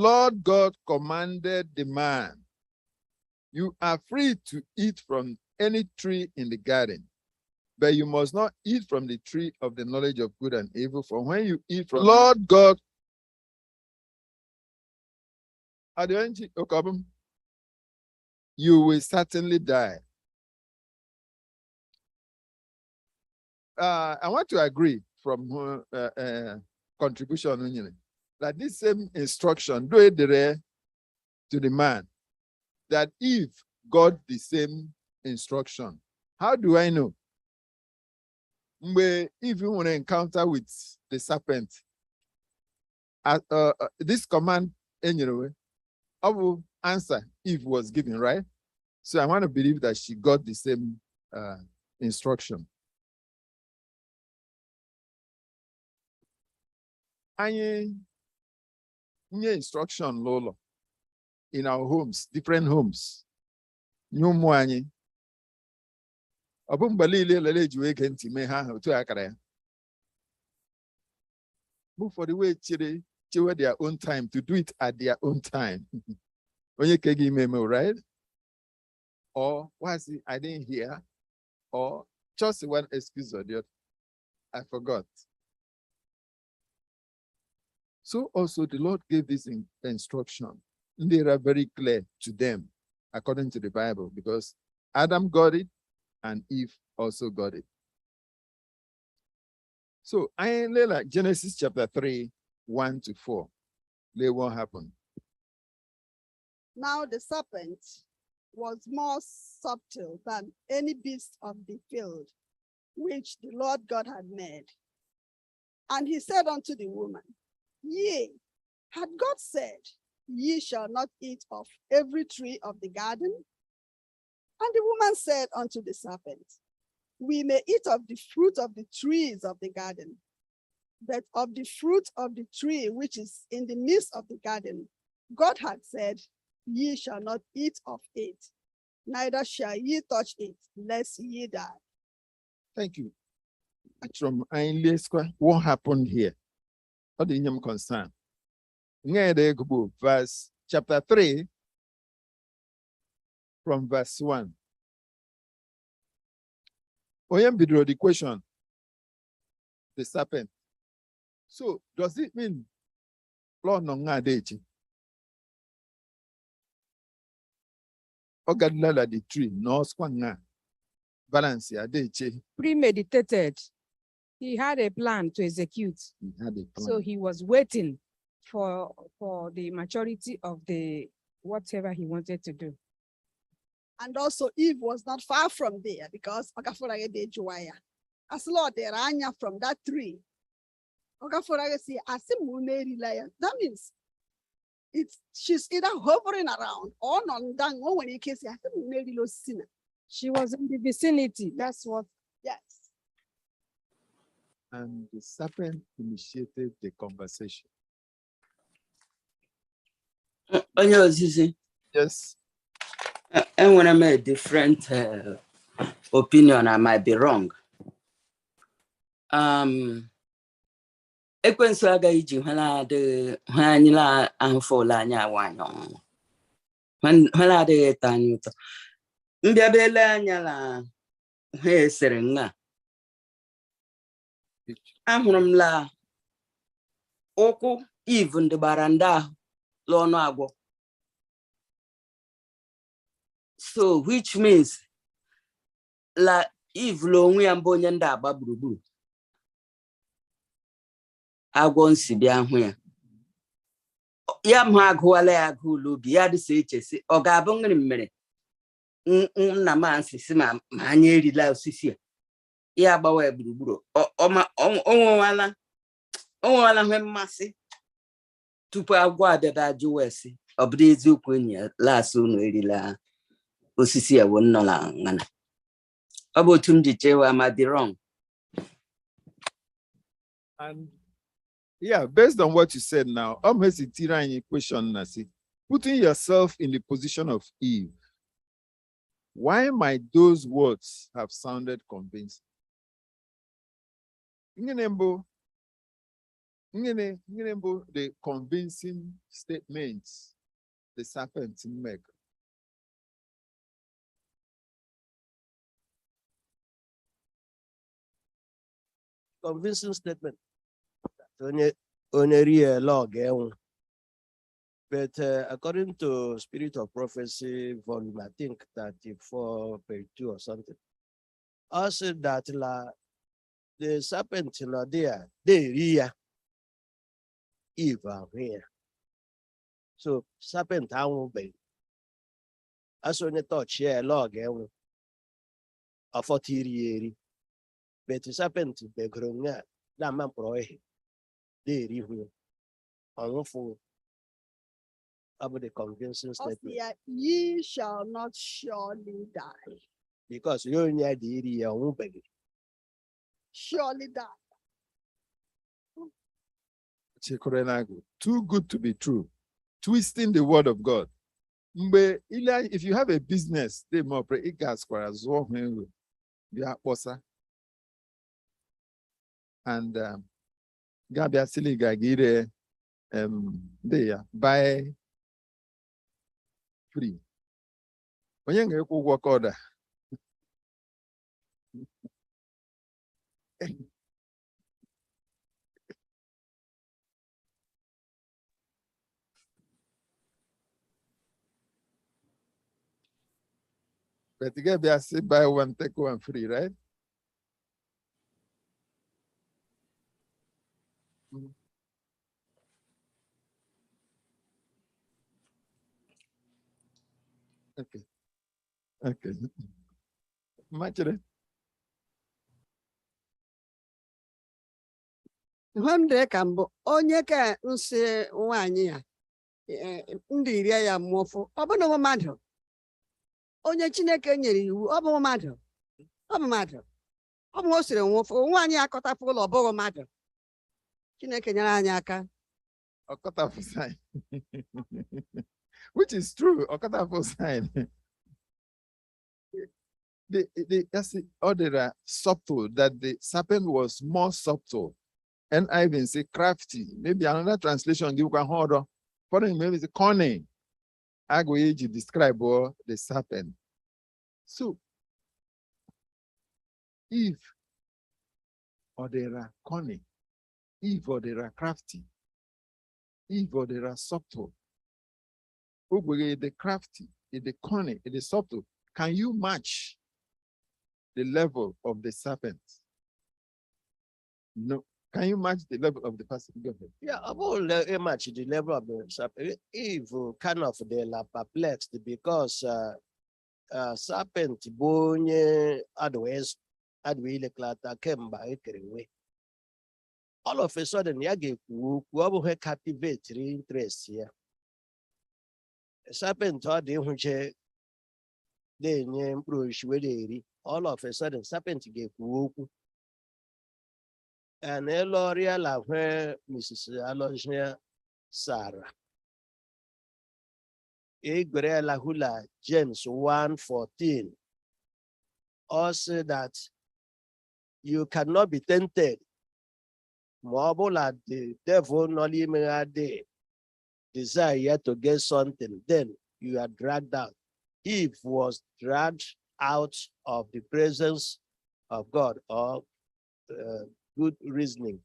Lord God commanded the man, you are free to eat from any tree in the garden, but you must not eat from the tree of the knowledge of good and evil. For when you eat from Lord God, you will certainly die. I want to agree from contribution that this same instruction do it to the man, that Eve got the same instruction. How do I know? If you want to encounter with the serpent, this command, anyway, I will answer Eve was given, right? So I want to believe that she got the same instruction. Any instruction, Lolo, in our homes, different homes. New money. Move for the way to their own time, to do it at their own time. When you can give me, right? Or was it I didn't hear? Or just one excuse or the other. I forgot. So also the Lord gave this instruction. They are very clear to them, according to the Bible, because Adam got it and Eve also got it. So I like Genesis chapter 3, 1-4. Let what happened. Now the serpent was more subtle than any beast of the field, which the Lord God had made. And he said unto the woman, Yea, had God said, Ye shall not eat of every tree of the garden? And the woman said unto the serpent, We may eat of the fruit of the trees of the garden, but of the fruit of the tree which is in the midst of the garden, God had said, Ye shall not eat of it, neither shall ye touch it, lest ye die. Thank you. What happened here? What do you concern? Verse chapter 3, from verse 1. The question, the serpent. So does it mean Lord no ngadechi? Ogadla the tree no squanga balance ya dechi. Premeditated. He had a plan to execute. He had a plan. So he was waiting for the maturity of the whatever he wanted to do. And also Eve was not far from there, because as Lord there from that tree. That means she's either hovering around or non-dang or when you can say She was in the vicinity. That's what. Yes. And the serpent initiated the conversation. Yes. And when I made a different opinion, I might be wrong. Ekwensu agaghị hwana anyịla ahụfụla anya awanyọ hwana adịghị ịta anyị ụtọ mbịabele anya la ha esere nga ahụrụ m la ụkwụ Eve ndị gbara ndị ahụ l'ọnụ agwọ. So which means la Eve lo onwe ya mbụ onye ndị agba gburugburu agwọ nsi bịa hụ ya ya mụ agụwala ya agụ ụlọ obi ya dịsa echesi ọ ga-abụ nri mmere nna m ansị si ma anyị erila osisi a ya agbawa ya gburugburu onwewala nwe mmasị tupu agwọ abịaba ajụwa esi ọ bụrụ eziokwu enyi ya lasị unu erila osisi a nọ na ngana. Ọ bụ otu m ji chewa ma dị wrong. And yeah, based on what you said now, I'm hesitating question, Nasi. Putting yourself in the position of Eve, why might those words have sounded convincing? The convincing statements the serpent make. Convincing statement. Only a log. But according to Spirit of Prophecy, volume, I think 34, page 2 or something, also that the serpent there, they Eve here. So serpent I won't be. As when you touch here, log a 40 year. But the serpent be growing up. That man pro they here. About the convincing statement. Ye shall not surely die. Because you only had the area won't beg. Surely die. Too good to be true. Twisting the word of God. If you have a business, they more pray gas and Gabia Siliga Gire there buy free. When you go work order. But you get buy one, take one free, right? Okay. Okay. Much of it. One can bo onye ka nsi nwanyi ya ndị iri ya mụọfụ ọ bụ na mmadụ onye Chineke nyere iwu ọ bụ mmadụ ọ bụ o siri nwụfụ nwaanyị akọtapụ ụlọ ọ bụghị mmadụ Chineke nyere anyị aka Okatafu sign. Which is true. Okatafu sign. That's the order subtle, that the serpent was more subtle. And I even say crafty. Maybe another translation give one order. Maybe it's cunning. I go to describe the serpent. So Eve or they are cunning, Eve or they are crafty, Eve or they are subtle. The crafty, the cunning, the subtle. Can you match the level of the serpent? No. Can you match the level of the person? Go ahead. Yeah, about match the level of the serpent. Eve kind of they are perplexed because serpent bonye adwes adwile klata kemba ekerewe. All of a sudden, yage ku captivate interest here. Serpent thought they hunche they name brush all of a sudden serpent gave ku. And Eloria la where Mrs. Alogia Sarah. La hula James 1:14. Also that you cannot be tempted. Mobile at the devil not even a day. Desire to get something, then you are dragged out. Eve was dragged out of the presence of God or good reasoning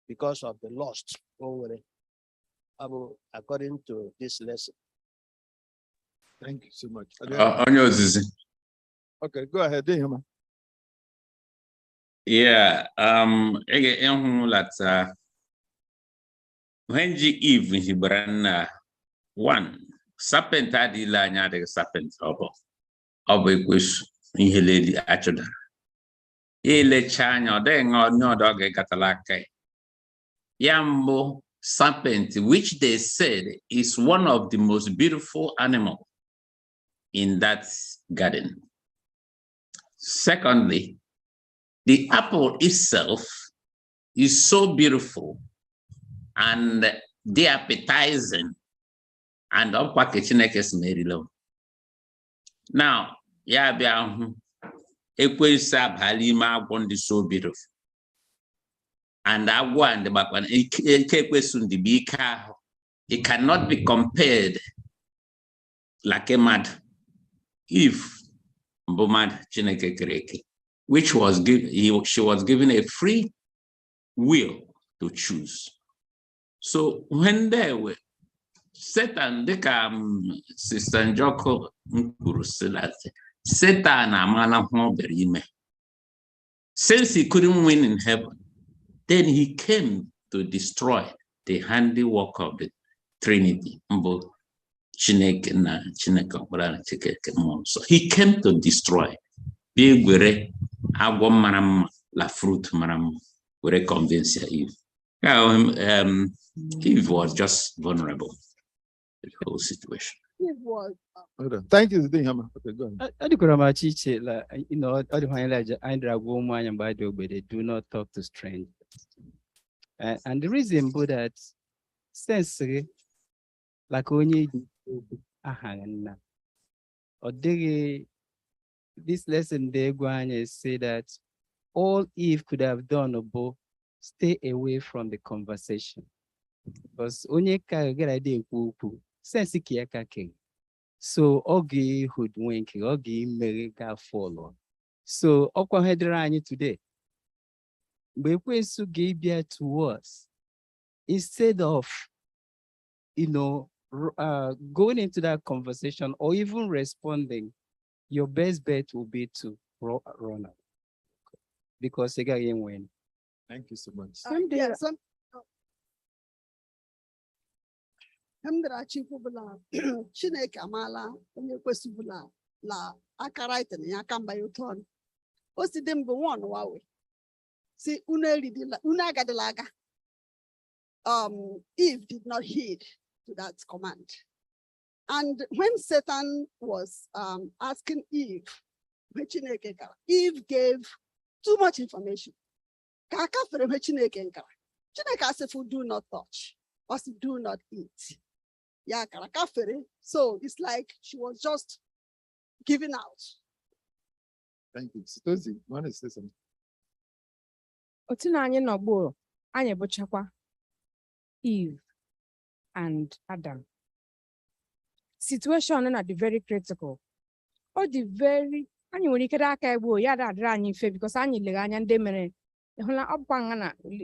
because of the lust according to this lesson. Thank you so much. Okay, go ahead. Yeah, when Eve he bran one serpent had the serpent of a wish in he lady achoda. Ele chanya then or no dog catalake. Yambo serpent, which they said is one of the most beautiful animals in that garden. Secondly, the apple itself is so beautiful and the appetizing and up is very low. Now, yeah, Equisa Halima one is so beautiful. and agwa and the bakwan it cannot be compared like a mad if Bomad Chineke Kereke, which was she was given a free will to choose. So when they were Satan, they come Sister Njoko Nkurusilate, Satan amala berime. Since he couldn't win in heaven, then he came to destroy the handiwork of the Trinity. So he came to destroy. La fruit maram were convince Eve. Eve was just vulnerable to the whole situation. It was. Thank you, Hama. Okay, go ahead. They do not talk to strangers. And the reason for that, since like only this lesson they go and say that all Eve could have done above, stay away from the conversation. Because only get idea sense so Ogi hoodwink, Ogi Mega follow. So Okwa today. We to give to us instead of going into that conversation or even responding, your best bet will be to run out because they can win. Thank you so much. Chineke amala onye kwesịbụla la akara item ya kamba yuton. O si dem go one wawe. See unagadelaga. Eve did not heed to that command. And when Satan was asking Eve, Eve gave too much information. Chineke said, do not touch, or do not eat. So it's like she was just giving out. Thank you. Sutozi, want to say something? Eve and Adam. Situation at the very critical. Or the very because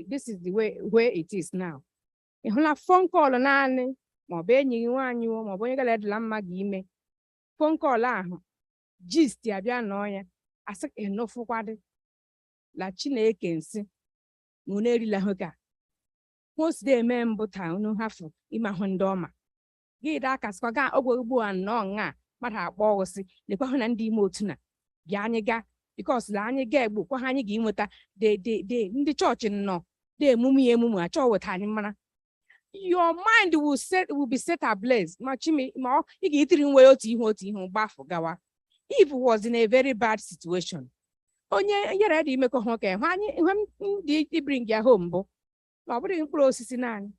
this is the way where it is now. Phone call phone call gist as enough la Chineke nsi la hoga. Most day member town have imahondoma. Gid akaskaga obo and no but her bossy, the Pahanandi motuna. Yaniga, because Lani Gabu, Kohani Gimota, they in the church in no, they mummy mumu, a with Hanimana. Your mind will be set ablaze. Machimi, ma, eating well to home baffle gawa. Eve was in a very bad situation. Onye, you're ready, make a honk, when did you bring your home, bo? Nobody close in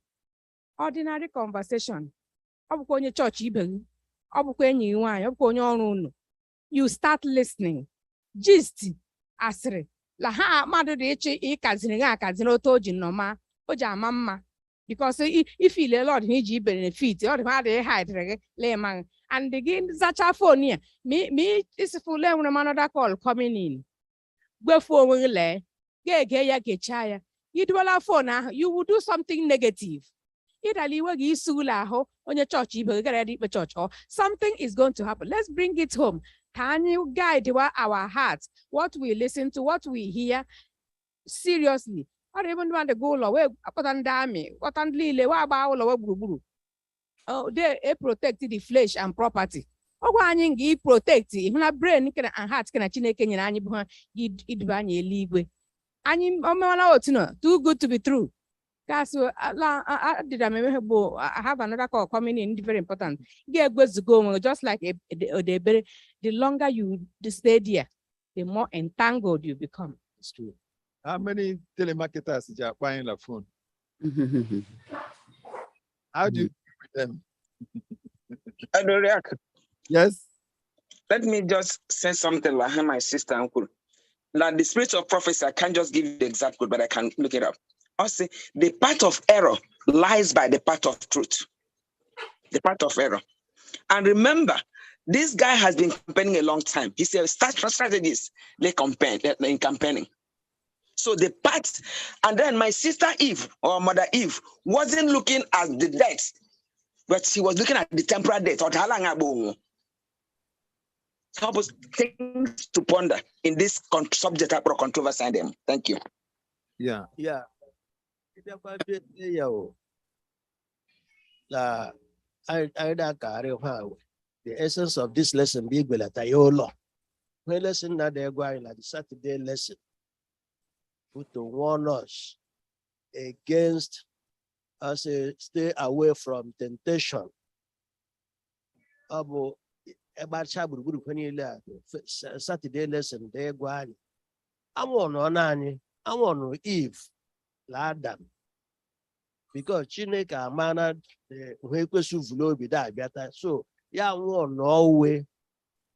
ordinary conversation. Your church even. You start listening. Gist asre. La ha madu de eche kazino toji noma. Oja mama. Because if you a lot he benefit, or the hide layman. And begin zacha phone here. Me is full when another call coming in. Go for lay. Get chaya. You do a phone, you will do something negative. Italy on your church, church, or something is going to happen. Let's bring it home. Can you guide our hearts? What we listen to, what we hear seriously. I don't even want to go away. What about oh, they protect the flesh and property. Oh, I protect even brain and heart can too good to be true. That's what I have another call coming in, very important. Get to go just like the longer you stay there, the more entangled you become. It's true. How many telemarketers are buying a phone? How do you deal with them? Yes. Let me just say something like my sister uncle. Like the spirit of prophecy, I can't just give you the exact code, but I can look it up. Also, the path of error lies by the path of truth. The path of error. And remember, this guy has been campaigning a long time. He said, strategies in campaigning. So the path, and then my sister Eve or mother Eve wasn't looking at the death, but she was looking at the temporal death. Help us things to ponder in this subject of controversy. Thank you. Yeah. Yeah. The essence of this lesson be When lesson that they're going like the Saturday lesson to warn us against us stay away from temptation. About Saturday lesson they're going. I want Eve, Adam. Because Chineke amana so yeah, want no way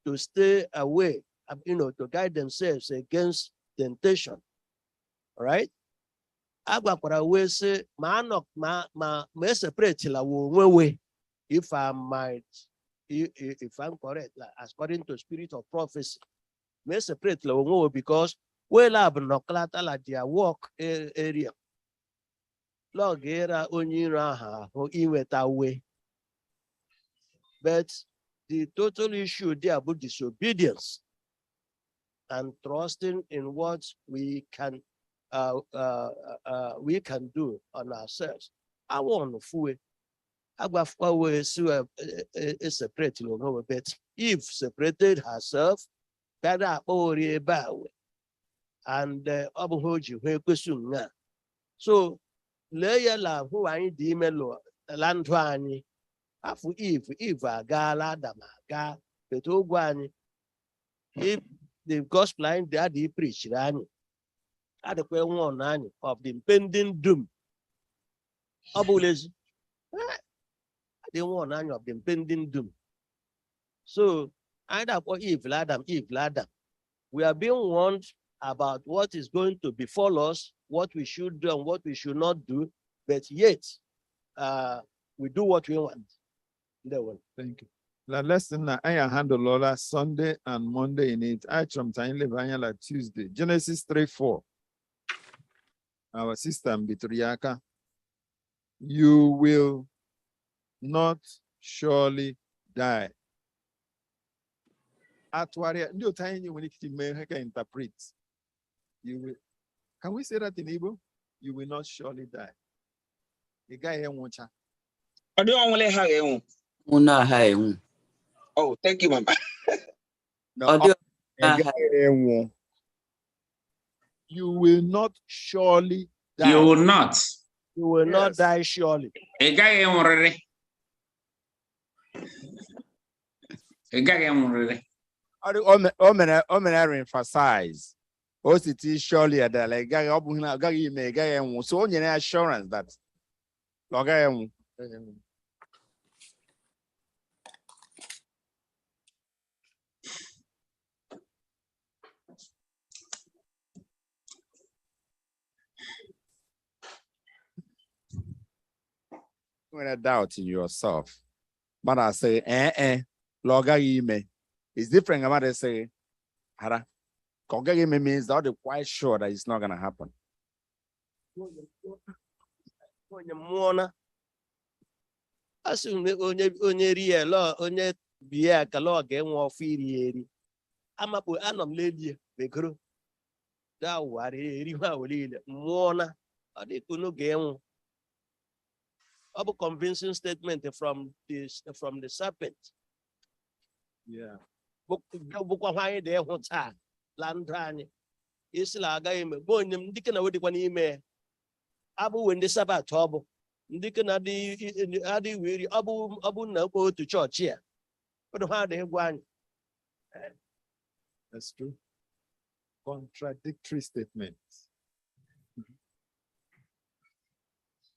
to stay away, to guide themselves against temptation. All right? We say, separate way. If I might, if I'm correct, like, according to spirit of prophecy, may separate because we have no their work area. Log era way. But the total issue there about disobedience and trusting in what we can do on ourselves. I want to fool. I was separate, but Eve separated herself, and so layer la who I email land afu Eve agala Adam aga petogwani. If the gospel line that he preached at the one of the impending doom. Abulez the one of the impending doom. So either for Eve Adam. We are being warned about what is going to befall us, what we should do and what we should not do, but yet we do what we want. Thank you. The lesson I handle Lola Sunday and Monday in it. I from time like Tuesday. Genesis 3:4. Our sister Bitriaka. You will not surely die. Atwaria, no time when it can interpret. You will. Can we say that in Igbo? You will not surely die. The guy here won't. Oh, thank you, Mama. No, you will not surely die. You will not. You will not die surely. A guy emphasize. OCT surely at the like guy so only assurance that when I doubt in yourself, but I say, Loga ime is different. About to say, Hara, Koga ime means that they're quite sure that it's not gonna happen. As onye rie law, onye bia kalo again war firi. Amapu anam lady, Becro. That worry, Riva will Mona, or they could no game. A convincing statement from the serpent. Yeah. Book why they want Landrani. Isla game, going them dickin away one email. Abu when the Sabbath trouble. Dickin Adi weary Abu no go to church here. But how they want. That's true. Contradictory statements.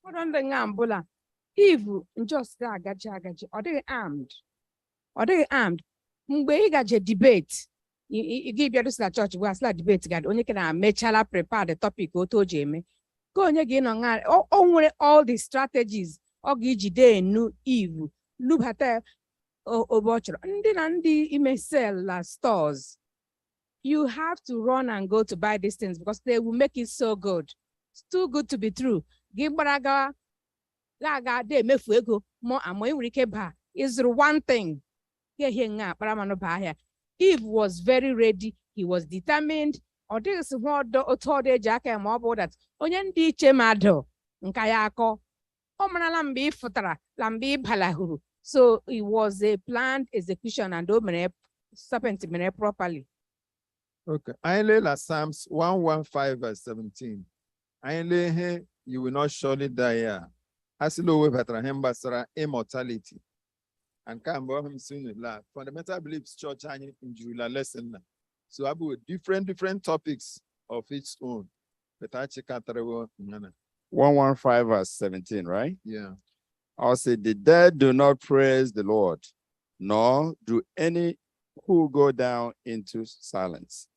What on the Ngambula? Eve just agaji. Are they armed? Mgbe ị gaje debate, you give your church was like debate God only can make prepare the topic o to jeme. ka onye gị nọ nga o nwere all the strategies ọ ga-ejide enu Eve lubata obe ọ chọrọ ndị na ndị ime sell la stores. You have to run and go to buy these things because they will make it so good. It's too good to be true. Gị gbara ga de emefu ego mo amo enwere ike ba is one thing. Eve was very ready. He was determined. Or this is what the Jack and Mobile that onye ndị iche mmadụ nka ya akọ ọ mara lambi futara lambi balahuru. So it was a planned execution and serpent properly. Okay. I lay Psalms 115 verse 17. I lay here, you will not surely die. Asilo we Bethlehem basara immortality. And come him soon la fundamental beliefs church in July lesson. So I have different topics of its own. But I check out 115 verse 17, right? Yeah. I'll say the dead do not praise the Lord, nor do any who go down into silence.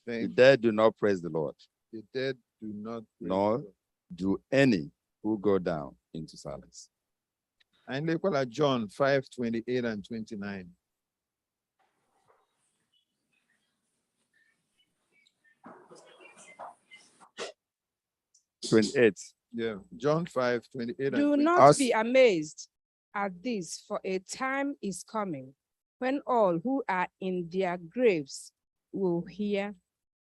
The dead do not praise the Lord. The dead do not praise nor do any who go down into silence. And look at John 5:28 and 29. Yeah, John 5:28. Do not be amazed at this, for a time is coming when all who are in their graves will hear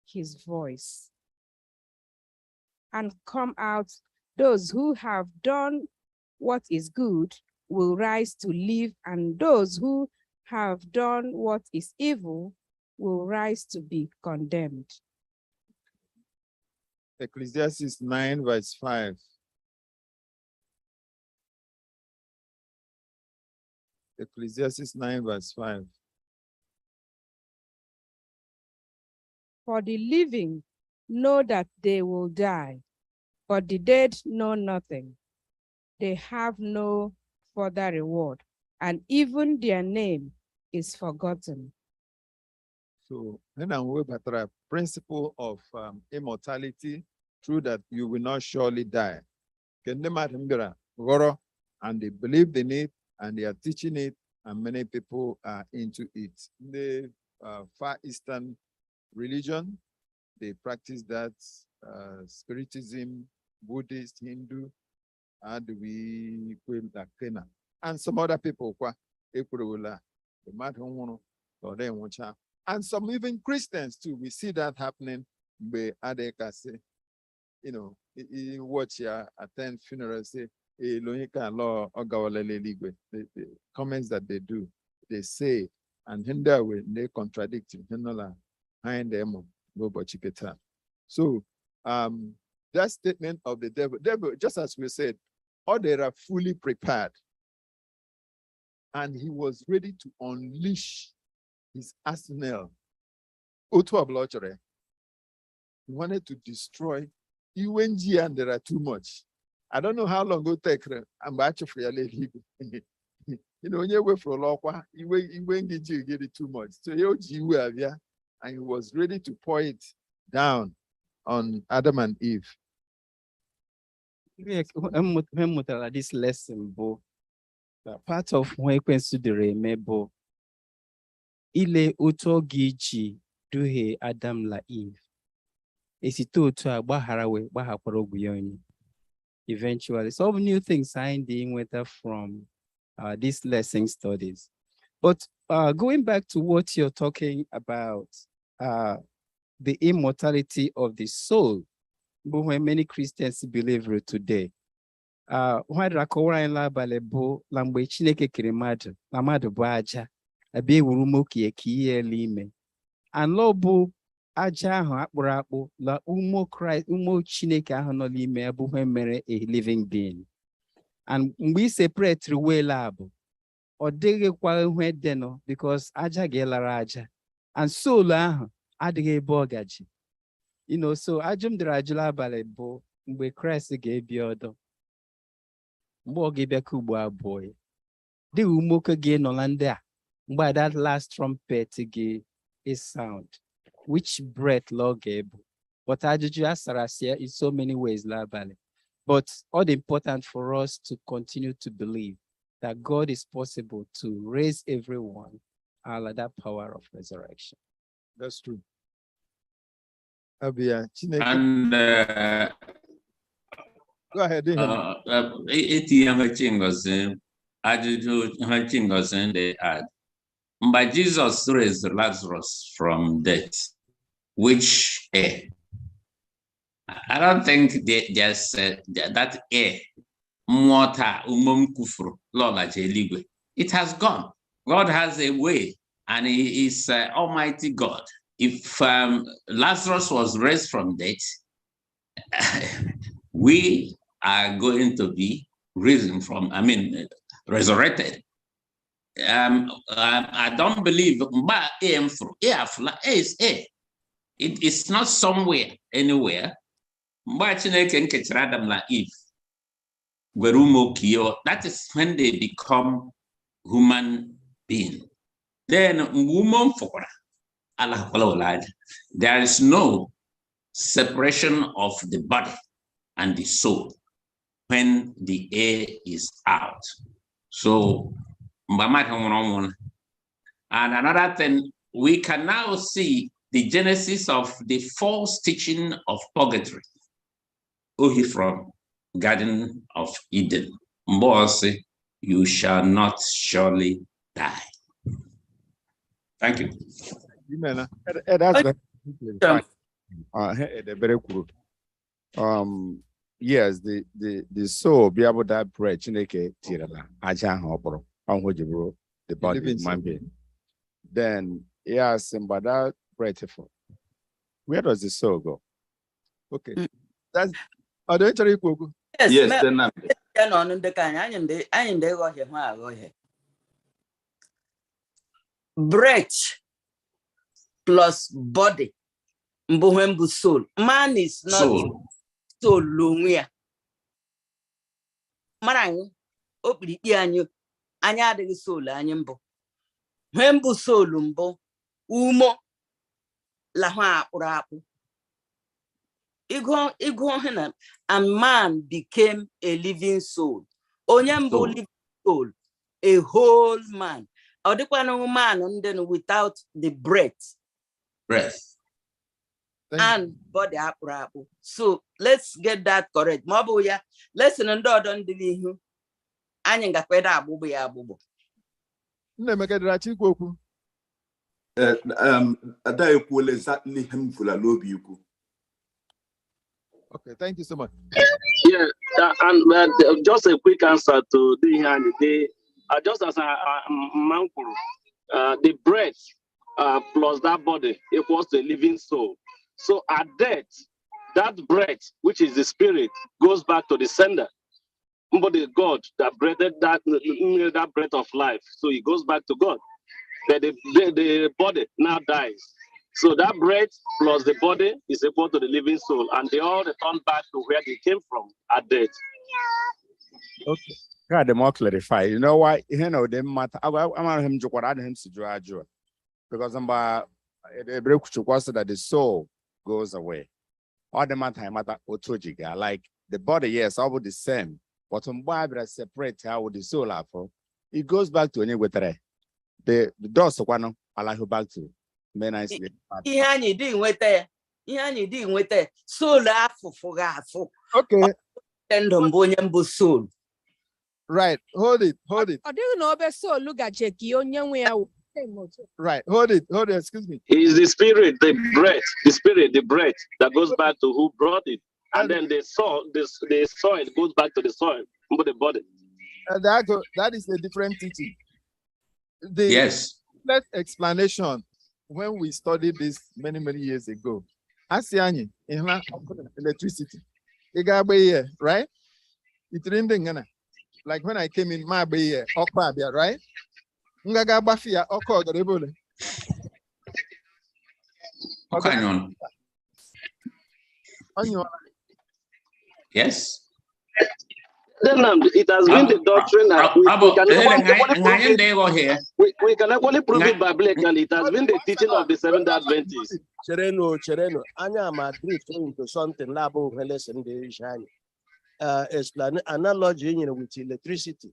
his voice and come out. Those who have done what is good will rise to live, and those who have done what is evil will rise to be condemned. Ecclesiastes 9 verse 5. Ecclesiastes 9 verse 5. For the living know that they will die, but the dead know nothing. They have no further reward, and even their name is forgotten. So, then I'm with a principle of immortality, true that you will not surely die. And they believe in it, and they are teaching it, and many people are into it. In the Far Eastern religion, they practice that, Spiritism, Buddhist, Hindu, and some other people, and some even Christians too. We see that happening. You know, you watch attend funerals, say, the comments that they do, they say, and hinder way they contradict him. So that statement of the devil, just as we said, or they are fully prepared, and he was ready to unleash his arsenal. He wanted to destroy UNG, and there are too much. I don't know how long it will take. I'm actually you know, when you wait for a long while, you get it too much. So and he was ready to pour it down on Adam and Eve. This lesson, Bo, part of when I consider remember ile oto gichi duhe Adam la Eve. Esito to agbaharawe bahakwara oguyonyi. Eventually, some new things signed in with her from these lesson studies. But going back to what you're talking about, the immortality of the soul, but when many Christians believe today, when rakora in la balebo lambe chineke kirimadu lamadu baja abe urumoki ekiye lime and lobu aja ahụ akpụrụ akpụ la umo Christ umo chineke ahụ nọ n'ime ya bụ mere a living being. And we separate way lab or dịghịkwa ihe dị nọ because aja ga-elara aja and soul ahụ adịghị ebe ọ gaji. You know, so ajum dịrị ajụla abalị bụ mgbe Christ ga-ebi ọdọ mgbe ọ ga-ebịa ka ugbo abụọ ya dị umoke ga-enọ na ndị a mgbe that last trumpet is sound. Which breath log able But ajụjụ asara asị in so many ways l'abalị. But all the important for us to continue to believe that God is possible to raise everyone under that power of resurrection. That's true. Abia, Chineke. And Go ahead. eti ha chingozi ajụjụ ha chingozi they add. But Jesus raised Lazarus from death, which I don't think there's that water kufru eligwe. It has gone. God has a way, and He is Almighty God. If Lazarus was raised from death, we are going to be resurrected. I don't believe it is not somewhere, anywhere. That is when they become human beings. Then there is no separation of the body and the soul when the air is out. So, and another thing, we can now see the genesis of the false teaching of purgatory. From Garden of Eden. Mbose, you shall not surely die. Thank you. Yes, the soul be able to bread chineke tirala aja hopro on the body man being. Then yes, but that bread for where does the soul go? Okay. That's Yes, Yes, then breath plus body. Soul. Man is not soul. Marang opri anyu anya de soul anyimbo. Wembu soul mbo umo la ha apurapu. And man became a living soul. Onyembo living soul, a whole man. Odekwana man and then without the breath. And body apurapu. So let's get that correct. Mabuya, let's don't believe him. Anyanga kweda abubu ya abubu. Ada equal exactly him full of lobby. Okay, thank you so much. Yeah, and just a quick answer to the just as a mankuru, the breath plus that body equals to a living soul. So at death, that breath, which is the spirit, goes back to the sender. But God that breathed that breath of life, so it goes back to God. But the body now dies. So that breath plus the body is equal to the living soul, and they all return back to where they came from at death. Okay. God, more clarify. You know why? You know, they matter. I'm him to what I him to do because I'm by the break that the soul goes away. All the matter otojiga, like the body, yes, all the same. But on Bible separate how the soul are for. It goes back to anywhere. The doors of one allow back to. Men I see. Ihe didn't wait there. Soul Okay. Soul. Right. Hold it. Right. Hold it. Excuse me. It is the spirit, the breath that goes back to who brought it. And then the soil goes back to the soil, not the body. That is a different teaching. Yes. That explanation when we studied this many years ago. Asiani in electricity. Right? It's in like when I came in my bay, right? Ngaga bafia oko gorebole. Okay. Yes. Then it has been the doctrine that we can actually prove it biblically. It has been the teaching of the Seventh Adventists. Chereno. Anya ma drift into something labo lesson the shine. Explain analogy with electricity.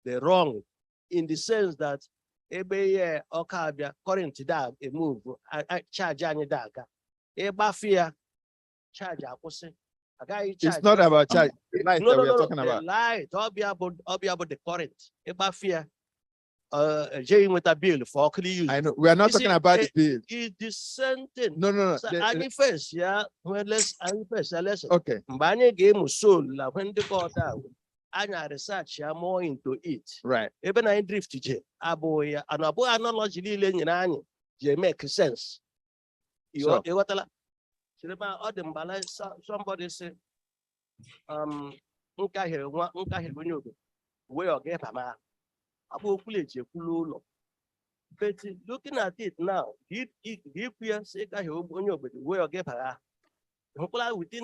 They're wrong in the sense that ebe okabia current da a move charge any daga. Eba fear charge akwụsị. It's not about charge. Light No, that we are no, talking the about. light. All be about the current. Eba fear. Jay with a bill for use. I know we are not talking about the bill. It's the same thing. No. So any first, yeah. When let's lesson. Okay. Mbanye game soul la when the call down. Anya research more into it. Right. Even I drift je. Aboya and abo analogy li any je make sense. You what somebody say but looking at it now, within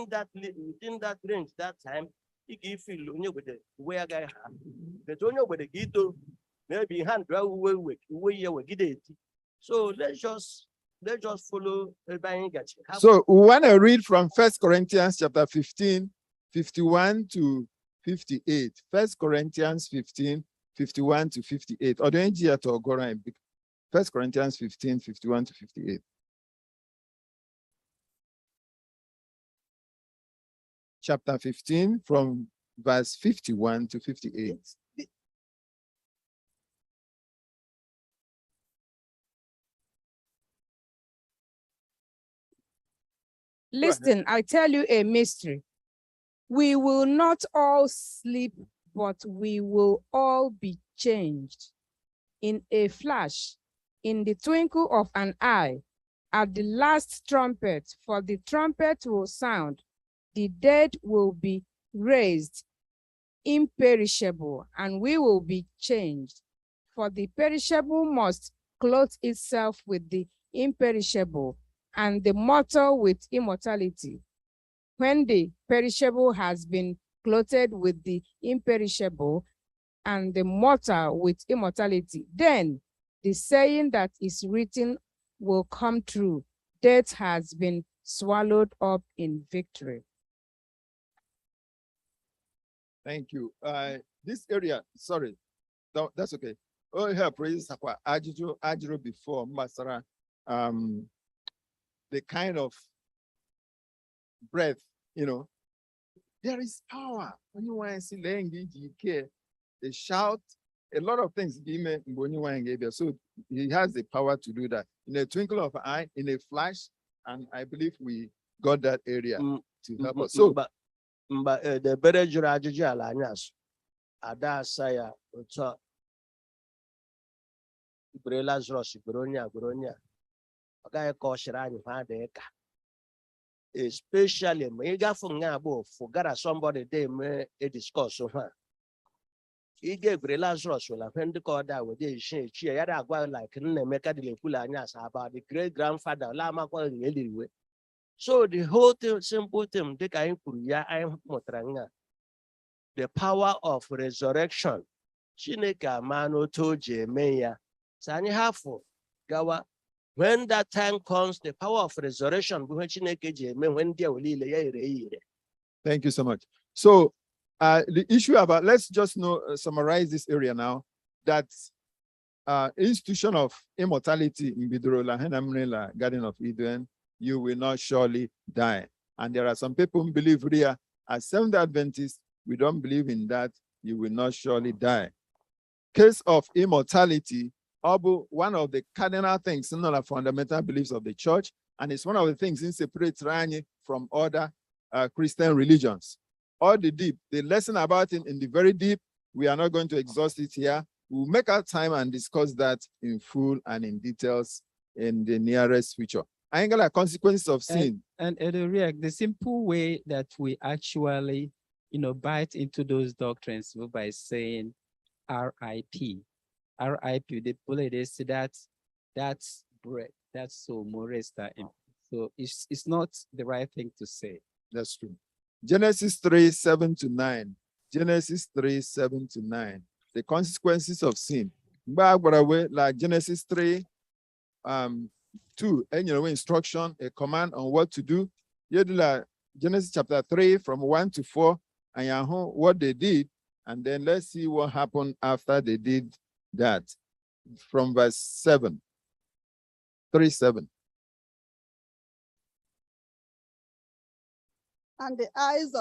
that range, that time, he feel where guy but maybe hand so let's just follow. So we want to read from 1 Corinthians chapter 15, 51 to 58. 1 Corinthians 15, 51 to 58. Or the NGA to Ogora. 1 Corinthians 15, 51 to 58. Chapter 15 from verse 51 to 58. Listen, I tell you a mystery. We will not all sleep, but we will all be changed in a flash, in the twinkle of an eye, at the last trumpet, for the trumpet will sound, the dead will be raised imperishable, and we will be changed. For the perishable must clothe itself with the imperishable, and the mortal with immortality. When the perishable has been clothed with the imperishable, and the mortal with immortality, then the saying that is written will come true: death has been swallowed up in victory. Thank you. This area, sorry, no, that's okay. Oh, here, praise Sakwa. Ajiro before Masara, the kind of breath, there is power. When you want to see language, you care. They shout a lot of things. So he has the power to do that in a twinkle of an eye, in a flash, and I believe we got that area to help us. So, the better judge alliance. Ada saya uto Lazarus Gronia. Okay, Koshirani Hadeka. Especially when you got from Nabo, forgot somebody they may a discourse of her. He gave Lazarus will append the cord out with this she had a while like Nemeka de Pulanias about the great grandfather Lama really. So the whole thing, simple thing, the power of resurrection. Chineka mano toje meya. Sani hafo gawa. When that time comes, the power of resurrection. Thank you so much. So the issue about, let's just summarize this area now. That institution of immortality in Bidrola, Henamrela, Garden of Eden, you will not surely die. And there are some people who believe here, as Seventh Adventists, we don't believe in that. You will not surely die. Case of immortality, one of the cardinal things, not the fundamental beliefs of the church, and it's one of the things that separates Rani from other Christian religions. All the deep, the lesson about it in the very deep, we are not going to exhaust it here. We'll make our time and discuss that in full and in details in the nearest future. I ain't got a consequence of sin. And the simple way that we actually, bite into those doctrines by saying RIP. RIP, the bullet say that's bread, that's so moresta. So it's not the right thing to say. That's true. Genesis 3, 7 to 9. Genesis 3:7-9. The consequences of sin. Like Genesis 3, 2, and instruction, a command on what to do. Genesis chapter 3 from 1-4, and what they did, and then let's see what happened after they did that. From verse 7, 3:7. And the eyes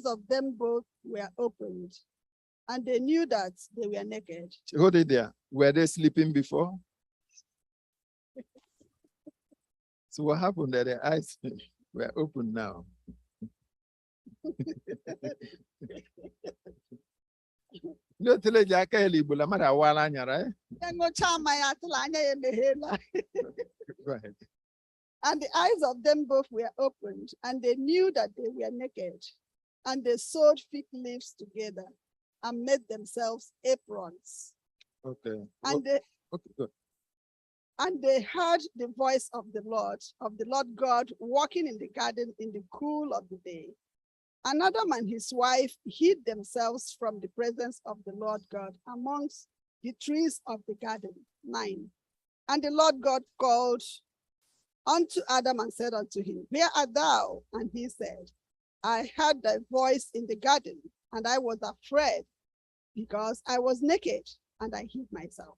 of them both were opened, and they knew that they were naked. Hold it there. Were they sleeping before? So what happened that their eyes were open now? No, tell you, I can't leave, but I'm not a while, right? Right. And the eyes of them both were opened, and they knew that they were naked. And they sewed fig leaves together and made themselves aprons. Okay. And they Okay, good. And they heard the voice of the Lord God, walking in the garden in the cool of the day. And Adam and his wife hid themselves from the presence of the Lord God amongst the trees of the garden. 9. And the Lord God called unto Adam and said unto him, Where art thou? And he said, I heard thy voice in the garden, and I was afraid, because I was naked, and I hid myself.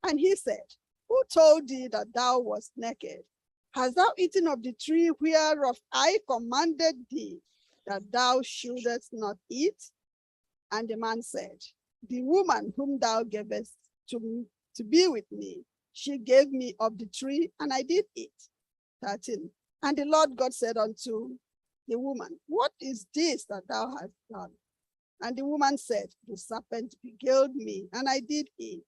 And he said, Who told thee that thou wast naked? Hast thou eaten of the tree whereof I commanded thee that thou shouldest not eat? And the man said, The woman whom thou gavest to be with me, she gave me of the tree, and I did eat. 13. And the Lord God said unto the woman, What is this that thou hast done? And the woman said, The serpent beguiled me, and I did eat.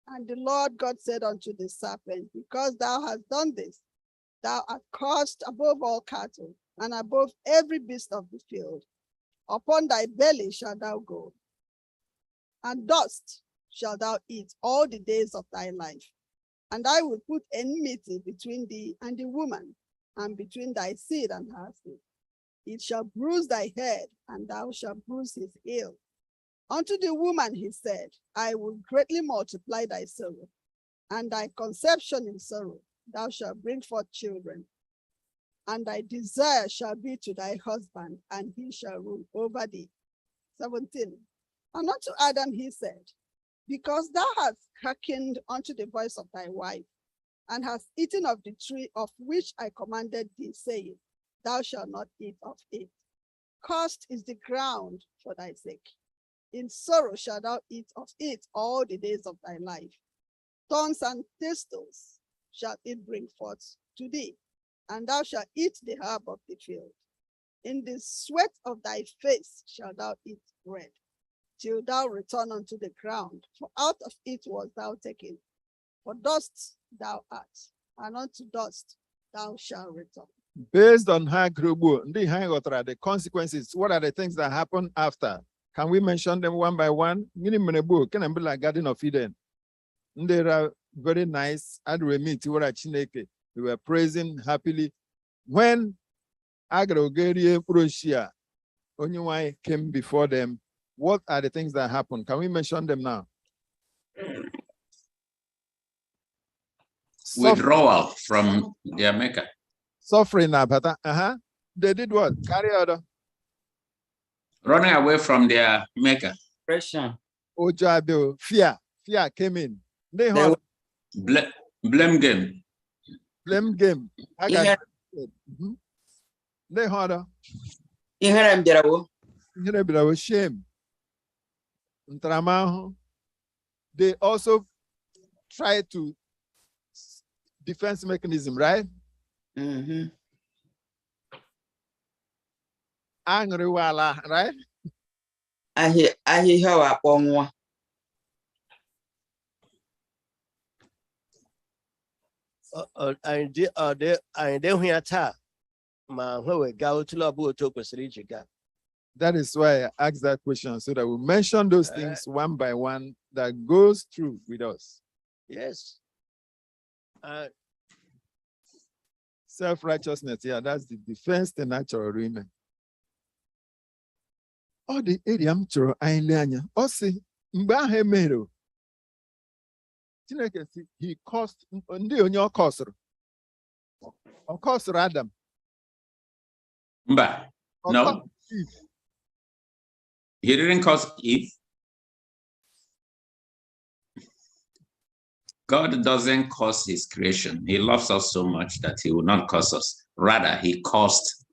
And the Lord God said unto the serpent, Because thou hast done this, thou art cursed above all cattle, and above every beast of the field. Upon thy belly shalt thou go, and dust shalt thou eat all the days of thy life. And I will put enmity between thee and the woman, and between thy seed and her seed. It shall bruise thy head, and thou shalt bruise his heel. Unto the woman he said, I will greatly multiply thy sorrow, and thy conception in sorrow. Thou shalt bring forth children, and thy desire shall be to thy husband, and he shall rule over thee. 17. And unto Adam he said, Because thou hast hearkened unto the voice of thy wife, and hast eaten of the tree of which I commanded thee, saying, Thou shalt not eat of it. Cursed is the ground for thy sake. In sorrow shalt thou eat of it all the days of thy life. Thorns and thistles shall it bring forth to thee, and thou shalt eat the herb of the field. In the sweat of thy face shalt thou eat bread, till thou return unto the ground, for out of it was thou taken. For dust thou art, and unto dust thou shalt return. Based on her group, the consequences, what are the things that happen after? Can we mention them one by one? Can I be like Garden of Eden? They are very nice. We were praising happily. When Agrogeria Prussia, Onyuai came before them, what are the things that happened? Can we mention them now? Withdrawal from their maker. Suffering, they did what? Carry out. Running away from their maker. Depression. Fear came in. They blame game. Blame game. They harder. Shame. They also try to defense mechanism, right? Angry wala, right? I hear how I want. I That is why I asked that question, so that we mention those things one by one that goes through with us. Yes. Self-righteousness, yeah, that's the defense to natural women. All the area m chọrọ anyị lee anya. Ọ sị mgbe ahụ emere Chineke sị he caused ndị onye ọ kọsụrụ. Ọ kọsụrụ Adam. Mba. No. He didn't cause Eve. God doesn't cause his creation. He loves us so much that he will not cause us. Rather, he caused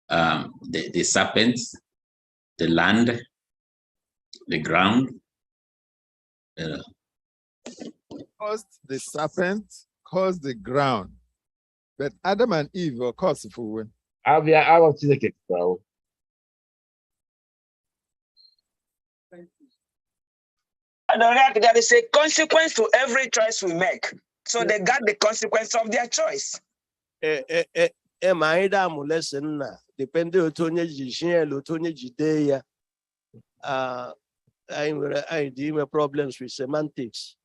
the serpent, the land, the ground. Caused the serpent, caused the ground. But Adam and Eve were caused for. I want to take it, bro. There is a consequence to every choice we make. So they got the consequence of their choice. Depending on Tony Gishel, Tony Jidea, I deal with problems with semantics.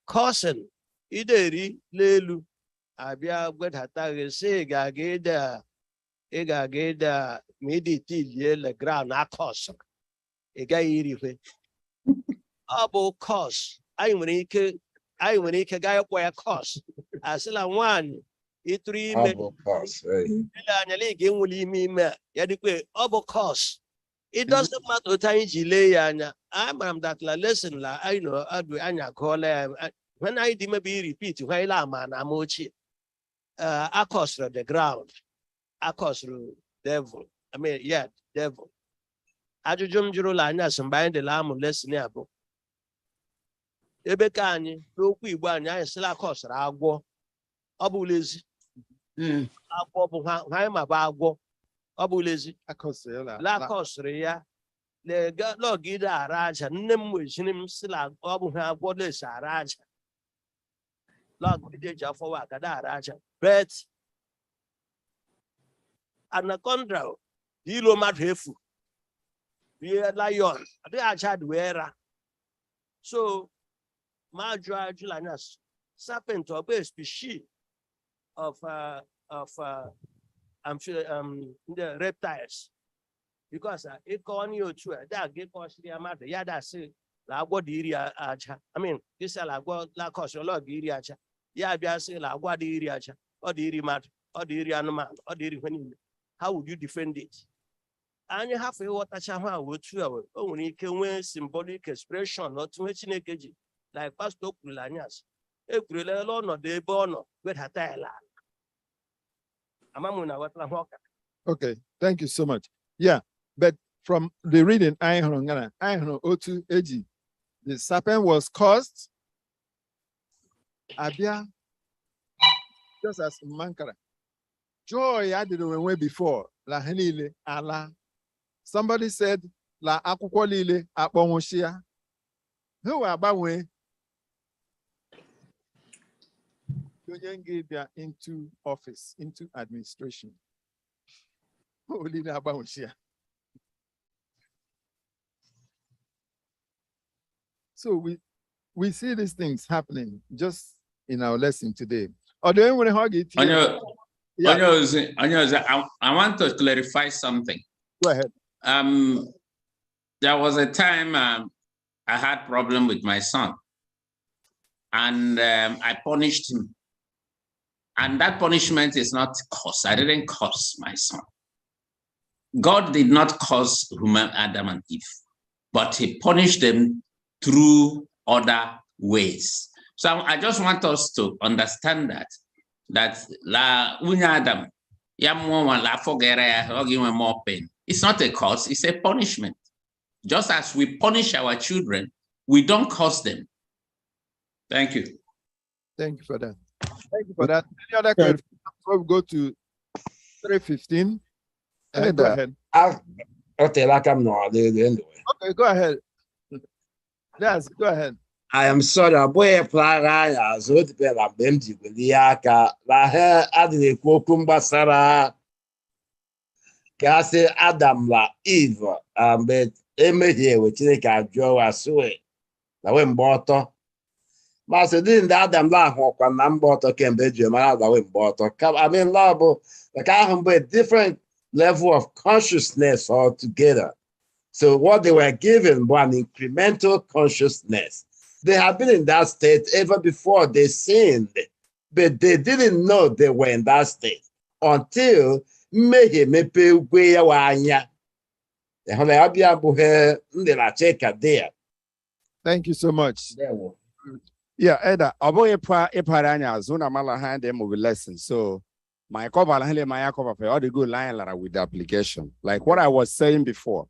Cousin, Ideri, Lelu, Abia, what Hatag say, Gageda, Egageda, Mediti, Le Grand Acos, Egairi. Abo cause, I when he guy up where cause. As la one, it 3 cause, abo cause. It doesn't matter what time delay and I'm that la lesson la I know Anya call when I did maybe repeat why la man amochi across the ground, across devil. I mean, yeah, devil. Ajujum Jurulana some bind the lamb lesson abo. Ebekani, Roku Ibanya, Slakos, Agwo, Abuliz, Agwo, Agwo, Abuliz, Lakos, Rea, the Logida Raja, Nemwishim Slag, Abu Agwoles, Raja. Log Deja for Wakada Raja, but Anaconda, Hilo Madhefu, we are lion, they are Chad Wera. So, Major Julianus, serpent or a species of the reptiles. Because it can you to that get costly amount of Yada say, Lagua diria acha. I mean, this is Lagua la cosolo giriacha. Yabia say Lagua diriacha, or diri mat, or diri animal, or diri when. How would you defend it? And you have a water chama with 2 hours. Only can win symbolic expression, not too much naked. Like Pastor Kulanias, a Kulelon or de Bono, with Hatala. Amamuna, what la Okay, thank you so much. Yeah, but from the reading, I know O2 AG, the serpent was caused, Abia, just as Mankara. Joy, I didn't way before, La Henile, Allah. Somebody said, La Akukolile, Apomoshia. Who are Bawe? Into office, into administration. So we see these things happening just in our lesson today. Or do you want to hug it? I want to clarify something. Go ahead. There was a time I had problem with my son, and I punished him. And that punishment is not cause. I didn't curse my son. God did not curse human Adam and Eve, but he punished them through other ways. So I just want us to understand that la unya Adam, more pain. It's not a curse, it's a punishment. Just as we punish our children, we don't curse them. Thank you. Thank you for that. Thank you for that. Any other clarification before we go to 3:15? Go ahead. Okay, like I'm not the end. Okay, go ahead. Yes, go ahead. I am sorry, boy, apply as what the Benji with the Yaka, La Adri Kokumba Sarah, Cassie Adam La Eve, but Emma here, which they can draw a sweat. I went bottle. Master didn't Adam La Hawk and I'm bought a Cambridge, my other went bottle. I mean, love, the car be different level of consciousness altogether. So what they were given was an incremental consciousness. They have been in that state ever before they sinned, but they didn't know they were in that state until Thank you so much. Yeah, Eda, abo iparanya zona mala hand them with lesson. So my cover my cover for all the good line with the application. Like what I was saying before.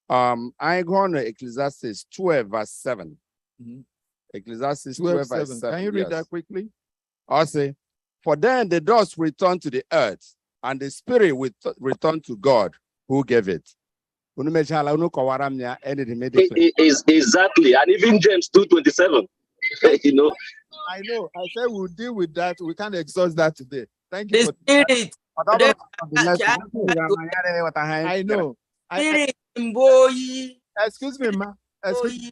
I go on to Ecclesiastes 12, verse 7. Ecclesiastes 12, verse 7. Can you read that quickly? I'll say, for then the dust return to the earth, and the spirit will return to God who gave it. Exactly. And even James 2:27. You know. I know. I said we'll deal with that. We can't exhaust that today. Thank The you for spirit. I know. Excuse me, ma. Excuse me.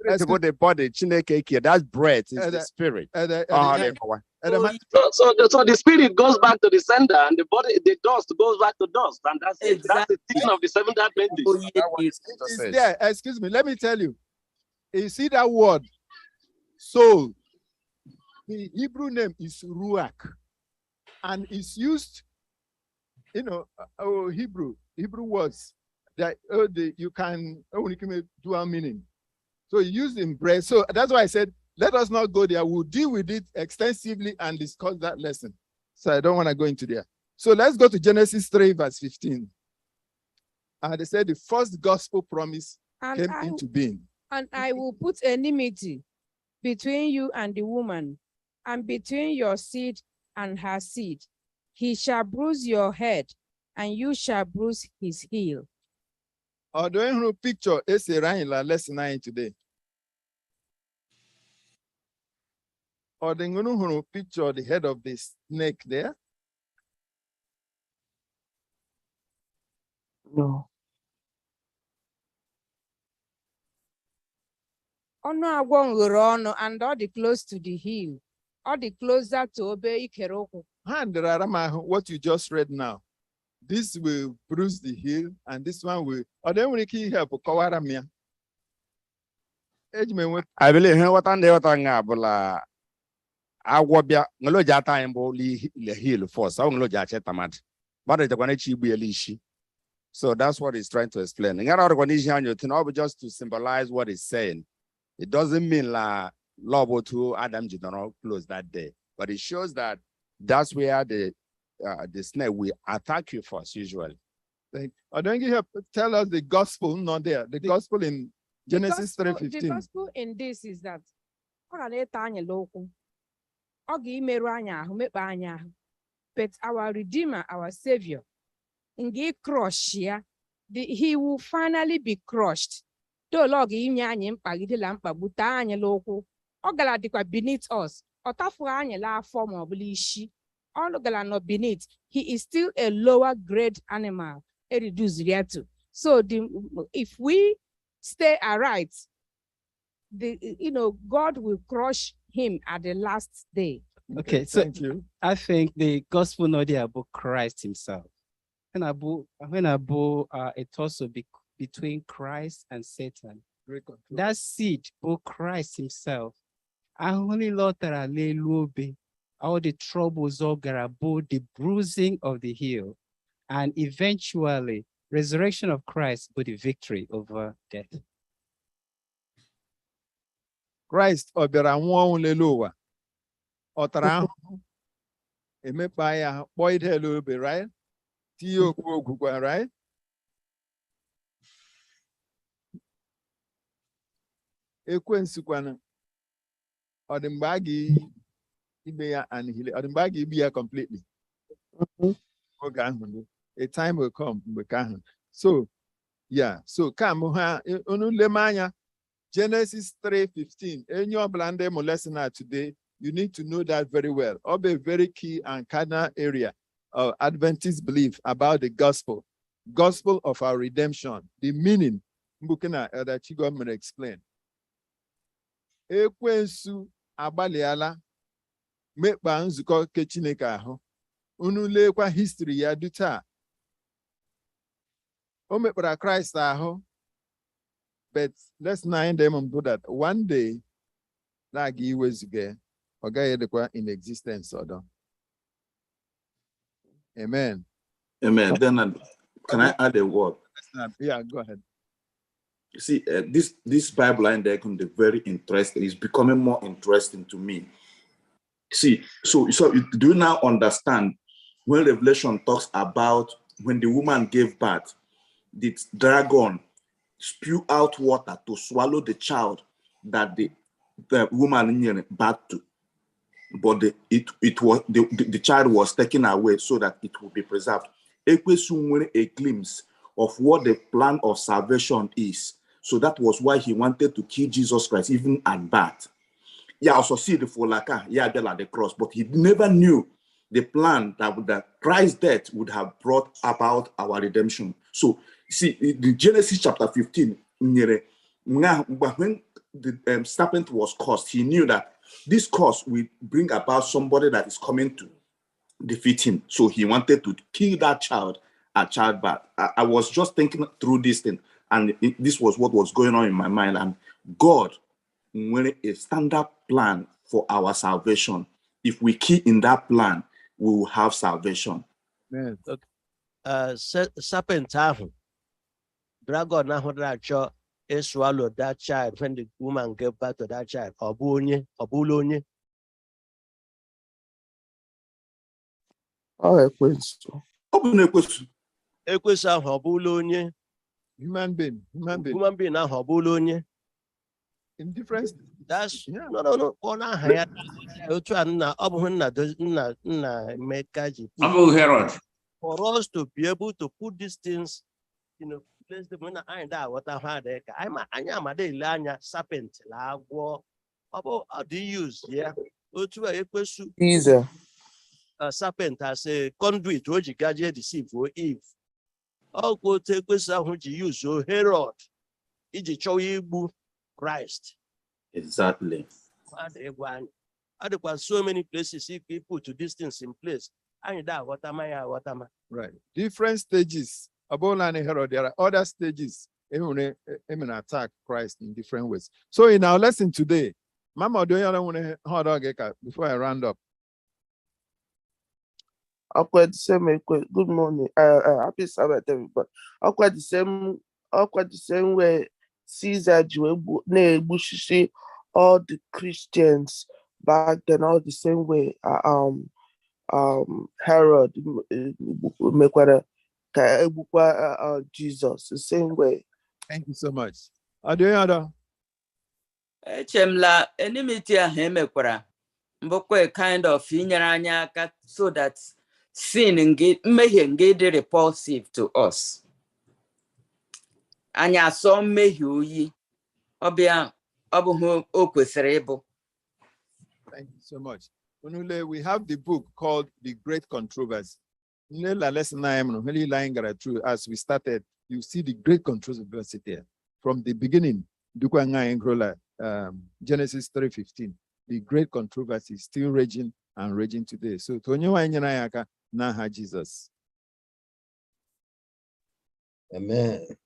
The body, that's breath, is the spirit. So the spirit goes back to the sender, and the body, the dust goes back to dust, and that's it. That's the teaching of the Seventh Day Adventists. It's there. Excuse me. Let me tell you. You see that word, soul. The Hebrew name is ruach, and it's used. Hebrew words that you can only dual meaning. So used in bread. So that's why I said, let us not go there. We'll deal with it extensively and discuss that lesson. So I don't want to go into there. So let's go to Genesis 3, verse 15. And they said the first gospel promise came into being. And I will put enmity between you and the woman, and between your seed and her seed. He shall bruise your head, and you shall bruise his heel. Or do you have picture? It's a lesson 9 today. Or do you have picture the head of the snake there? No. Ọnụ agwọ ngụrụ ọnụ, and all the close to the heel, all the closer to obey Ikerokwu. What you just read now. This will bruise the heel, and this one will. Or then we can help Kawaramia. I believe what I'm there. I will be no jata imbo the heel first. I will not judge tamat. But it's going to be a lishi. So that's what he's trying to explain. Just to symbolize what he's saying. It doesn't mean la Lobo to Adam did not close that day, but it shows that that's where the snake will attack you first usually. Don't you have tell us the gospel not there? The gospel in Genesis 3:15. The gospel in this is that but our Redeemer, our Savior, he will finally be crushed. Beneath us. Beneath, he is still a lower grade animal. So if we stay aright, God will crush him at the last day. Okay, so thank you. I think the gospel not there about Christ himself. And it's also between Christ and Satan. That seed, Christ himself. Only all the troubles all about the bruising of the heel, and eventually resurrection of Christ with the victory over death. Christ obera nwa lelowa. Otara emepa ya boy de lobe, right? Tiyo kwogwa, right? Ekwensu kwana odimba ibe ya and odimba ibe ya completely. A time will come. So yeah, so come Genesis 3:15. Any of blande lesson today, you need to know that very well. Be very key and cardinal area of Adventist belief about the gospel of our redemption, the meaning. Mbukina Elder Chigo will explain. Ekwensu abaliala mekpa nzuko ke Chineke ahụ. Unu lekwa history ya duta. mekpara Christ ahụ. But let's not them do that. One day, that he was gay, or guy in existence or don't. Amen. Amen. Then can I add a word? Yeah, go ahead. You see, this Bible line there can be very interesting. It's becoming more interesting to me. See, so do you now understand when Revelation talks about when the woman gave birth, the dragon spew out water to swallow the child that the woman gave birth to, but the child was taken away so that it would be preserved. Ekwesu a glimpse of what the plan of salvation is. So that was why he wanted to kill Jesus Christ even at birth. Yeah, also see the folaka, yeah, at the cross, but he never knew the plan that Christ's death would have brought about our redemption. So, see, the Genesis chapter 15, when the serpent was cursed, he knew that this curse will bring about somebody that is coming to defeat him. So he wanted to kill that child at childbirth. I was just thinking through this thing, and this was what was going on in my mind. And God, when a standard plan for our salvation, if we key in that plan, we will have salvation. Amen. Serpent dragon na swallow that child when the woman gave birth to that child. Obulonye. Oh, Ekwesu. Ekwesu obulonye. Human being. Human being obulonye. In different. That's yeah. No. For us to be able to put these things, place them when I die. What I had, I'm a serpent. How do you use? Yeah. Caesar. A serpent as a conduit, which you can deceive for Eve. I'll go take this out which you use. So Herod, it's show you Christ. Exactly. There were so many places if we put these things in place. What am I? Right. Different stages. Herod, there are other stages. Even attack Christ in different ways. So in our lesson today, Mama, do you want to hold on before I round up? Good morning. Happy Sabbath, everybody. The same way Caesar Bushishi, all the Christians back then, all the same way Herod Jesus, the same way. Thank you so much. Adoyada. Chemla enmity ahemekwara mbokwe kind of inyeranya so that sin engage repulsive to us. Anya so mmehie oyi obia obuhu okwesere ibu. Thank you so much. We have the book called The Great Controversy. As we started, you see the great controversy there. From the beginning, Genesis 3:15, the great controversy is still raging and raging today. So, Naha Jesus. Amen.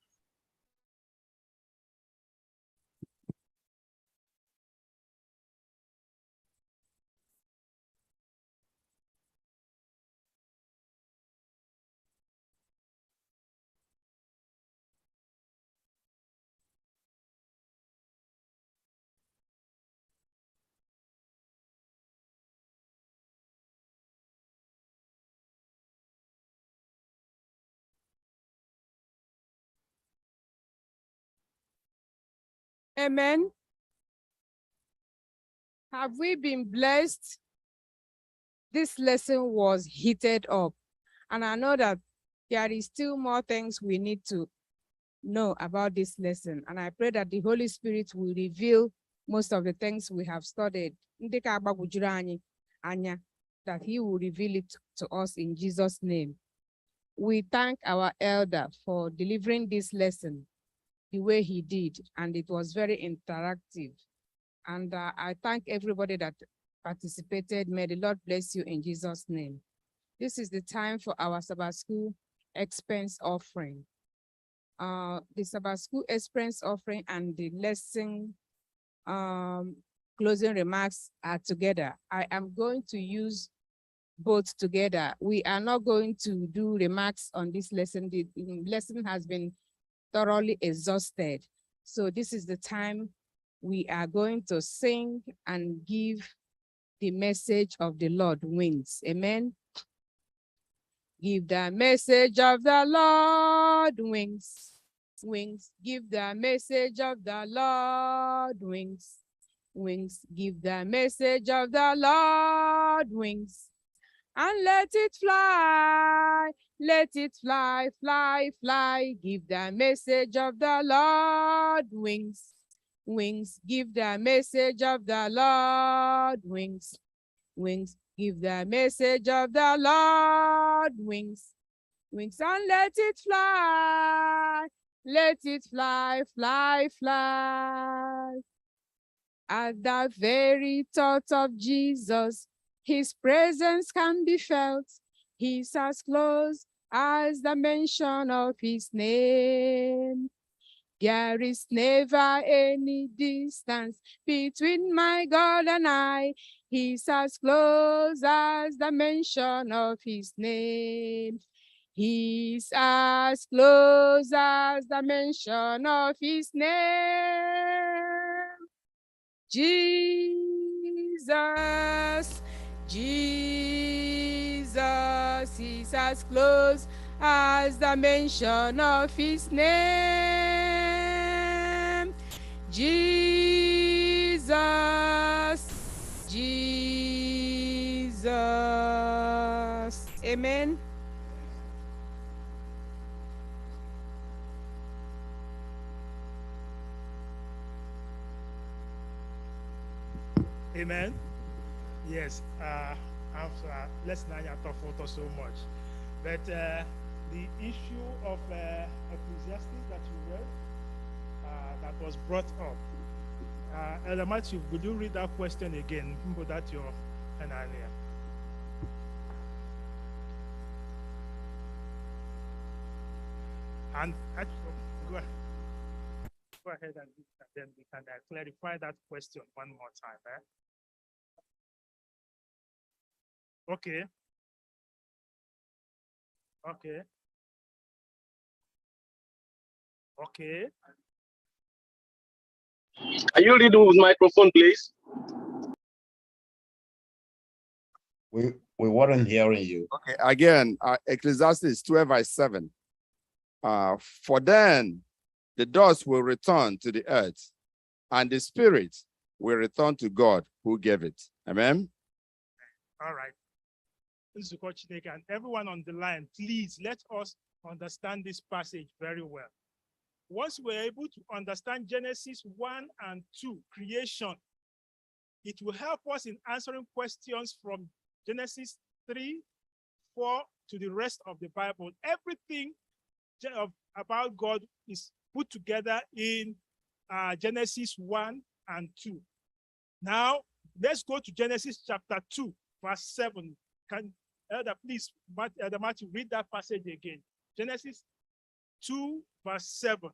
Amen. Have we been blessed? This lesson was heated up. And I know that there is still more things we need to know about this lesson. And I pray that the Holy Spirit will reveal most of the things we have studied. That he will reveal it to us in Jesus' name. We thank our elder for delivering this lesson the way he did, and it was very interactive. And I thank everybody that participated. May the Lord bless you in Jesus' name. This is the time for our Sabbath school expense offering. the Sabbath School Experience offering and the lesson closing remarks are together. I am going to use both together. We are not going to do remarks on this lesson. The lesson has been thoroughly exhausted. So this is the time we are going to sing and give the message of the Lord wings. Amen. Give the message of the Lord wings. Wings. Give the message of the Lord wings. Wings. Give the message of the Lord wings. And let it fly. Let it fly, fly, fly. Give the message of the Lord wings. Wings. Give the message of the Lord wings. Wings. Give the message of the Lord wings. Wings, and let it fly. Let it fly, fly, fly. At the very thought of Jesus, his presence can be felt. He's as close as the mention of his name. There is never any distance between my God and I. He's as close as the mention of his name. He's as close as the mention of his name. Jesus, Jesus is as close as the mention of his name. Jesus, Jesus. Amen. Amen. Yes, let's not talk photo so much. But the issue of Ecclesiastes that you read, that was brought up. Elder Matthew, would you read that question again? Remember that your earlier. And actually, go ahead and then we can clarify that question one more time. Okay. Okay. Okay. Are you reading with microphone, please? We weren't hearing you. Okay, again, Ecclesiastes 12 verse 7. For then the dust will return to the earth, and the spirit will return to God who gave it. Amen. All right. This is and everyone on the line, please let us understand this passage very well. Once we're able to understand Genesis 1 and 2, creation, it will help us in answering questions from Genesis 3, 4 to the rest of the Bible. Everything about God is put together in Genesis 1 and 2. Now, let's go to Genesis chapter 2, verse 7. Can Elder, please, Elder Matthew, read that passage again. Genesis 2, verse 7.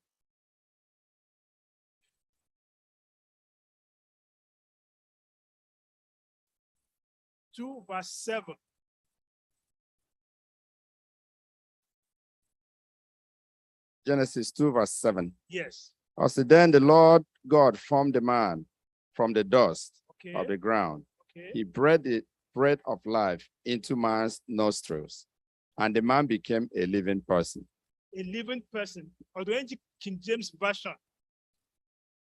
Verse 7. Genesis 2, verse 7. Yes. Also, then the Lord God formed the man from the dust of the ground. Okay. He breathed the breath of life into man's nostrils, and the man became a living person. A living person. Or the King James Version.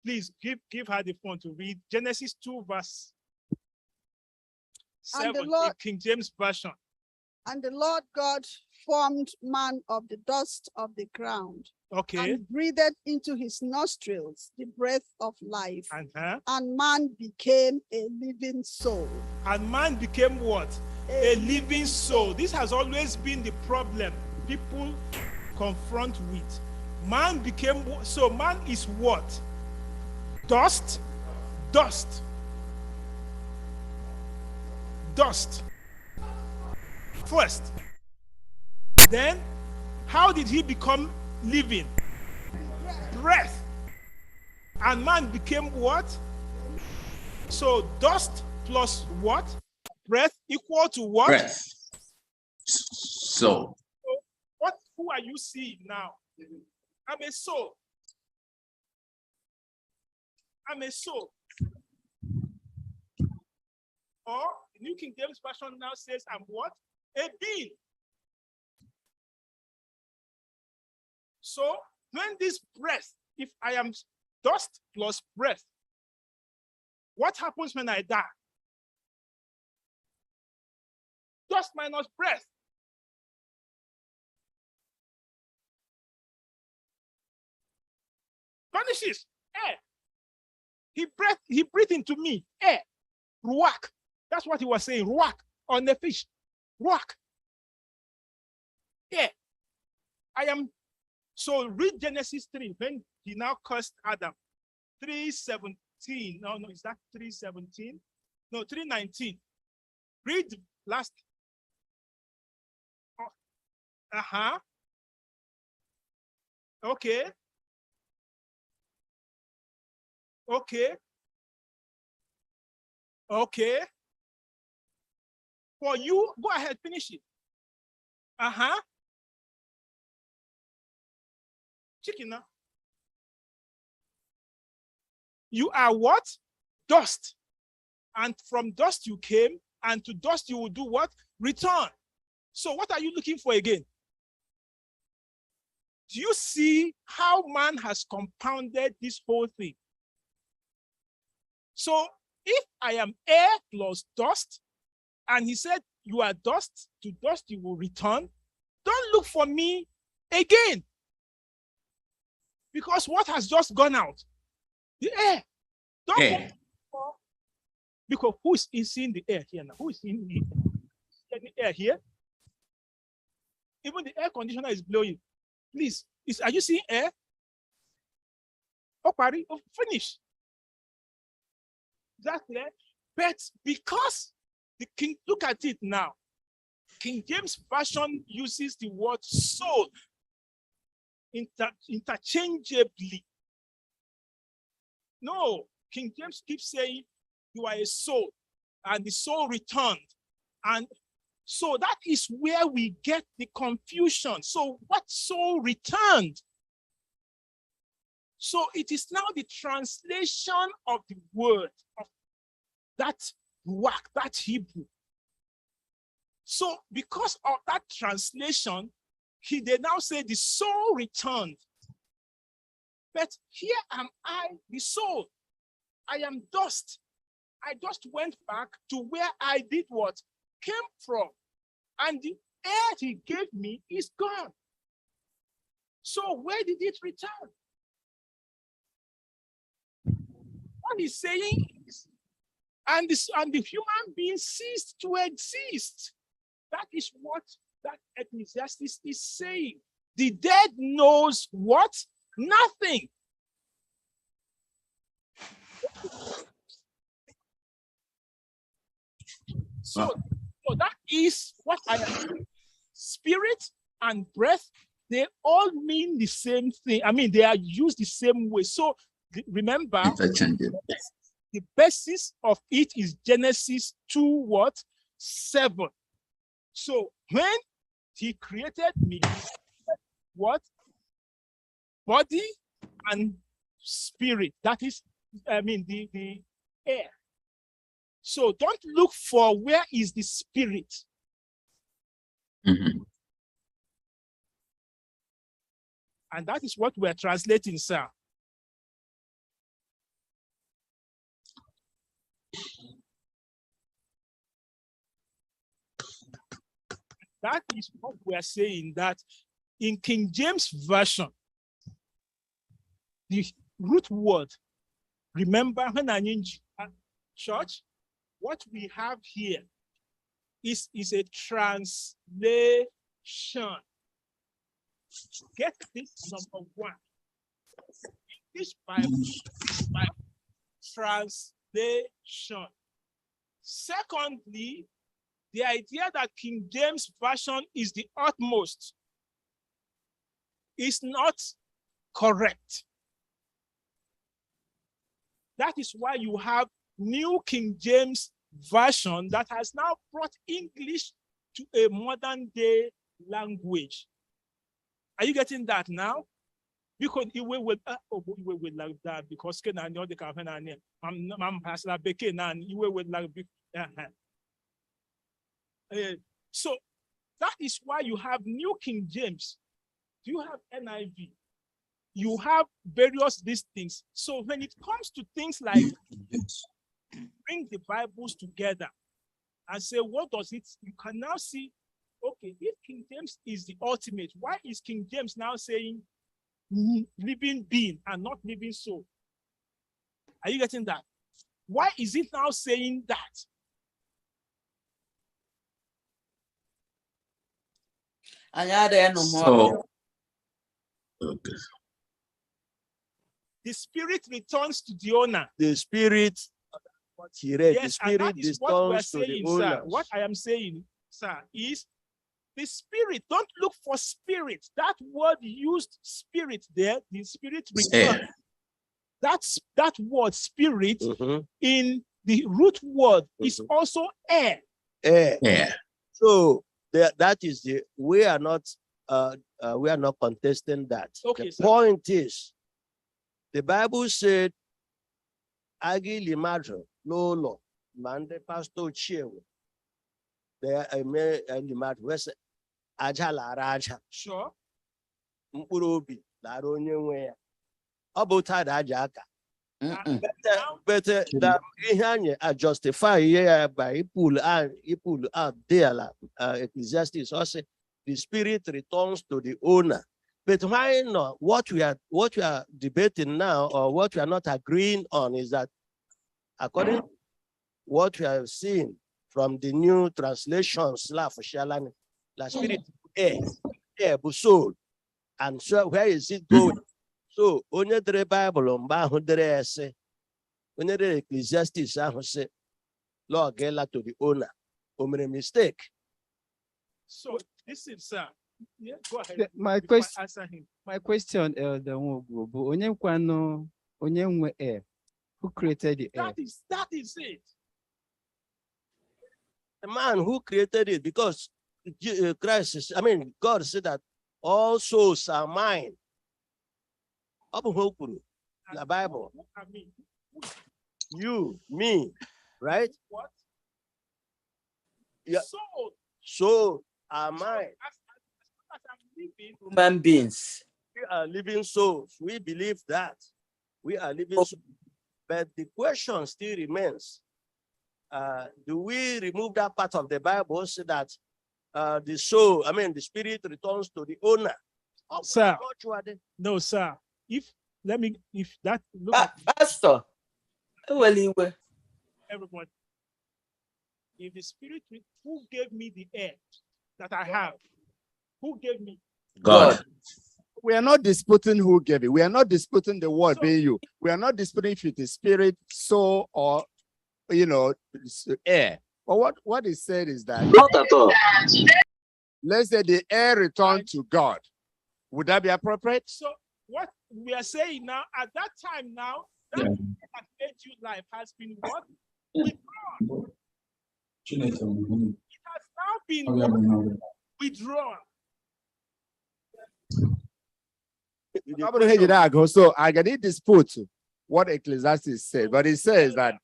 Please give her the phone to read Genesis 2, verse 7 in King James Version. And the Lord God formed man of the dust of the ground. Okay. And breathed into his nostrils the breath of life. And man became a living soul. And man became what? A living soul. This has always been the problem people confront with. Man became, so man is what? Dust? Dust. Dust. First. Then, how did he become living? breath. And man became what? So dust plus what? Breath equal to what? Breath. So Who are you seeing now? I'm a soul. I'm a soul. Or New King James Version now says I'm what? A being. So when this breath, if I am dust plus breath, what happens when I die? Dust minus breath. Vanishes. Air. He breathed into me. Air. Ruach. That's what he was saying. Ruach on the fish. Ruach. Air. I am. So read Genesis 3 when he now cursed Adam. 3:17. No, is that 3:17? No, 3:19. Read last. Oh, okay. Okay. Okay. For you, go ahead, finish it. Chicken now. You are what? Dust. And from dust you came, and to dust you will do what? Return. So what are you looking for again? Do you see how man has compounded this whole thing? So if I am air plus dust, and he said, you are dust, to dust you will return, don't look for me again. Because what has just gone out? The air. Don't air. Because who is in the air here now? Who is in the air here? Even the air conditioner is blowing. Please, are you seeing air? Oh, party, finish. That's clear. But because the king, look at it now. King James Version uses the word soul interchangeably. No, King James keeps saying you are a soul, and the soul returned. And so that is where we get the confusion. So what soul returned? So it is now the translation of the word of that work, that Hebrew. So because of that translation, they now say the soul returned. But here am I, the soul. I am dust. I just went back to where I did what? Came from. And the air he gave me is gone. So where did it return? What he's saying is, and the human being ceased to exist. That is what that Ecclesiastes is saying. The dead knows what? Nothing. So that is what I am saying. Spirit and breath, they all mean the same thing. I mean, they are used the same way. So remember, the basis of it is Genesis 2:7. So when he created me, what? Body and spirit. That is, the air. So don't look for where is the spirit. Mm-hmm. And that is what we're translating, sir. That is what we're saying, that in King James Version, the root word, remember when I in church, what we have here is a translation. Get this, number one. This Bible, translation. Secondly, the idea that King James Version is the utmost is not correct. That is why you have New King James Version that has now brought English to a modern day language. Are you getting that now? Because you will like that because I know the campaign. I'm passing a beke and you will like. So that is why you have New King James. You have NIV. You have various these things. So when it comes to things like bring the Bibles together and say, what does it? You can now see, okay, if King James is the ultimate, why is King James now saying living being and not living soul? Are you getting that? Why is it now saying that? So, okay. The spirit returns to the owner. The spirit, what he read, Yes, the spirit and that is what we are returns to the saying, owner. sir. What I am saying, sir, is the spirit. Don't look for spirit. That word used spirit there, the spirit returns. That word spirit in the root word is also air. Air. Yeah. So that is the we are not contesting that. Okay, the sir. point is, the Bible said, "Agi limadro lolo mande pastor chewe." There I may limadro wes aja la raja. Sure. Mkpụrụ obi lara onye nwe ya. Ọ bụ tada aja aka. But that ihe anyị justify here by pull out there Ecclesiastes also the spirit returns to the owner. But why not? What we are debating now, or what we are not agreeing on, is that according to what we have seen from the new translations, la spirit air, soul, and so where is it going? So onye dere Bible mgbe ahụ dere ese, onye dere Ecclesiastes ahụ say, Lord gela to the owner. O mere mistake. So this is sir. Yeah, go ahead. My before I question, answer him. Elder Nwogwu, bụ onye nkwano, onye nwe air? Who created the air? That is it. The man who created it, because God said that all souls are mine. The Bible. I mean, You, me, right? what? Yeah. So are mine. As I'm living, Human beings. We are living souls. We believe that. We are living souls. But the question still remains. Do we remove that part of the Bible so that the soul, the spirit returns to the owner? Sir. No, sir. If that look at Pastor, well, everybody. If the spirit who gave me the air that I have, who gave me? God. We are not disputing who gave it. We are not disputing the word being you. We are not disputing if it is spirit, soul, or air. But what is said is that Not at all. let's say the air returned to God. Would that be appropriate? So what we are saying now, at that time now, that that made you life has been what? Withdrawn. It has now been withdrawn. So I can dispute what Ecclesiastes said, but it says that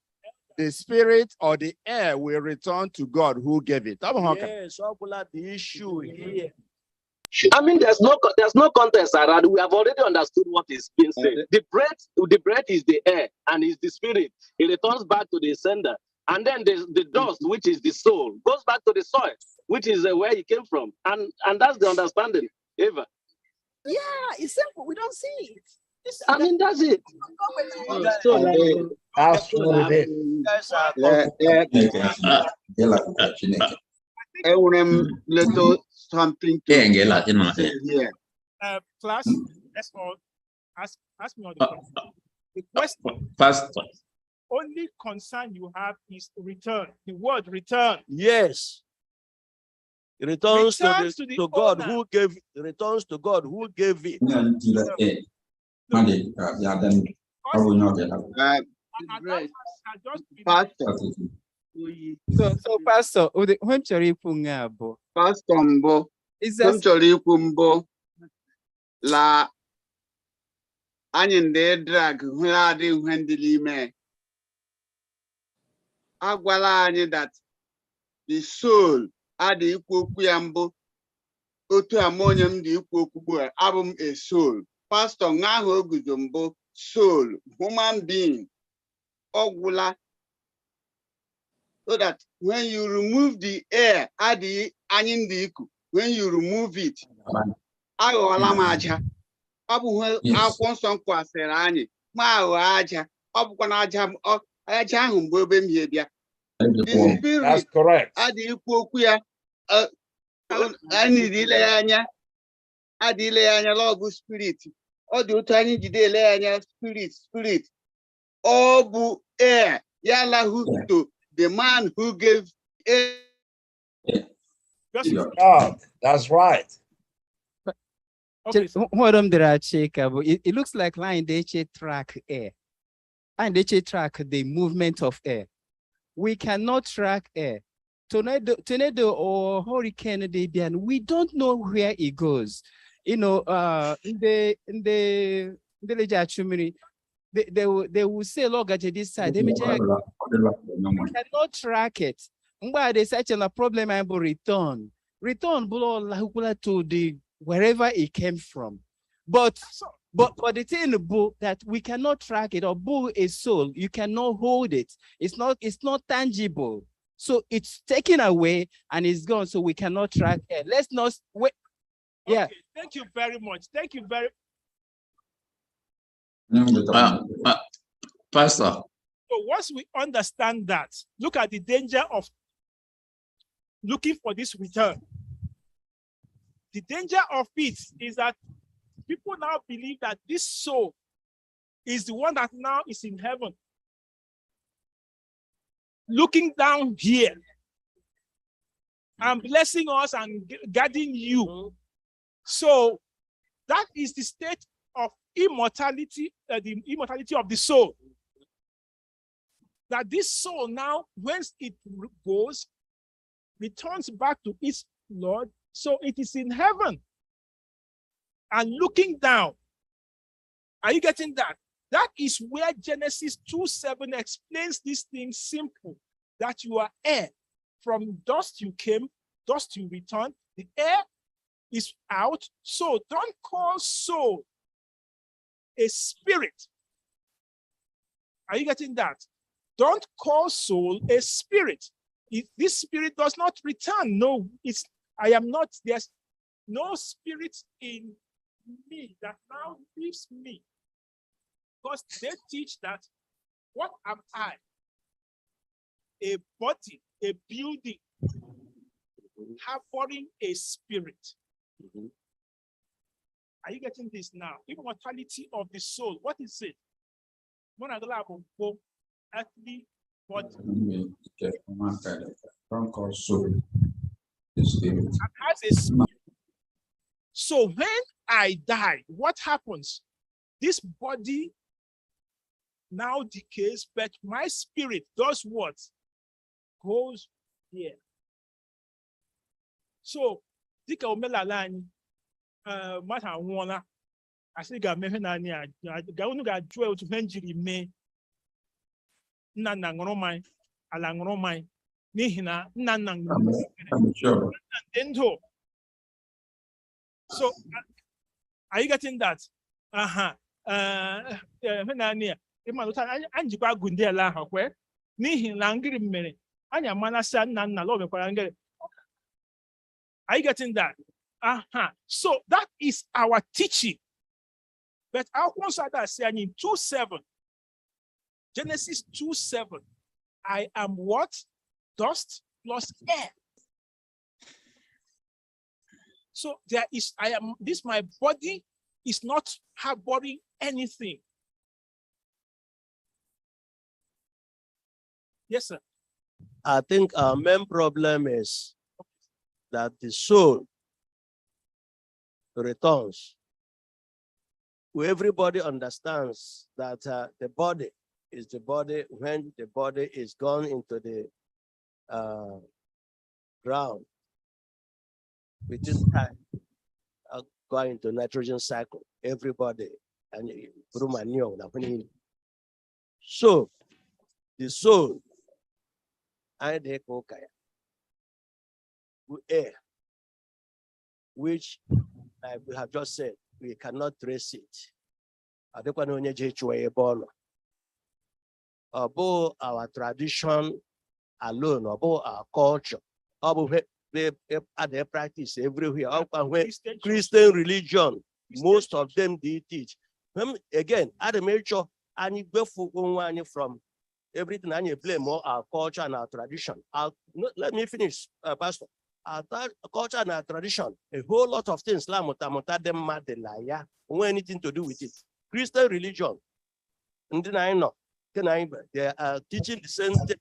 the spirit or the air will return to God who gave it. Yes, the issue here. I mean, there's no contest around. We have already understood what is being said. The breath is the air and is the spirit. It returns back to the sender. And then the dust, which is the soul, goes back to the soil, which is where it came from. And that's the understanding, Eva. Yeah, it's simple. We don't see it. I mean, that's it. That's what it is. Little something to say here. Class, let's all ask me all the questions. The question Pastor. only concern you have is return. The word return. Yes. It returns to God owner. who gave it. Returns to God who gave it. breast. Pastor. So Pastor, when chọrọ ikwu nga abụ. Pastor mbụ. M chọrọ ikwu mbụ la anyị ndị drag hụ adị ihe ndị n'ime. Agwala anyị that the soul adị ikwu okwu ya mbụ. Otu ama onye m dị ikwu okwu ugbu a abụ m a soul. Pastor nwa ahụ o guzo mbụ soul, human being. Ọgwụla. So that when you remove the air, adị anyị ndị iku, when you remove it, aghọọla m aja. Ọ bụ akwụkwọ nsọ nkwasịrị anyị ma aghọ aja. Ọ bụkwa na aja ahụ mgbe ebe m hie bịa. The spirit adị ikwu okwu ya. Anyị ile ya anya. Adị ile ya anya lọgụ spirit. Ọ dị otu anyị jide ele ya anya spirit. Ọ bụ air. Yala to the man who gave air. God, that's right. Okay, it looks like line they track air. And they track the movement of air. We cannot track air. Tornado or hurricane, we don't know where it goes. You know, in the they will say, look at this side. We cannot track it. They such a problem and return below to the wherever it came from. But the thing that we cannot track it, or bull a soul, you cannot hold it. It's not tangible. So it's taken away and it's gone. So we cannot track it. Let's not wait. Yeah. Okay, thank you very much. Thank you very Pastor. So once we understand that, look at the danger of looking for this return. The danger of it is that people now believe that this soul is the one that now is in heaven, looking down here and blessing us and guarding you. So that is the state of immortality, the immortality of the soul. That this soul now, once it goes, returns back to its Lord, so it is in heaven and looking down. Are you getting that? That is where Genesis 2:7 explains this thing simple, that you are air. From dust you came, dust you return. The air is out, so don't call soul a spirit. Are you getting that? Don't call soul a spirit. If this spirit does not return, no, there's no spirit in me that now leaves me. Because they teach that, what am I? A body, a building, harboring a spirit. Are you getting this now? Immortality of the soul. What is it? Earthly body. So when I die, what happens? This body now decays, but my spirit does what? Goes here. So, dika omelalani, mata wona, asiga mehenani ga unu ga jwe otu menjiri me. Nana ngoromai, ala ngoromai, nihina, nana ngoromai. So, are you getting that? Anjikwa gunde la hakwe, nihina ngiri mere, anya manasa nana lo mekwara ngere. Are you getting that? So that is our teaching. But our consider saying in 2:7, Genesis 2:7, I am what? Dust plus air. So there is, my body is not harboring anything. Yes, sir. I think our main problem is that the soul returns. Everybody understands that the body is the body. When the body is gone into the ground, within time, going into nitrogen cycle, everybody, and so the soul, and the air, which, like we have just said, we cannot trace it. About our tradition alone, about our culture, about they practice everywhere. Christian religion, most of them did teach. Again, at the major, and from everything and you blame more our culture and our tradition. Let me finish, Pastor. Our culture and our tradition, a whole lot of things, anything to do with it. Christian religion, and then I know, they are teaching the same thing.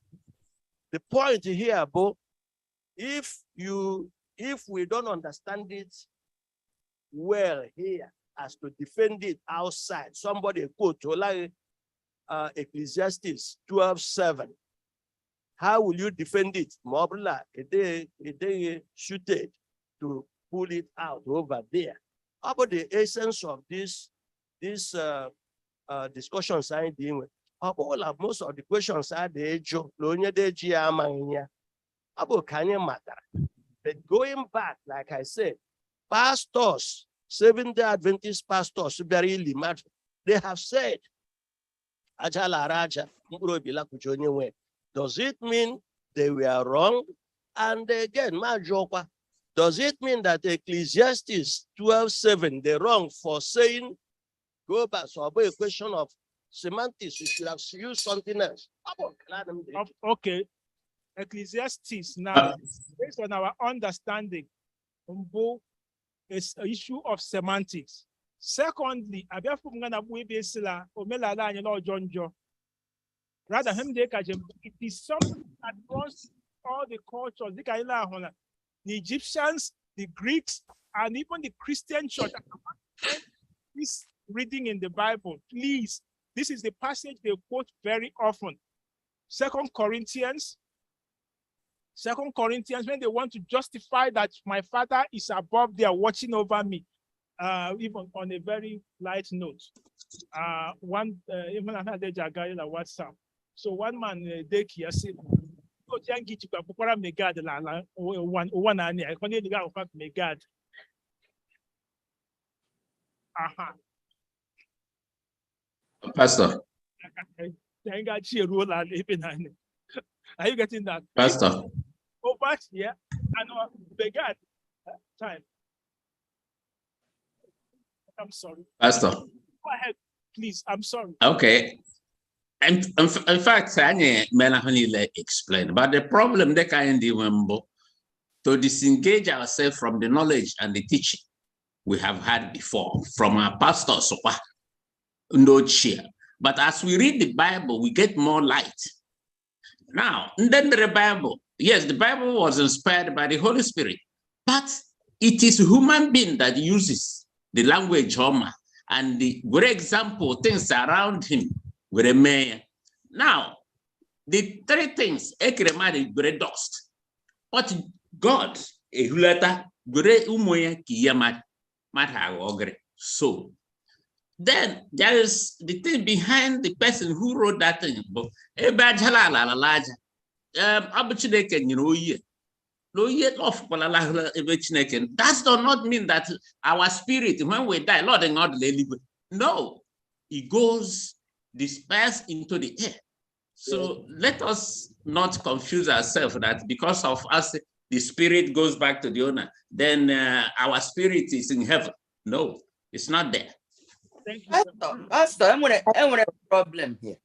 The point here, Bo, if we don't understand it well here, as to defend it outside, somebody quote like Ecclesiastes 12:7. How will you defend it? Mobla, they suited to pull it out over there. How about the essence of this discussions I'm dealing with? Most of the questions are the age of but going back, like I said, pastors, Seventh-day Adventist pastors, they have said, does it mean they were wrong? And again, does it mean that Ecclesiastes 12:7, they're wrong for saying, go back? So about a question of semantics, we should have used something else. Okay. Ecclesiastes now, based on our understanding, it's an issue of semantics. Secondly, rather it is something that runs all the cultures. The Egyptians, the Greeks, and even the Christian church. This reading in the Bible, please. This is the passage they quote very often. 2 Corinthians, when they want to justify that my Father is above there watching over me, even on a very light note. Even another WhatsApp. So one man they said, Pastor. Are you getting that? Pastor. Oh, but yeah, I know Megad time. I'm sorry. Pastor. Go ahead, please. I'm sorry. Okay. And in fact, I may explain, but the problem they can do to disengage ourselves from the knowledge and the teaching we have had before from our pastors, no cheer. But as we read the Bible, we get more light. Now, then the Bible, yes, the Bible was inspired by the Holy Spirit, but it is a human being that uses the language Homer and the great example, things around him with a mayor. Now, the three things, great dust, but God, a hulata, great umoya kiyamad, so then there is the thing behind the person who wrote that thing. That does not mean that our spirit, when we die, Lord and God, no, it goes dispersed into the air. So let us not confuse ourselves that because of us, the spirit goes back to the owner, then our spirit is in heaven. No, it's not there. Pastor, I'm gonna problem here.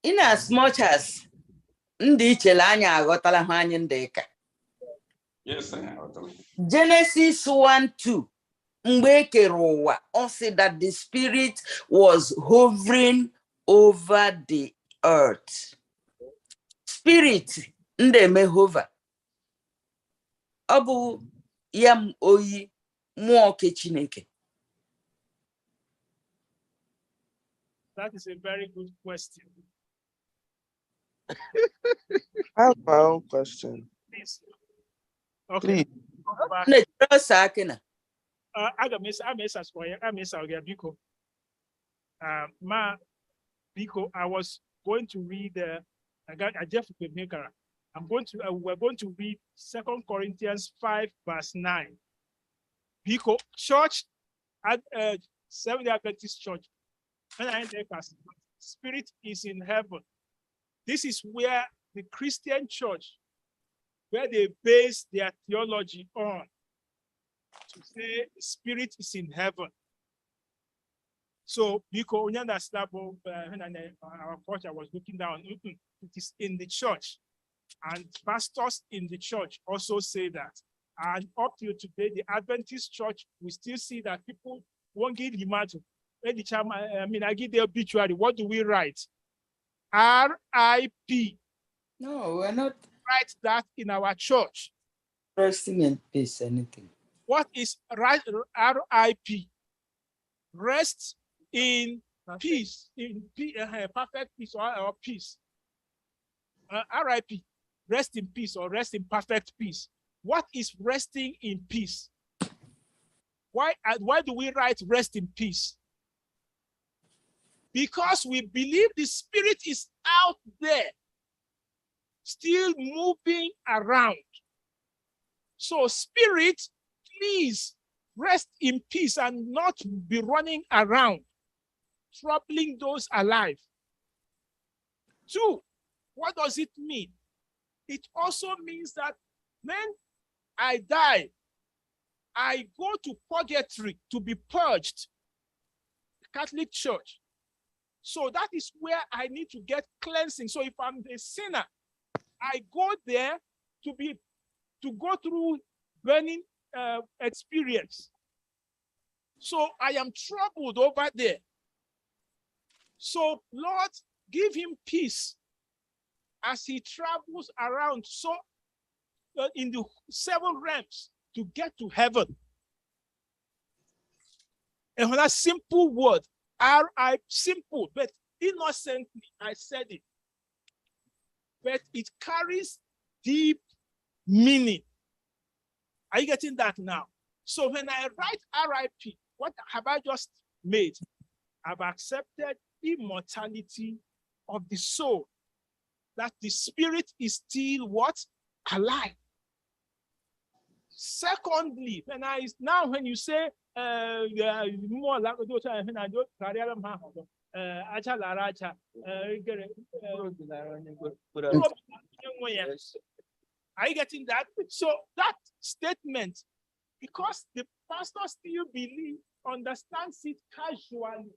In as much as Genesis 1:2, also that the spirit was hovering over the earth. Spirit ndeme hover. Abu yam oyi muoke chineke. That is a very good question. I have my own question. Please. Okay. Please. Ma, Biko, I was going to read we're going to read 2 Corinthians 5, verse 9. Biko, church at Seventh-day Adventist Church, spirit is in heaven. This is where the Christian church, where they base their theology on, to say the spirit is in heaven. So, because when our culture was looking down, it is in the church, and pastors in the church also say that. And up till today, the Adventist church, we still see that people won't give imagine. I give the obituary. What do we write? R.I.P. No, we're not write that in our church. resting in peace, anything. What is R.I.P.? Rest in peace, perfect peace or peace. R.I.P. Rest in peace or rest in perfect peace. What is resting in peace? Why do we write rest in peace? Because we believe the spirit is out there, still moving around. So spirit, please rest in peace and not be running around, troubling those alive. 2, what does it mean? It also means that when I die, I go to purgatory to be purged. Catholic Church. So that is where I need to get cleansing. So if I'm a sinner, I go there to go through burning experience. So I am troubled over there. So Lord, give him peace as he travels around. So in the 7 realms to get to heaven. And when a simple word, simple, but innocently I said it. But it carries deep meaning. Are you getting that now? So when I write R.I.P., what have I just made? I've accepted immortality of the soul, that the spirit is still what? Alive. Secondly, when you say more like are you getting that? So that statement, because the pastor still understands it casually.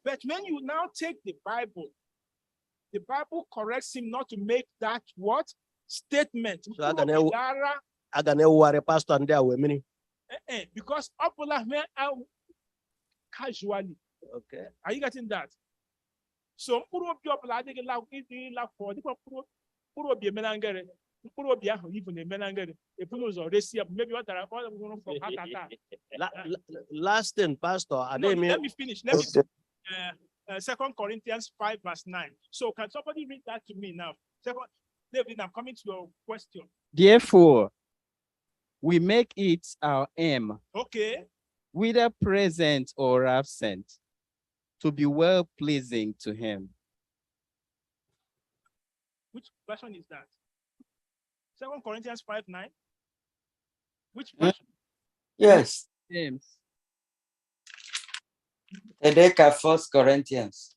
But when you now take the Bible corrects him not to make that what? Statement. So I can worry pastor and there with me. Because casually. Okay. Are you getting that? So last thing, pastor. Let me finish. Let me finish. 2 Corinthians 5, verse 9. So can somebody read that to me now? David, I'm coming to your question. Therefore, we make it our aim, okay, whether present or absent, to be well pleasing to him. Which version is that? 2 Corinthians 5, 9. Which version? Yes. James. Edeka 1 Corinthians.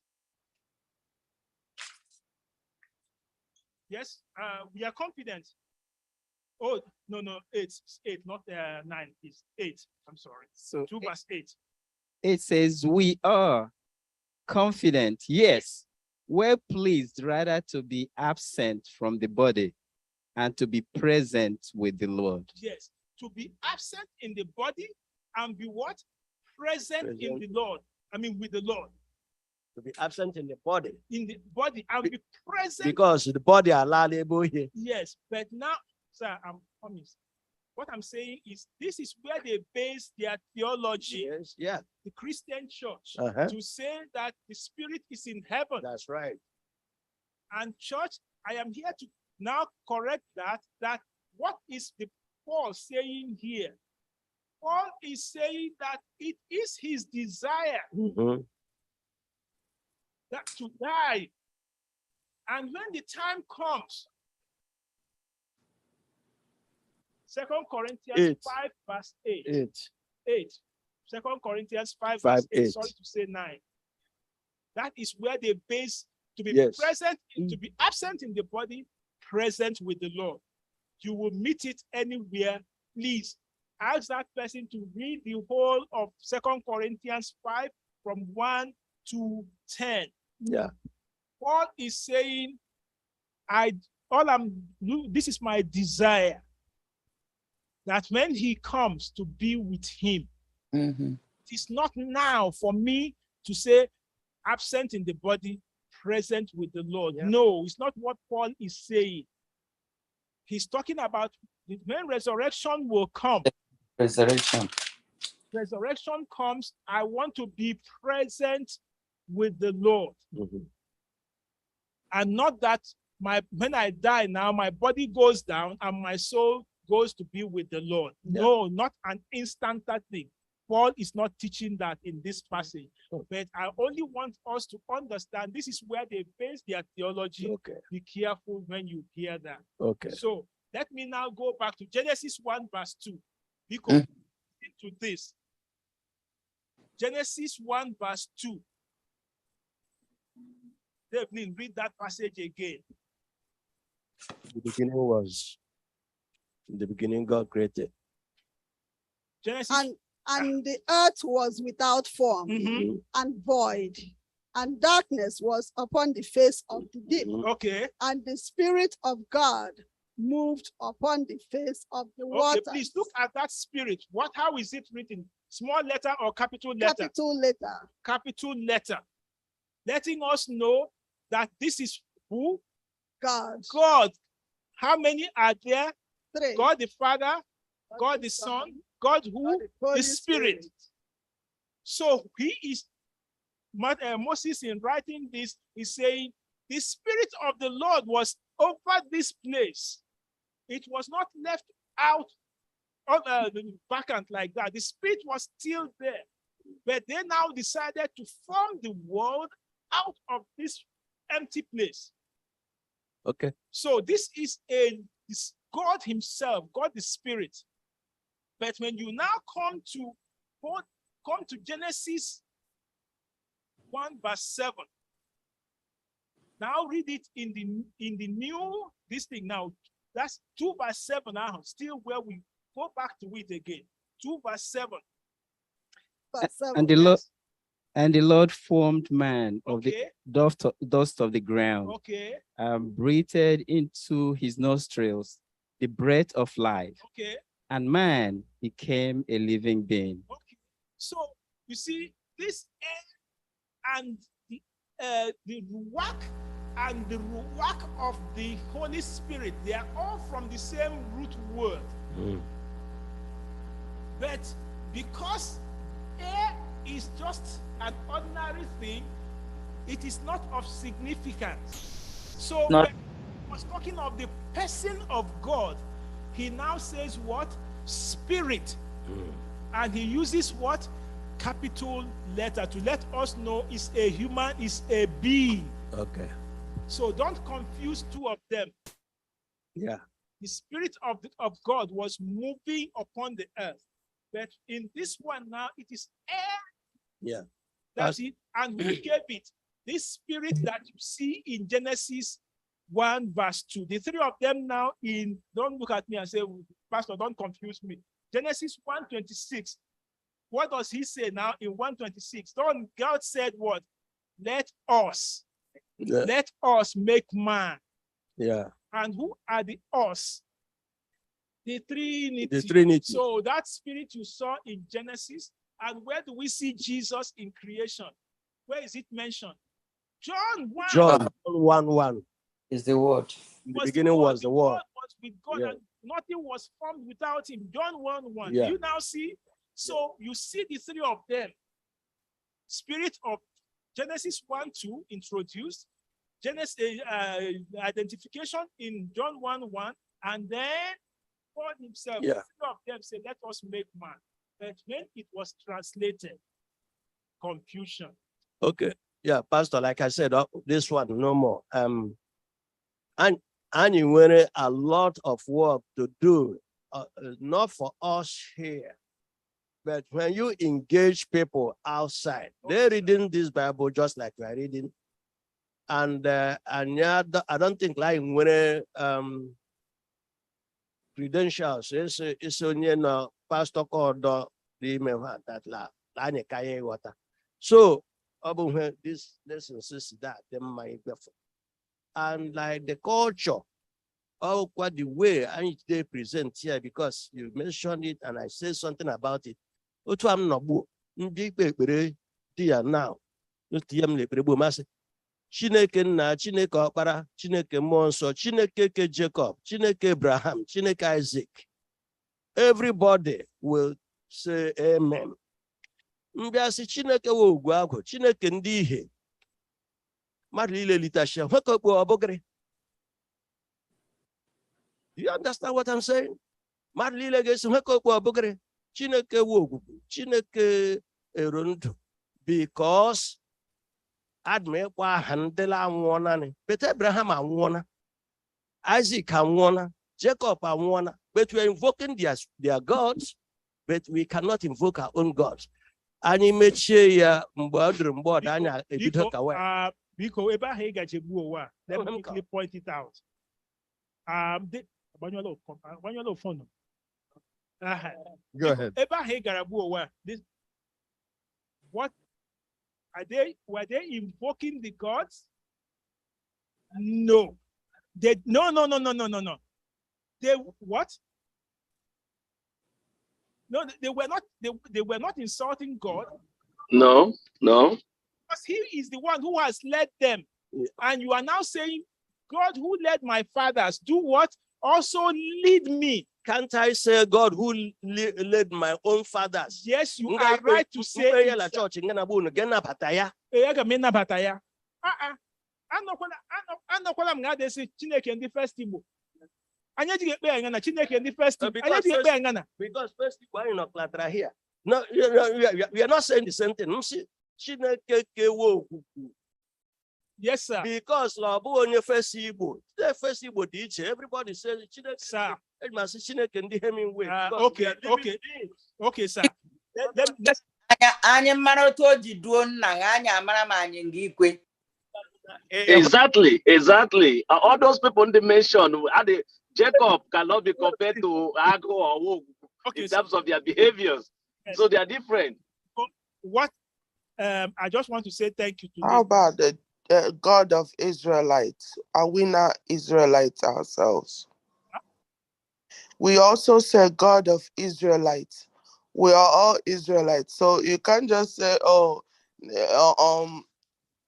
Yes, we are confident. Oh, no, 8, not 9, it's 8. I'm sorry. So 2 verse 8. It says, we are confident, yes, well pleased rather to be absent from the body and to be present with the Lord. Yes, to be absent in the body and be what? Present in the Lord. With the Lord. To be absent in the body. In the body and be present. Because the body are liable here. Yes, but now, sir, I'm promised. what I'm saying is this is where they base their theology, Yes, yeah. the Christian church, Uh-huh. to say that the spirit is in heaven. That's right. And church, I am here to now correct that what is the Paul saying here? Paul is saying that it is his desire Mhm. that to die. And when the time comes, 2 Corinthians 8. 5, verse 8. 8. 8. 2 Corinthians 5, 5, verse 8. 8. Sorry to say 9. That is where they base to be Yes. present, to be absent in the body, present with the Lord. You will meet it anywhere. Please ask that person to read the whole of 2 Corinthians 5 from 1 to 10. Yeah. Paul is saying, this is my desire, that when he comes to be with him, it's not now for me to say absent in the body, present with the Lord. Yeah. No, it's not what Paul is saying. He's talking about when resurrection will come. Resurrection. Resurrection comes, I want to be present with the Lord. Mhm. And not that when I die now, my body goes down and my soul goes to be with the Lord. Yeah. No, not an instant thing. Paul is not teaching that in this passage. But I only want us to understand this is where they base their theology. Okay. Be careful when you hear that. Okay. So let me now go back to Genesis 1, verse 2. Because into this. Genesis 1, verse 2. Devlin, read that passage again. The beginning was, in the beginning God created. Genesis. And the earth was without form and void, and darkness was upon the face of the deep. Okay. And the Spirit of God moved upon the face of the water. Okay, please look at that spirit. How is it written? Small letter or capital letter? Capital letter. Capital letter. Letting us know that this is who? God. God. How many are there? 3. God the Father, God the Son, God who? The Spirit. So he is, Moses in writing this is saying, the Spirit of the Lord was over this place. It was not left out vacant like that. The Spirit was still there. But they now decided to form the world out of this empty place. Okay. So this is God himself, God the Spirit. But when you now come to Genesis 1, verse 7, now read it in the new, this thing now, that's 2 verse 7 now, still where we go back to it again. 2 verse 7. And the Lord formed man of Okay. the dust of the ground, Okay. and breathed into his nostrils the breath of life, Okay. and man became a living being. Okay. So you see, this air and the ruach and the ruach of the Holy Spirit, they are all from the same root word. But because air is just an ordinary thing, it is not of significance. So when he was talking of the person of God, he now says what? Spirit. And he uses what? Capital letter to let us know it's a human, it's a being. Okay. So don't confuse two of them. Yeah. The Spirit of God was moving upon the earth. But in this one now, it is air. Yeah. That's it. And who gave it? This Spirit that you see in Genesis 1, verse 2. The three of them now don't look at me and say, Pastor, don't confuse me. Genesis 1:26. What does he say now in 1:26? God said what? Let us make man. Yeah. And who are the us? The Trinity. The Trinity. So that Spirit you saw in Genesis, and where do we see Jesus in creation? Where is it mentioned? John 1. John 1:1. Is the word. In the beginning was the word. Was with God, Yeah. and nothing was formed without him. John 1:1. Yeah. You now see, so you see the three of them. Spirit of Genesis 1:2 introduced, Genesis identification in John 1:1, and then God himself, Yeah. the three of them said, let us make man. But when it was translated, confusion. Okay. Yeah, Pastor, like I said, this one, no more. And you were a lot of work to do, not for us here, but when you engage people outside, they're reading this Bible just like we are reading. And yeah, I don't think like when credentials is only no pastor called the email that la water. So when this lesson says that they might be, and like the culture, what the way they present here, because you mentioned it and I say something about it. I'm not now. Chineke nna, Chineke ọkpara, Chineke mmụọ nsọ, Chineke ke Jacob, Chineke Abraham, Chineke Isaac. Everybody will say amen. Mbiasi Chineke wo ugwu agwụ, Chineke ndị ihe. Mmadụ niile litashia, nweke okpu ọbụgịrị. You understand what I'm saying? Mmadụ niile ga-esi nweke okpu ọbụgịrị. Chineke wo ogwugwu, Chineke ero ndụ. Because Admit kwa handela anwụọna, but Abraham anwụọna, Isaac anwụọna, Jacob anwụọna, but we are invoking their gods, but we cannot invoke our own gods. Anyị mechie ya mgbe ọ dịrị mgbe ọ dị anya ebido ka wee. Biko ebe ahụ ị gaje gbuo ụwa, let me quickly point it out. Agbanyela phone. Go ahead. Ebe ahụ ị gara gbuo ụwa, what? Were they invoking the gods? No. No. They what? No, they were not. They were not insulting God. No. Because he is the one who has led them, and you are now saying, God who led my fathers, do what? Also lead me. Can't I say God who led my own fathers? Yes, you are right to say it. Anakwala m ga desi Chineke ndị first Igbo. Anya ji ekpe anya na Chineke ndị first Igbo. Anya ji ekpe anya na. Because first Igbo anyị nọ klatra here. No, we are not saying the same thing. Chineke kewo okuku. Yes, sir. Because Lord, onye first Igbo. The first Igbo dị iche. Everybody says Chineke. Sir. Chineke ndị Hemingway. Okay, sir. Let's. Anyị mara otu o ji duo nna anyị amara ma anyị nga ikwe. Exactly. All those people in the mention, Jacob cannot be compared to Ago or Wog in terms of their behaviors. Yes. So they are different. What? I just want to say thank you to. How about the God of Israelites? Are we not Israelites ourselves? Huh? We also say God of Israelites. We are all Israelites. So you can't just say,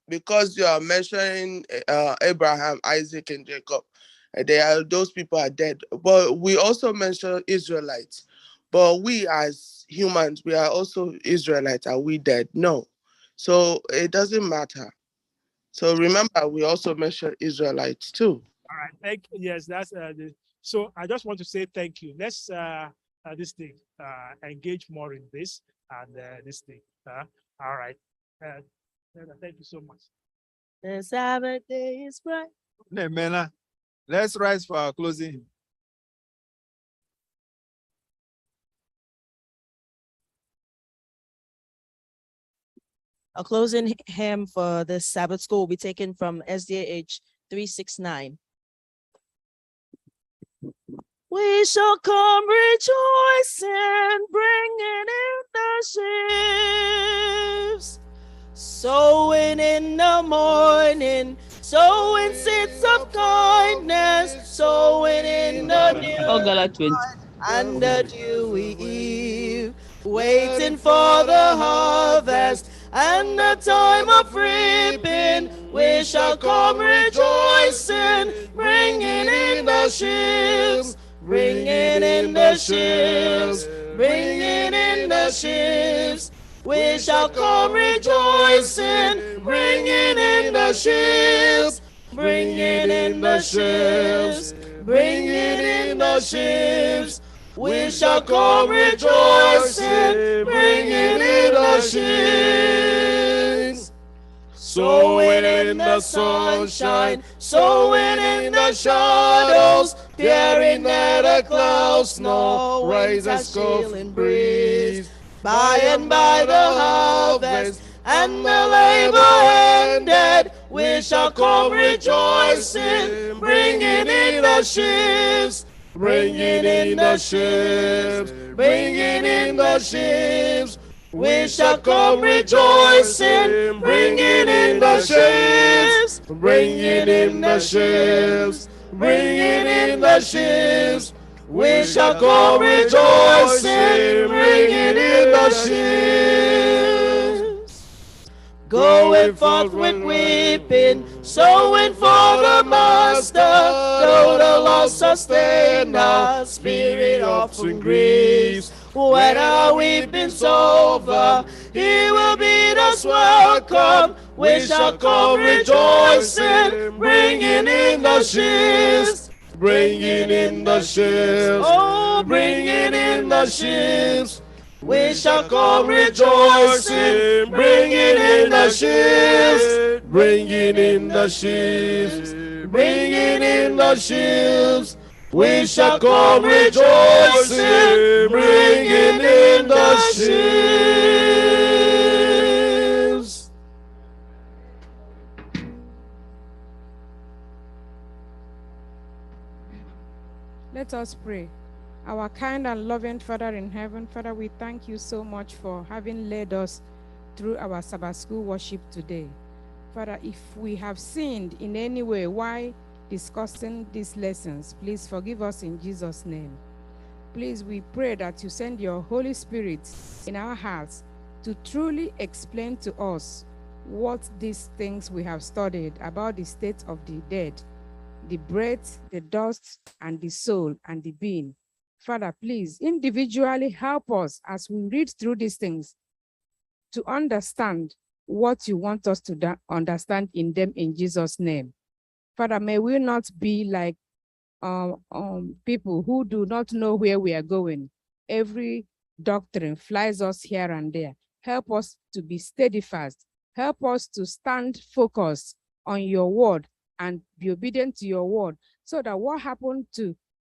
because you are mentioning Abraham, Isaac, and Jacob, those people are dead. But we also mention Israelites. But we as humans, we are also Israelites. Are we dead? No. So it doesn't matter. So remember, we also mention Israelites too. All right. Yes, that's so I just want to say thank you. Let's this thing engage more in this and this thing. All right. Thank you so much. The Sabbath day is bright. Amen. Let's rise for our closing. Our closing hymn for the Sabbath school will be taken from SDA 369. We shall come rejoicing, bringing in the sheaves, sowing in the morning, sowing seeds of kindness, sowing in the new and the dewy eve, waiting for the harvest and the time of reaping. We shall come rejoicing, bringing in the sheaves, bringing in the ships, bringing in the ships. We shall come rejoicing, bringing in the ships, bringing in the ships, bringing in the ships. We shall come rejoicing, bringing in the ships. Sowing in the sunshine, sowing in the shadows, fearing that the clouds nor rains a chilling breeze. By and by the harvest and the labor ended, we shall come rejoicing, bringing in the ships, bringing in the ships, bringing in the ships. We shall come rejoicing, bringing in the ships, bringing in the ships, bringing in the ships. We shall come rejoicing, bringing in the ships. Going forth with weeping, sowing for the Master, though the Lord sustain our spirit often grieves. When our weeping's over, He will bid us welcome. We shall come rejoicing, bringing in the ships, bringing in the ships, oh, bringing in the ships. We shall come rejoicing, bringing in the ships, bringing in the ships, bringing in the ships. We shall come rejoicing, bringing in the ships. Let us pray. Our kind and loving Father in heaven, Father, we thank you so much for having led us through our Sabbath school worship today. Father, if we have sinned in any way while discussing these lessons, please forgive us in Jesus' name. Please, we pray that you send your Holy Spirit in our hearts to truly explain to us what these things we have studied about the state of the dead, the breath, the dust, and the soul, and the being. Father, please individually help us as we read through these things to understand what you want us to understand in them in Jesus' name. Father, may we not be like people who do not know where we are going. Every doctrine flies us here and there. Help us to be steadfast. Help us to stand focused on your word and be obedient to your word, so that what happened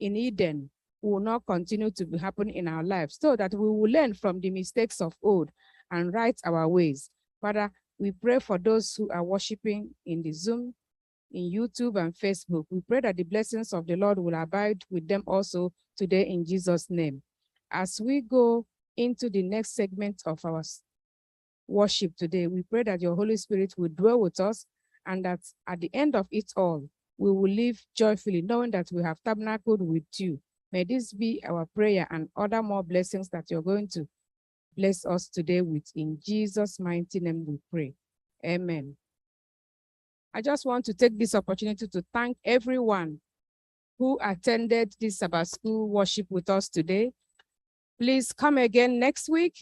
in Eden will not continue to happen in our lives, so that we will learn from the mistakes of old and right our ways. Father, we pray for those who are worshiping in the Zoom, in YouTube and Facebook. We pray that the blessings of the Lord will abide with them also today in Jesus' name. As we go into the next segment of our worship today, we pray that your Holy Spirit will dwell with us, and that at the end of it all, we will live joyfully, knowing that we have tabernacled with you. May this be our prayer and other more blessings that you're going to bless us today with. In Jesus' mighty name we pray. Amen. I just want to take this opportunity to thank everyone who attended this Sabbath school worship with us today. Please come again next week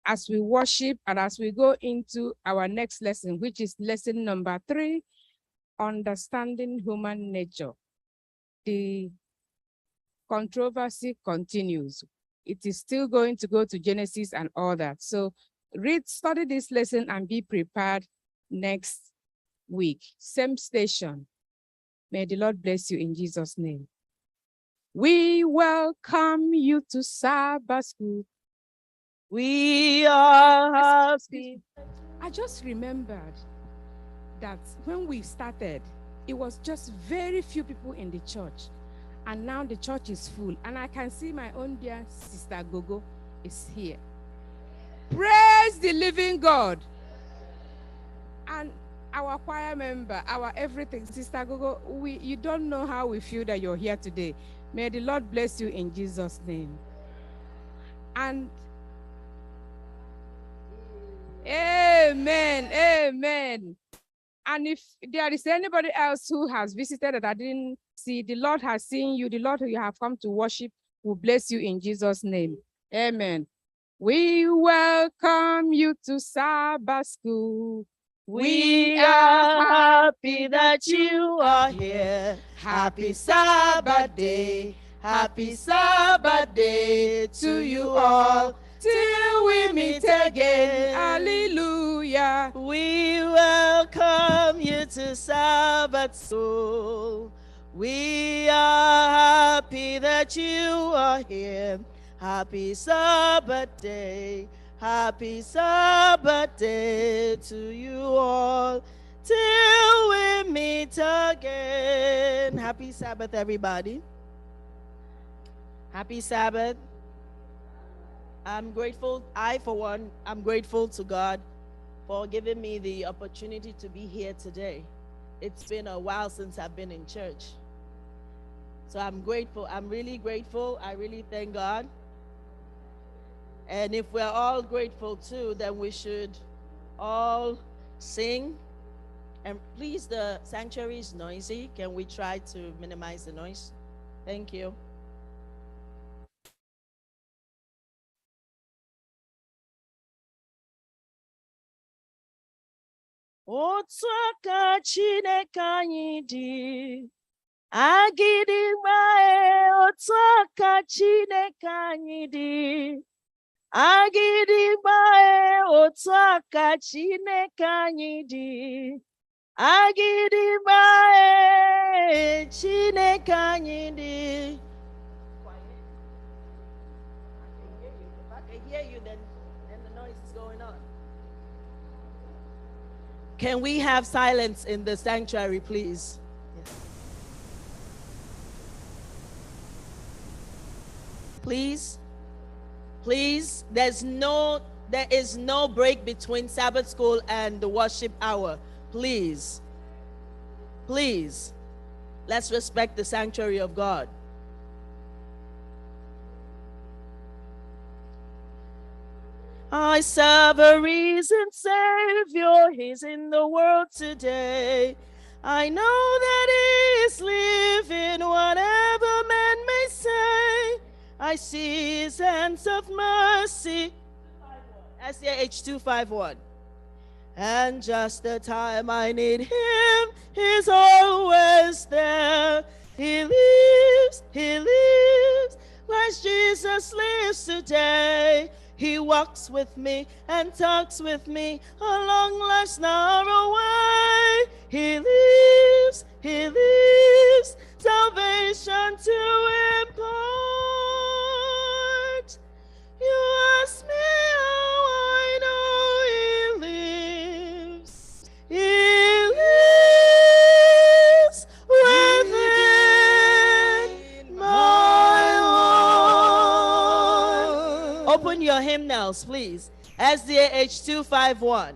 as we worship and as we go into our next lesson, which is lesson number 3, Understanding Human Nature. The controversy continues. It is still going to go to Genesis and all that. So study this lesson and be prepared next week. Same station. May the Lord bless you in Jesus' name. We welcome you to Sabbath school. We are happy. I just remembered that when we started, it was just very few people in the church. And now the church is full. And I can see my own dear sister Gogo is here. Praise the living God. And our choir member, our everything, Sister Gogo, you don't know how we feel that you're here today. May the Lord bless you in Jesus' name. And amen, amen. And if there is anybody else who has visited that I didn't see, the Lord has seen you, the Lord who you have come to worship will bless you in Jesus' name. Amen. We welcome you to Sabbath school. We are happy that you are here. Happy Sabbath day. Happy Sabbath day to you all. Till we meet again. Hallelujah. We welcome you to Sabbath school. We are happy that you are here. Happy Sabbath day. Happy Sabbath day to you all. Till we meet again. Happy Sabbath, everybody. Happy Sabbath. I'm grateful, for one, I'm grateful to God for giving me the opportunity to be here today. It's been a while since I've been in church. So I'm grateful. I'm really grateful. I really thank God. And if we're all grateful too, then we should all sing. And please, the sanctuary is noisy. Can we try to minimize the noise? Thank you. Otu aka Chineke anyị dị, agịdịgba otu aka Chineke anyị dị, agịdịgba otu aka Chineke anyị dị, agịdịgba Chineke anyị dị. If I can hear you, then the noise is going on. Can we have silence in the sanctuary, please? Yes. Please, please, there is no break between Sabbath school and the worship hour. Please, please, let's respect the sanctuary of God. I serve a risen Savior, He's in the world today. I know that He is living, whatever man may say. I see His hands of mercy. SDA 251. And just the time I need Him, He's always there. He lives, Christ Jesus lives today. He walks with me and talks with me along life's narrow way. He lives, salvation to impart. You ask me how I know He lives. He lives within my heart. Open your hymnals, please. SDA 251.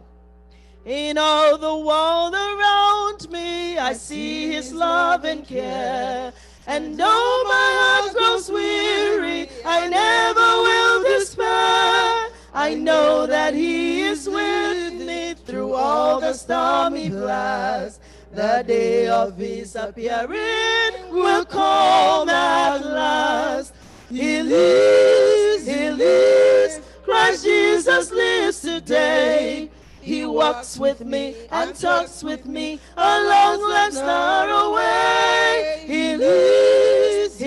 In all the world around me, I see His love and care. And though my heart grows weary, I never will despair. I know that He is with me through all the stormy blasts. The day of His appearing will come at last. He lives, Christ Jesus lives today. He walks with me and talks with me along life's narrow way. He lives,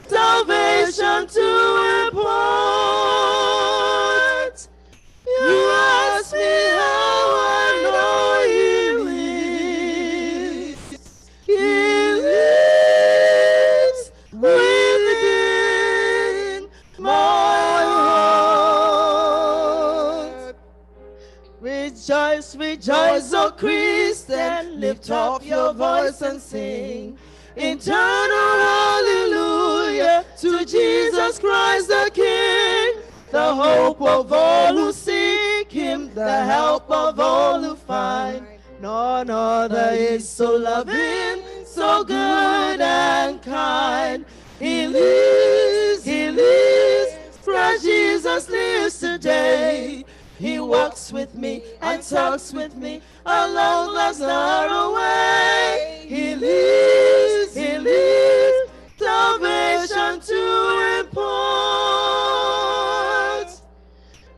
salvation to impart. You ask me how I know He lives. He lives within my heart. Rejoice, rejoice, O Christian, lift up your voice and sing. Eternal hallelujah to Jesus Christ the King, the hope of all who seek Him, the help of all who find. None other is so loving, so good and kind. He lives, Christ Jesus lives today. He walks with me and talks with me along was not away. He lives, salvation to impart.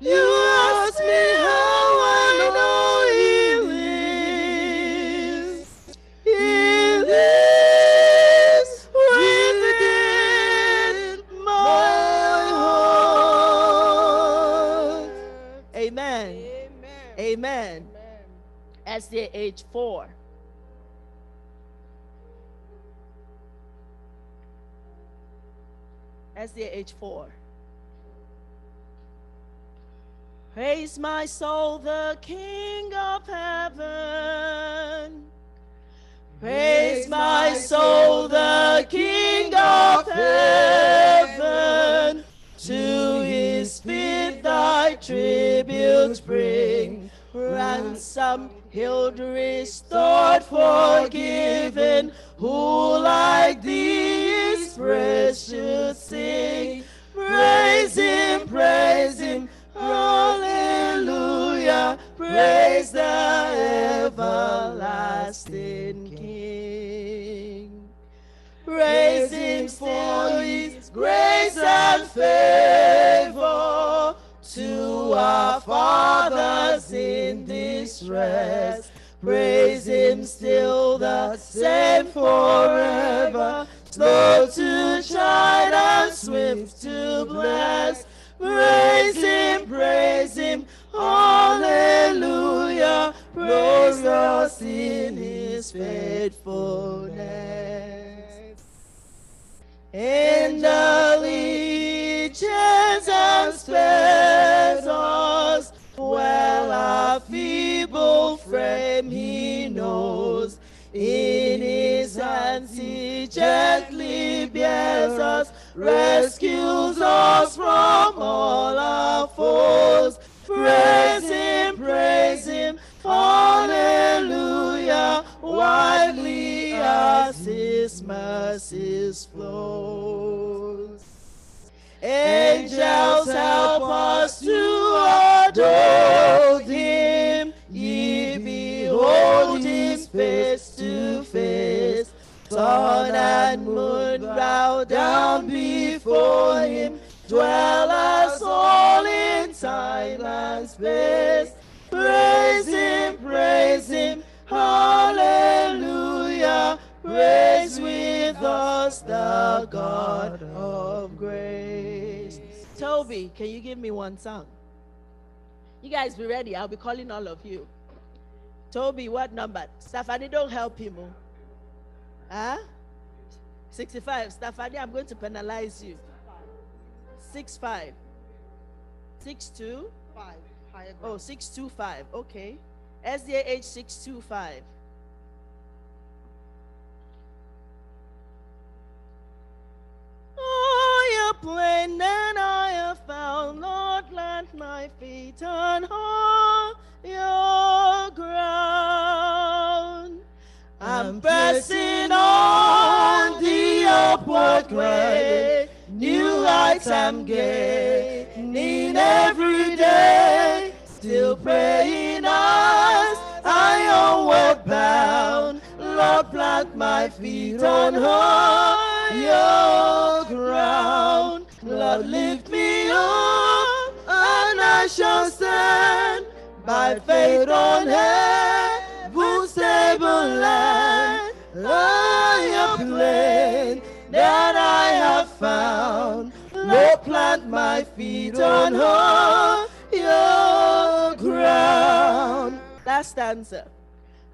You ask me how I know he lives. He lives within my heart. Amen. Amen. SDA age 4. SDA age 4. Praise my soul, the King of heaven. Praise my soul, the King of heaven. To his feet thy tribute bring. Ransom, healed, restored, forgiven. Who like thee is precious sing. Praise him, hallelujah. Praise the everlasting King. Praise him for his grace and favor to our fathers in distress. Praise him still the same forever, slow to chide and swift to bless. Praise him, hallelujah, glorious in his faithfulness. In the legions and spares us, well our feeble frame he knows. In his hands he gently bears us, rescues us from all our foes. Praise him, hallelujah, widely as his mercies flows. Angels help us to adore him, ye behold him face to face. Sun and moon bow down before him, dwellers all in time and space. Praise him, hallelujah, praise with us the God of grace. Toby, can you give me one song? You guys be ready, I'll be calling all of you. Toby, what number? Stephanie, don't help him. Huh? 65. Stephanie, I'm going to penalize you. 65. 62? 5. Oh, 625. Okay. SDA age 625. Oh, your plain and I have found, Lord, plant my feet on your ground. I'm pressing on the upward way, new heights I'm gaining every day, still praying as I onward bound. Lord, plant my feet on higher ground. Lord, lift me up and I shall stand by faith on heaven's stable land. Higher plain that I have found, Lord, plant my feet on higher ground. Last stanza.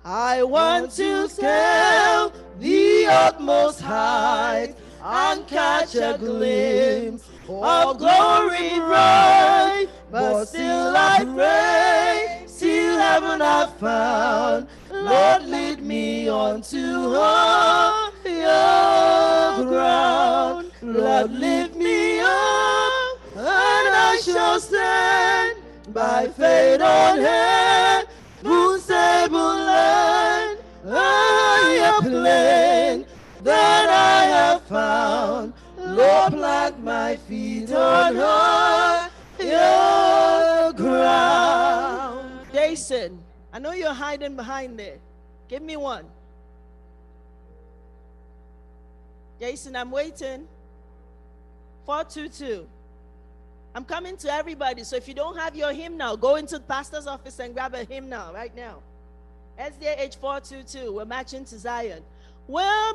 I want to scale the utmost height and catch a glimpse of glory bright, but still I pray, still heaven I found. Lord, lead me on to higher ground. Lord, lift me up and I shall stand by faith on heaven's stable land. Higher plain that I have found, Lord, plant my feet on higher ground. Jason, I know you're hiding behind there. Give me one. Jason, I'm waiting. 422. I'm coming to everybody. So if you don't have your hymnal, go into the pastor's office and grab a hymnal right now. SDA 422. We're marching to Zion. We're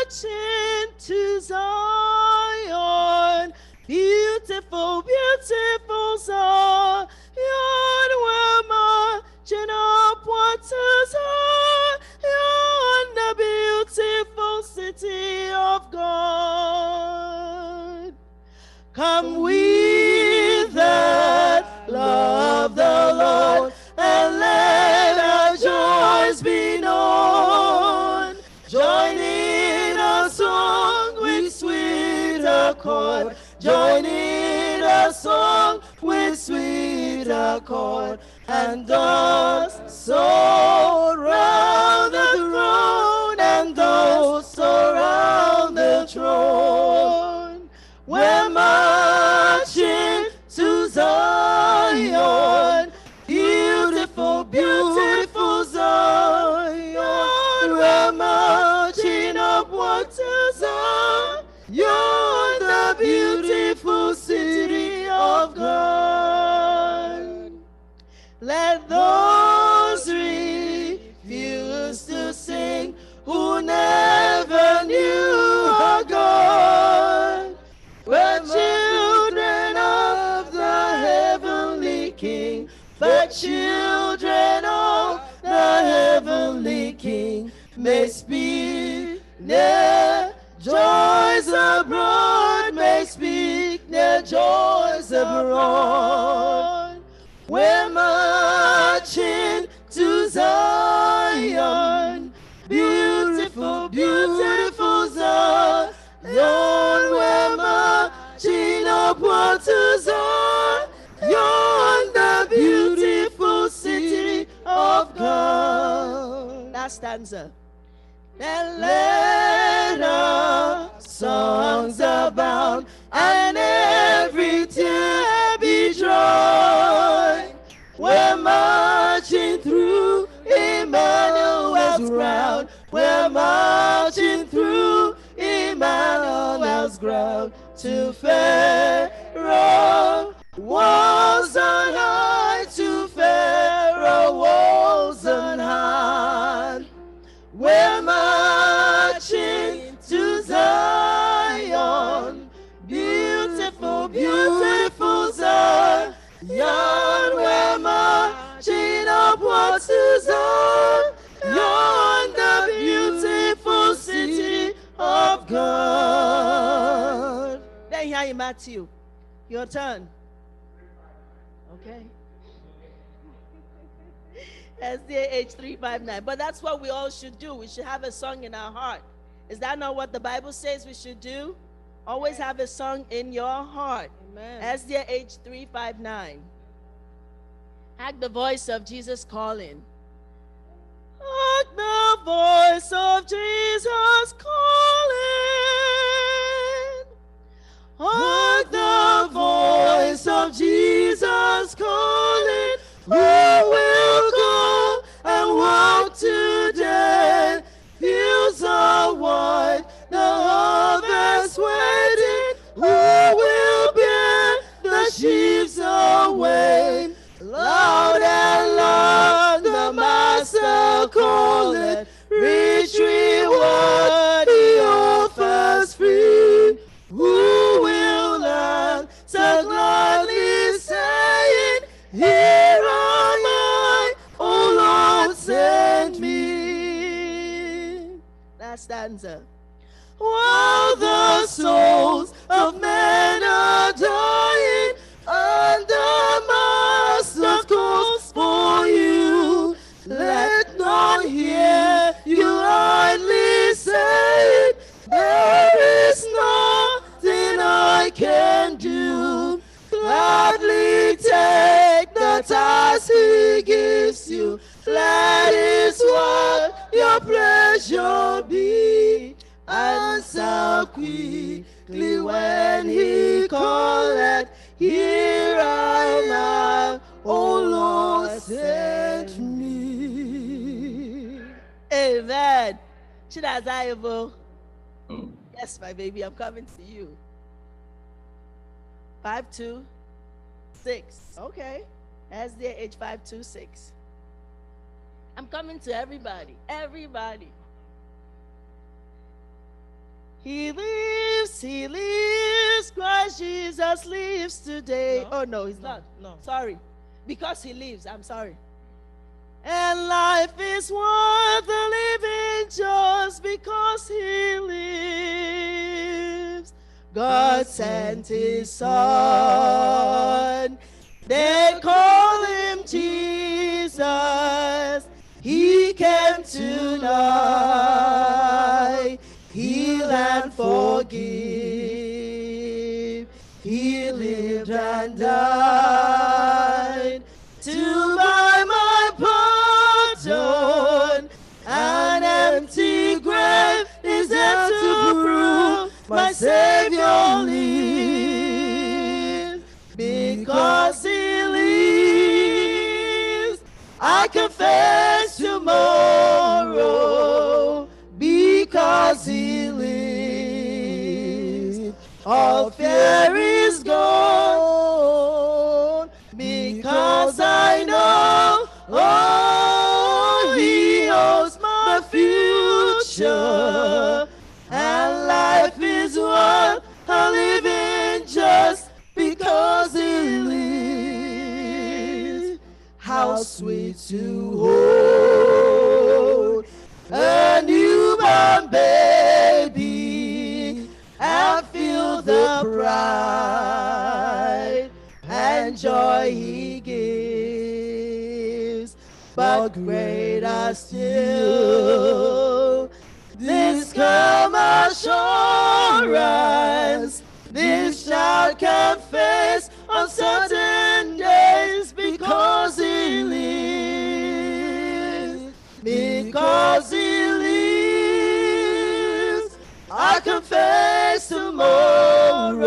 marching to Zion. Beautiful, beautiful Zion. We're marching upward to Zion, the beautiful city of God. Come we that love the Lord, and let our joys be known. Join in a song with sweet accord. Join in a song with sweet accord, and dance so round the throne, and those surround the throne. We're marching to Zion, beautiful, beautiful Zion. We're marching upward to Zion, the beautiful city of God. Let those refuse to sing who never knew our God. We're children of the heavenly King, the children of the heavenly King. May speak their joys abroad, may speak their joys abroad. We're marching to Zion, beautiful, beautiful Zion. We're marching upward to Zion, the beautiful city of God. Last stanza. And let our songs abound, and every tear be dried. We're marching through Emmanuel's ground. We're marching through Emmanuel's ground to Pharaoh, walls on high, to Pharaoh, walls on high. We're marching to Zion, beautiful, beautiful Zion. We're marching upwards to Zion, the beautiful city of God. Then here you, Matthew. Your turn. Okay. SDA 359. But that's what we all should do. We should have a song in our heart. Is that not what the Bible says we should do? Always have a song in your heart. Amen. SDA 359. Act the voice of Jesus calling. Act the voice of Jesus calling. Act the voice of Jesus calling. Who will go and walk today? Fields are white, the harvest waiting. Who will bear the sheaves away? Loud and loud the Master calleth, rich reward he offers free. Who will answer gladly, saying, Here am I, O Lord, send me. Last stanza. While the souls of men are dying, and the Master calls for you, let not hear you idly say, there is nothing I can do. Gladly take the task he gives you. Let his word your pleasure be. Answer quickly when he calleth. Here I am, O Lord, send me. Amen. Should I say, Oh. yes, my baby, I'm coming to you. 526. Okay. SDA age 526. I'm coming to everybody. Everybody. He lives, Christ Jesus lives today. No, Oh, no, he's no, not. no. Sorry. Because he lives, I'm sorry. And life is worth the living just because he lives. God sent his son. They call him Jesus. He came to die, heal and forgive. He lived and died to buy my pardon. An empty grave is there to prove my Savior lives. Because he lives, I can face tomorrow. Because he lives, all fear is gone. Because I know, oh, he owns my future. And life is worth a living just because he lives. How sweet to hold a newborn baby and feel the pride and joy he gives. But greater still, this calm assurance, this child can face uncertain days because he lives. Because he lives, I can face tomorrow.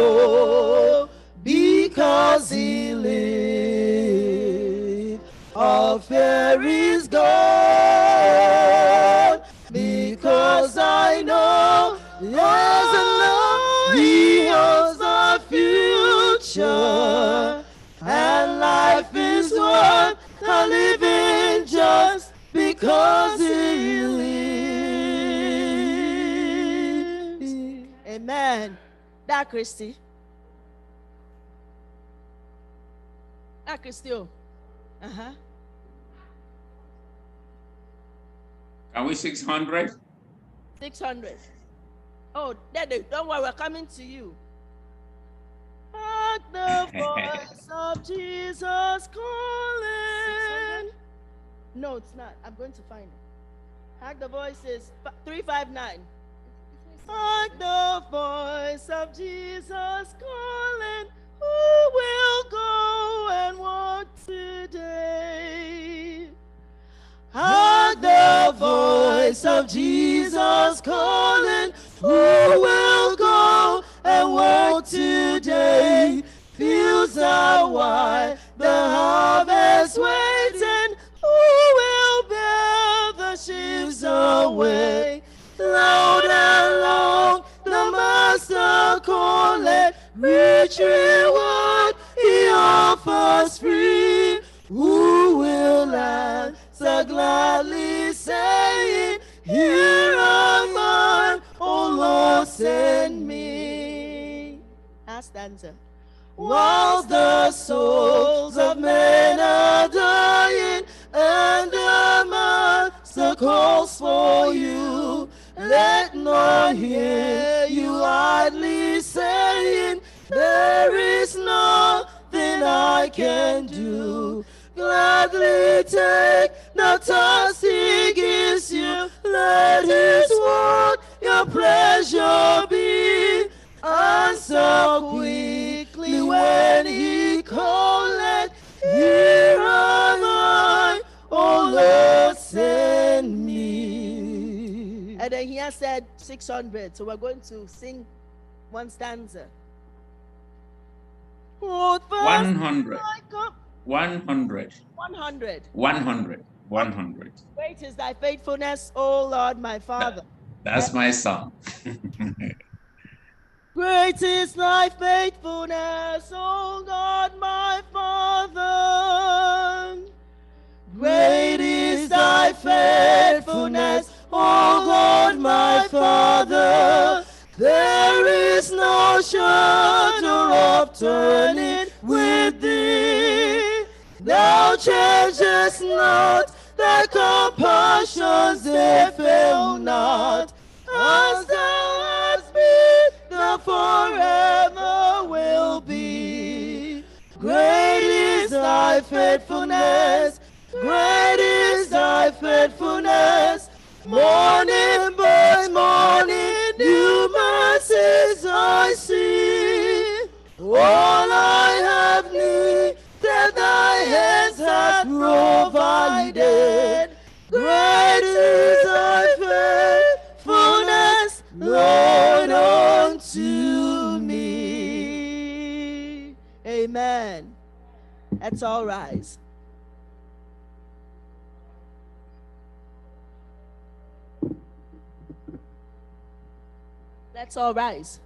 Because he lives, all fear is gone. Because I know there's enough, he owns the future. And life is worth a living just because he lives. Amen. That Christy. That Christy. Uh-huh. Can we 600? 600. Oh, Daddy, don't worry, we're coming to you. Hark the voice of Jesus calling. No, it's not. I'm going to find it. Hark the voice is 359. Hark the voice of Jesus calling. Who will go and walk today? Hark the voice of Jesus calling. Who will go and walk today? Fields are wide, the harvest waiting. Who will bear the sheaves away? Loud and long, the Master calling. Rich reward he offers free. Who will answer gladly, saying, here am I, O Lord, send me. Last stanza. Whilst the souls of men are dying, and the Master calls for you, let none hear you idly saying, there is nothing I can do. Gladly take the task he gives you. Let his word your pleasure be. Answer quickly when he calleth. Here am I, O Lord, send me. And then he has said 600. So we're going to sing one stanza. 100. 100. 100. 100. 100. Great is thy faithfulness, O Lord, my Father. That's my song. Great is thy faithfulness, O God, my Father. Great is thy faithfulness, O God, my Father. There is no shadow of turning with thee. Thou changest not, thy compassions they fail not. As thou hast been, thou forever will be. Great is thy faithfulness, great is thy faithfulness. Morning by morning, new mercies I see. All I have need, that thy hands have provided. Great is thy faithfulness, Lord, unto me. Amen. Let's all rise. Let's all rise.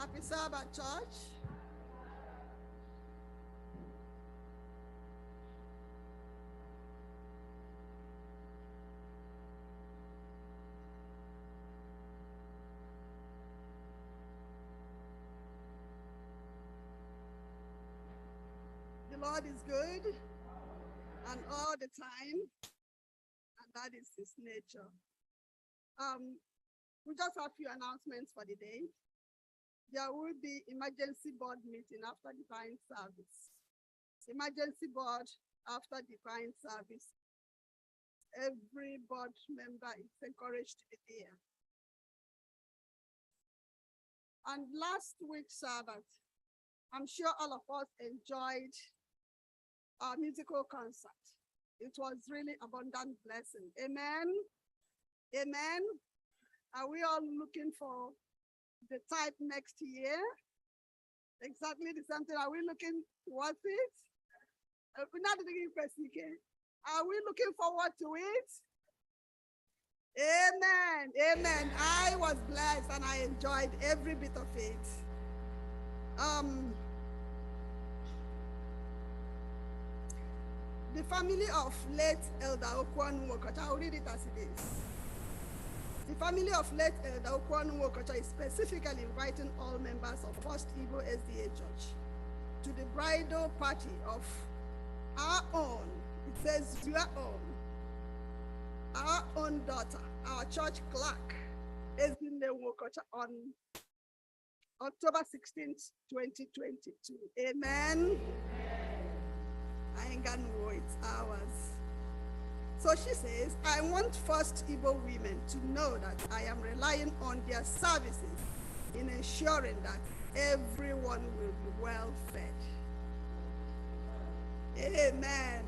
Happy Sabbath, church. The Lord is good and all the time, and that is his nature. We just have a few announcements for the day. There will be emergency board meeting after divine service. Emergency board after divine service. Every board member is encouraged to be there. And last week's Sabbath, I'm sure all of us enjoyed our musical concert. It was really abundant blessing. Amen. Amen. Are we all looking for the type next year? Exactly the same thing. Are we looking towards it? Are we looking forward to it? Amen. Amen. I was blessed and I enjoyed every bit of it. The family of late Elder Okwanu Wokocha, I'll read it as it is. The family of late Elder Okwanu Wokocha is specifically inviting all members of First Igbo SDA Church to the bridal party of our own, it says your own, our own daughter, our church clerk, Ezinne Wokocha, on October 16th, 2022. Amen. I ain't gonna know it's ours. So she says, I want First Igbo women to know that I am relying on their services in ensuring that everyone will be well fed. Amen.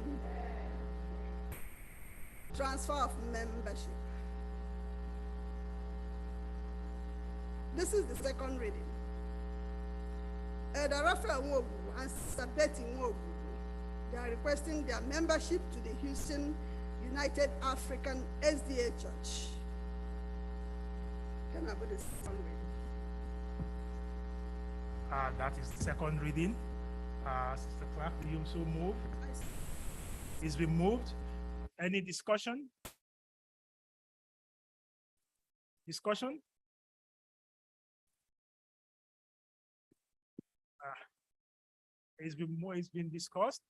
Transfer of membership. This is the second reading. Elder Raphael Nwogu and Sister Betty Nwogu, they are requesting their membership to the Houston United African SDA Church. Can I put this second reading? That is the second reading. Sister Clark, will you so move? It's been moved. Any discussion? Discussion? It's been discussed.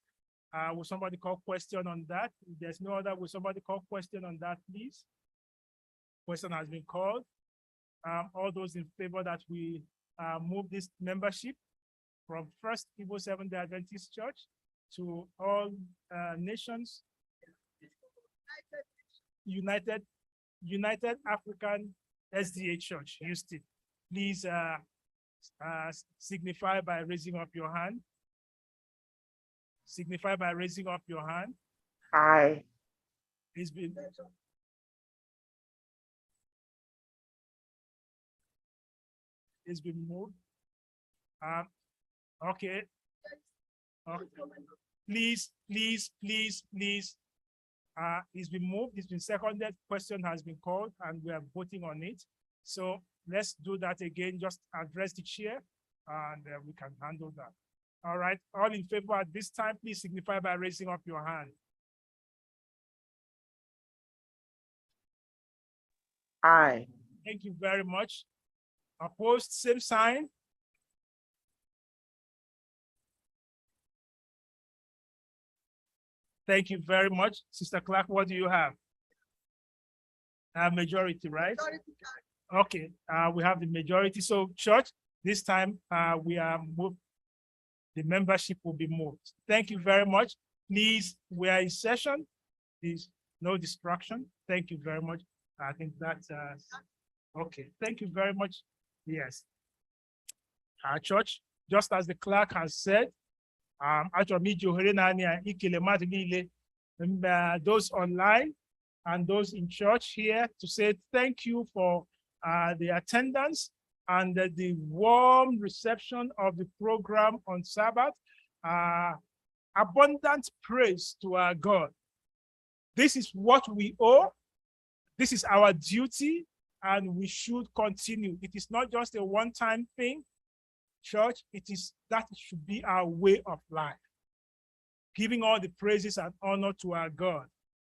Will somebody call question on that? If there's no other, will somebody call question on that, please? Question has been called. All those in favor that we move this membership from First Igbo Seventh-day Adventist Church to all nations, United African SDA Church, Houston. Please signify by raising up your hand. Signify by raising up your hand. Aye. It's been moved. Okay. Please. It's been moved. It's been seconded. Question has been called, and we are voting on it. So let's do that again. Just address the chair, and we can handle that. All right. All in favor at this time, please signify by raising up your hand. Aye. Thank you very much. Opposed, same sign. Thank you very much. Sister Clark, what do you have? Majority, right? Majority. Okay, we have the majority. So church, this time we are moved. The membership will be moved. Thank you very much. Please, we are in session. Please, no distraction. Thank you very much. I think that's okay. Thank you very much. Yes. Our church, just as the clerk has said, those online and those in church here to say thank you for the attendance and the warm reception of the program on Sabbath. Abundant praise to our God. This is what we owe. This is our duty, and we should continue. It is not just a one-time thing. Church, that should be our way of life. Giving all the praises and honor to our God.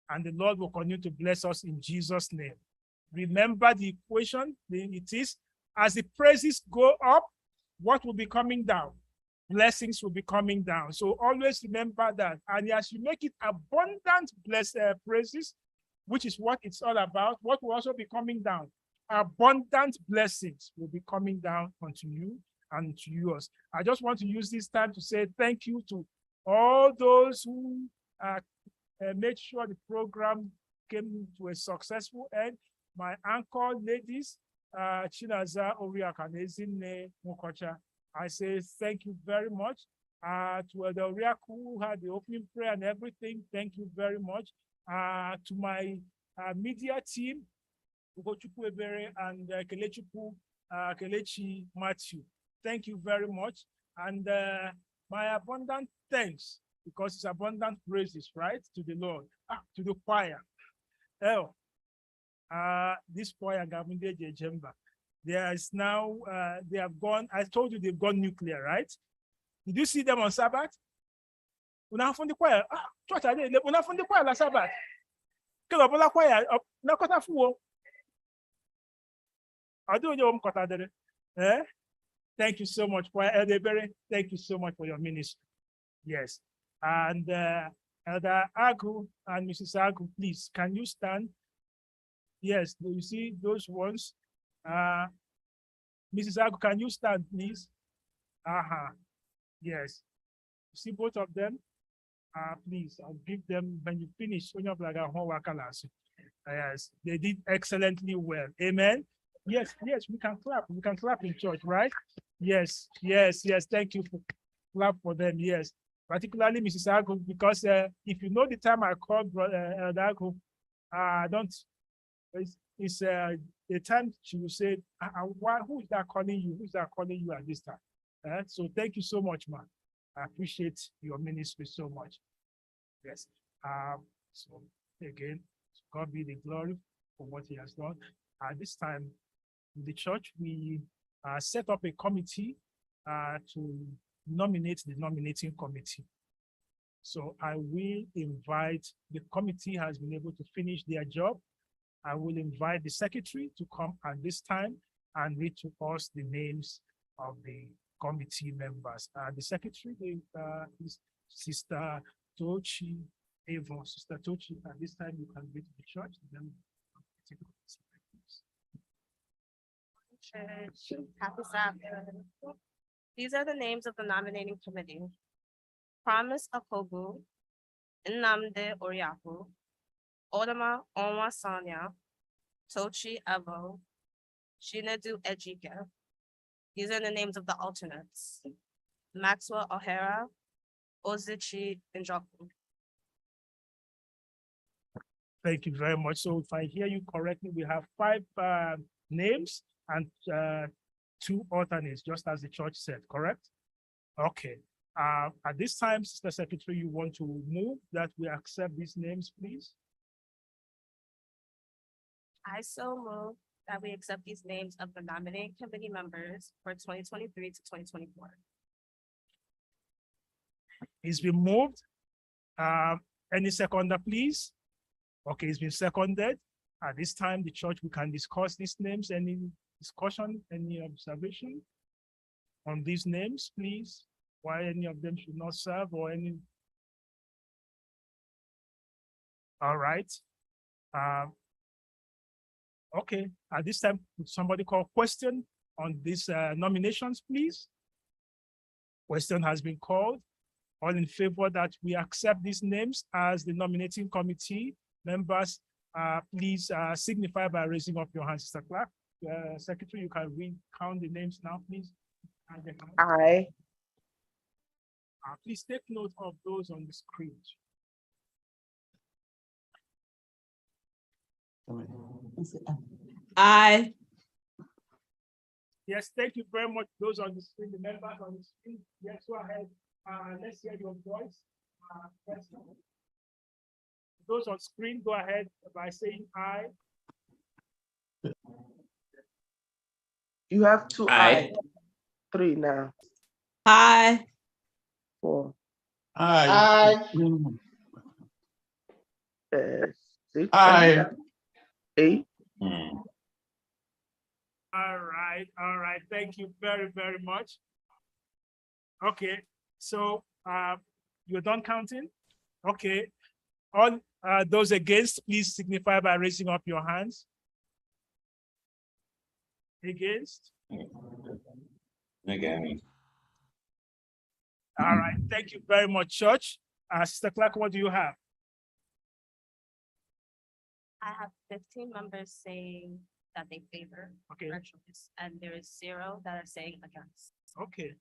And the Lord will continue to bless us in Jesus' name. Remember the equation, it is, as the praises go up, what will be coming down? Blessings will be coming down. So always remember that. And as you make it abundant praises, which is what it's all about, what will also be coming down? Abundant blessings will be coming down onto you and to yours. I just want to use this time to say thank you to all those who made sure the program came to a successful end. My anchor ladies, Chinaza Oriaka and Ezine Mukocha, I say thank you very much. To the Oriaku who had the opening prayer and everything, thank you very much. To my media team, Ugochukwu Ebere and Kelechi Matthew, thank you very much. And my abundant thanks, because it's abundant praises, right, to the Lord, to the choir. Oh, this choir, Gamunde Jemba, there is now, they have gone, I told you they've gone nuclear, right? Did you see them on Sabbath? Una from the choir, church, una from the choir last Sabbath. Kela choir, na kota fuo. I do your kota there. Thank you so much, choir Elderberry. Thank you so much for your ministry. Yes. And Elder Agu and Mrs. Agu, please, can you stand? Yes, do you see those ones? Mrs. Agu, can you stand, please? Yes. You see both of them? Please, I'll give them when you finish. Yes, they did excellently well. Amen. Yes, we can clap. We can clap in church, right? Yes. Thank you for clap for them. Yes. Particularly Mrs. Agu, because if you know the time I called Elder Agu, it's the time she will say, who is that calling you? Who is that calling you at this time? So thank you so much, man. I appreciate your ministry so much. Yes. So again, God be the glory for what he has done. At this time, in the church, we set up a committee to nominate the nominating committee. So I will invite, the committee has been able to finish their job. I will invite the secretary to come at this time and read to us the names of the committee members. The secretary is Sister Tochi Avon. Sister Tochi, at this time you can read to the church. Then Church, happy Sabbath. These are the names of the nominating committee. Promise Akobu, Nnamdi Oriaku, Odama Onwasanya, Tochi Avo, Chinedu Ejike. These are the names of the alternates. Maxwell O'Hara, Ozichi Njoku. Thank you very much. So if I hear you correctly, we have 5 names and 2 alternates, just as the church said, correct? Okay. At this time, Sister Secretary, you want to move that we accept these names, please? I so move that we accept these names of the nominating committee members for 2023 to 2024. It's been moved. Any seconder, please? Okay, it's been seconded. At this time, the church, we can discuss these names. Any discussion, any observation on these names, please? Why any of them should not serve or any? All right. Okay, at this time, would somebody call question on these nominations, please? Question has been called. All in favor that we accept these names as the nominating committee members, please signify by raising up your hand, Sister Clark. Secretary, you can recount the names now, please. Aye. Please take note of those on the screen. Aye. Yes, thank you very much. Those on the screen, the members on the screen. Yes, go ahead. Let's hear your voice. Those on screen, go ahead by saying aye. You have 2 Aye. 3 now. Aye. 4. Aye. 6. Aye. 8. All right. Thank you very, very much. Okay, so you're done counting? Okay. All those against, please signify by raising up your hands. Against? Again. All right, thank you very much, Church. Sister Clark, what do you have? I have 15 members saying that they favor our choice, and there is 0 that are saying against. Okay.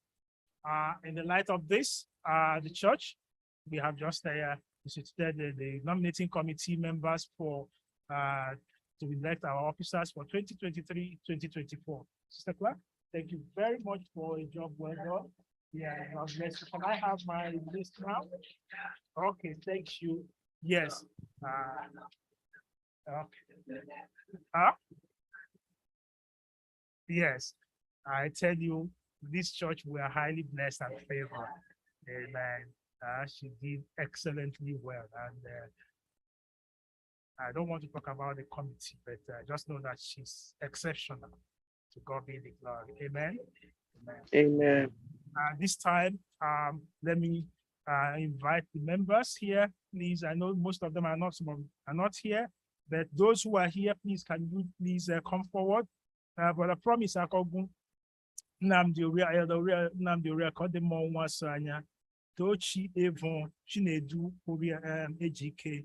In the light of this, the church, we have just the nominating committee members for to elect our officers for 2023-2024. Sister Clark, thank you very much for a job well done. Yeah, God bless you. Can I have my list now? Okay, thank you. Yes. Okay. Yes, I tell you, this church, we are highly blessed and favored. Amen. She did excellently well. And I don't want to talk about the committee, but just know that she's exceptional. To God be the glory. Amen. Amen. This time, let me invite the members here, please. I know most of them are not here, but those who are here, please, can you please come forward? But I promise I can Nnamdi Oria Kodemo Wasanya, Tochi Evon, Chinedu, Ejike,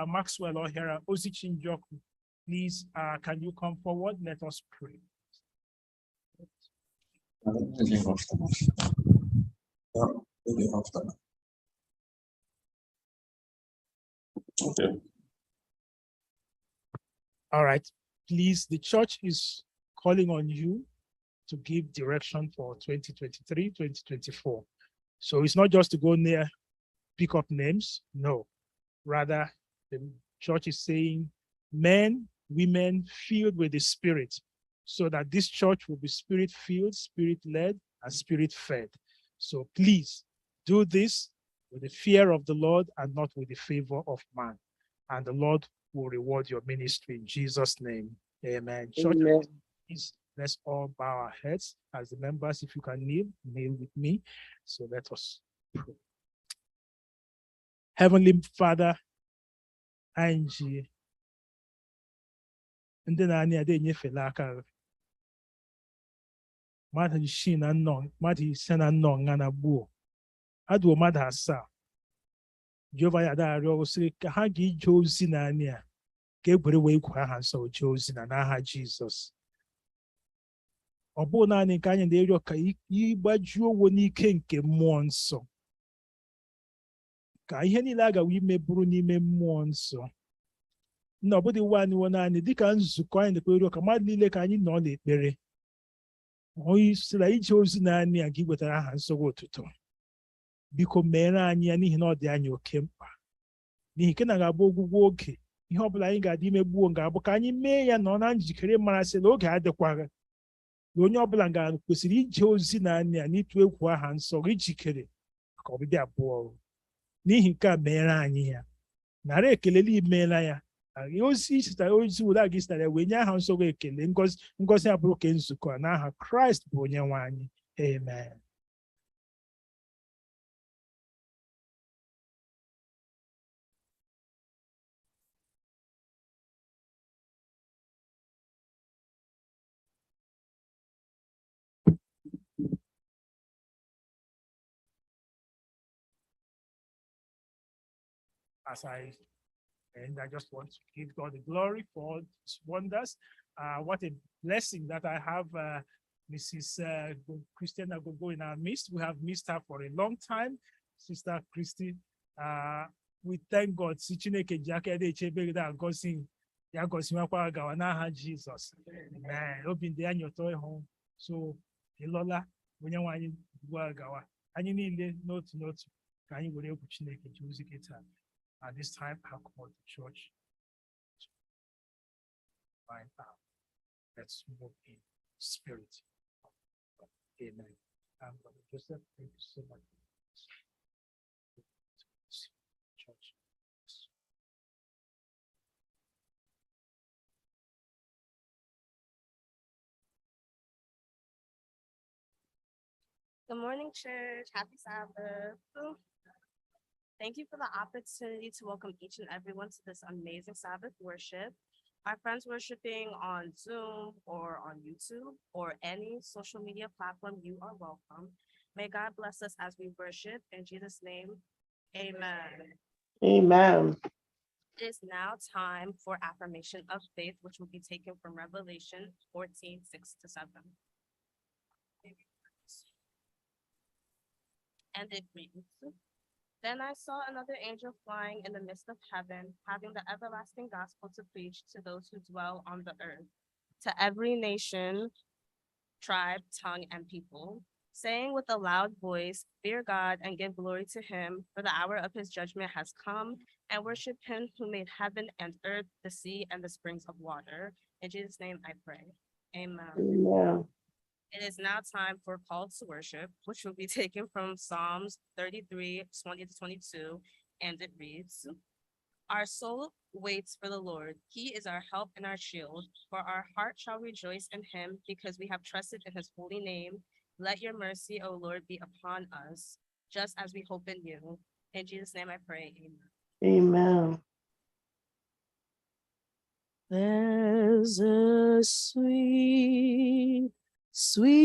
Maxwell O'Hara, Osichin Joku. Please, can you come forward? Let us pray. Okay. All right, please, the church is calling on you to give direction for 2023-2024. So it's not just to go near, pick up names. No, rather the church is saying men, women filled with the Spirit, so that this church will be Spirit-filled, Spirit-led, and Spirit-fed. So please do this with the fear of the Lord and not with the favor of man. And the Lord will reward your ministry in Jesus' name. Amen. Church, please, let's all bow our heads as the members. If you can kneel with me. So let us pray. Heavenly Father, Angie, and then I need to mmadụ isii na nnọọ mmadụ ise na nnọọ nga na gbuo adụ mmadụ asaa Jehova ya darịọ sịrị ka ha ga-eje ozi naanị a ka egwere wee gwa aha nsọ jee ozi na n'aha Jizọs. Ọ bụ naanị nke anyị na-arịọ ka ịgbajuo owo n'ike nke mmụọ nsọ, ka ihe niile a gawa ime bụrụ n'ime mmụọ nsọ. Nna ọ bụdị nwa anyị naanị dịka nzukọ anyị na-ekpe ka mmadụ niile ka anyị nọ n'ekpere onye sịra ije ozi naanị a gị wetara aha nsọ otuto. Biko mere anyị ya n'ihi na ọ dị anyị oke mkpa, n'ihi nke na ga-abụ ogwụgwụ oge ihe ọ bụla anyị ga-adị imegbuo ga-abụ ka anyị mee ya nọ na njikere mara sị na oge adịkwaghị na onye ọbụla kwesịrị ije ozi naanị a n'ịtụ egwu aha nsọ ijikere ka ọbịbịa abụọ. N'ihi nke a mere anyị ya, nara ekele imeela ya ozi sitere ozi ụda gị sitere wee nye aha nsọ gị ekele ngọzi abụrụ ke nzukọ a n'aha Kraịst bụ onye nwe anyị. Amen. And I just want to give God the glory for all His wonders. What a blessing that I have Mrs. Christiana Gogo in our midst. We have missed her for a long time, Sister Christy. We thank God. Jesus. Amen. So, Ilola, when you want to anyị niile n'otu n'otu ka anyị were egwu Chineke ji ozi gị taa. At this time, I'll call the church to find out. Let's move in spirit. Amen. Brother Joseph, thank you so much. Church. Good morning, church. Happy Sabbath. Thank you for the opportunity to welcome each and everyone to this amazing Sabbath worship. Our friends worshiping on Zoom or on YouTube or any social media platform, you are welcome. May God bless us as we worship. In Jesus' name, amen. Amen. It is now time for Affirmation of Faith, which will be taken from Revelation 14, 6-7. And it reads, Then I saw another angel flying in the midst of heaven, having the everlasting gospel to preach to those who dwell on the earth, to every nation, tribe, tongue, and people, saying with a loud voice, Fear God and give glory to him, for the hour of his judgment has come, and worship him who made heaven and earth, the sea, and the springs of water. In Jesus' name I pray. Amen. Amen. It is now time for call to worship, which will be taken from Psalms 33, 20-22, and it reads, Our soul waits for the Lord. He is our help and our shield, for our heart shall rejoice in him, because we have trusted in his holy name. Let your mercy, O Lord, be upon us, just as we hope in you. In Jesus' name I pray, amen. Amen. There's a sweet, sweet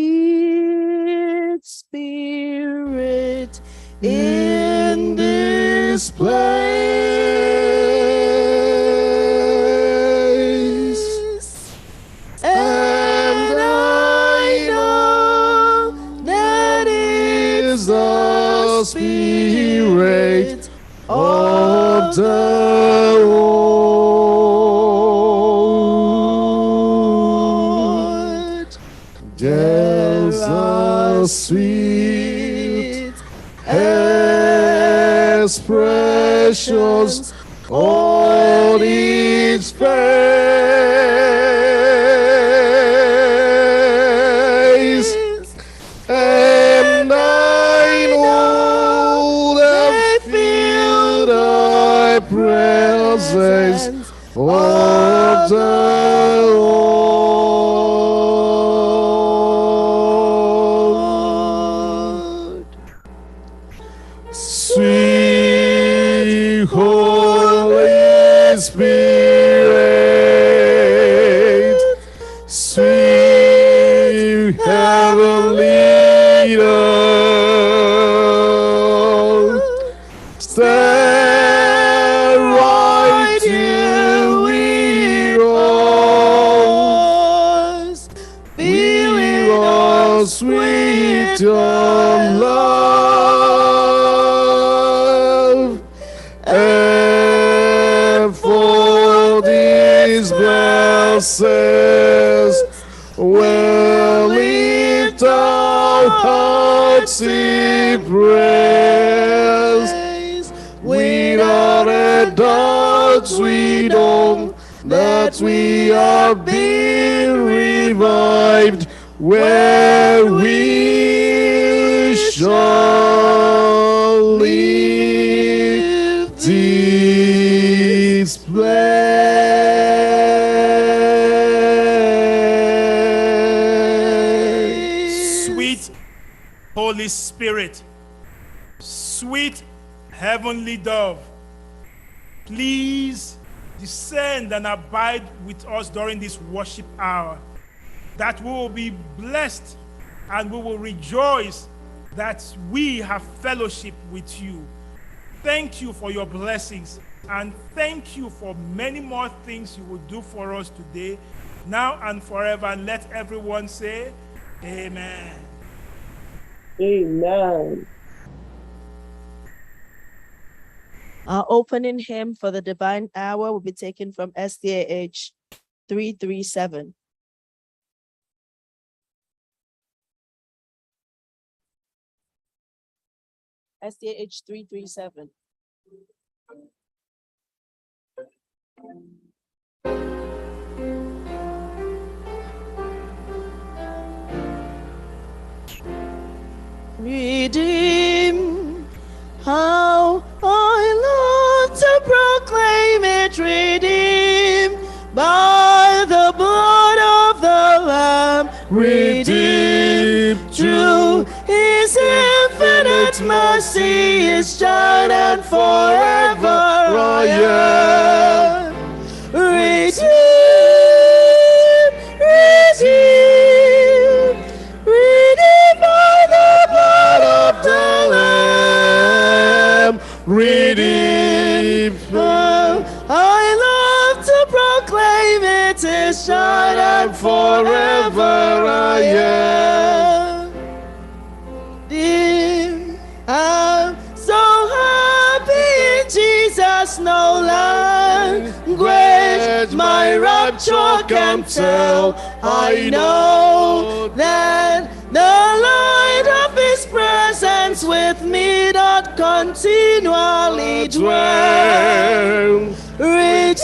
spirit in this place, and I know that is the spirit of the Lord. There's a sweet expressions on its face, and I know that feel the presence of the Lord. Sweet Holy Spirit, sweet heavenly dove, stand right here with us, filling us with your love, and for these blessings we'll lift our hearts in praise. Without a doubt we know that we are being revived when we shall leave this place. Sweet Holy Spirit, sweet heavenly dove, please descend and abide with us during this worship hour, that we will be blessed and we will rejoice that we have fellowship with you. Thank you for your blessings, and thank you for many more things you will do for us today, now and forever. And let everyone say, Amen. Amen. Our opening hymn for the divine hour will be taken from SDAH 337. SDAH 337. redeem. How I long to proclaim it, redeemed by the blood of the Lamb, redeemed through His infinite mercy, His child and forever I am. Redeemed, redeemed, redeemed by the blood of the Lamb, redeemed. I love to proclaim it, His child and forever I am. Dear, I'm so happy in Jesus, no language my rapture can tell. I know that the light of His presence with me doth continually dwell. Redeemed,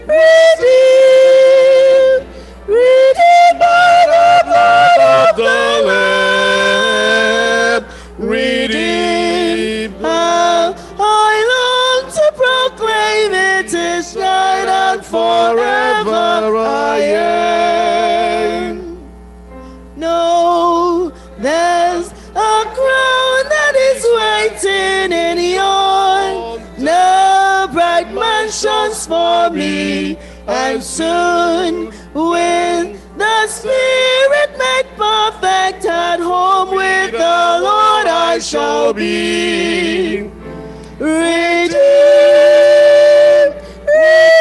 redeemed, redeemed by the blood of the Lamb, redeemed. I long to proclaim it, His light and forever I am. No, there's a crown that is waiting in yonder bright mansions for me, and soon when the Spirit made perfect at home with the Lord I shall be. Redeemed,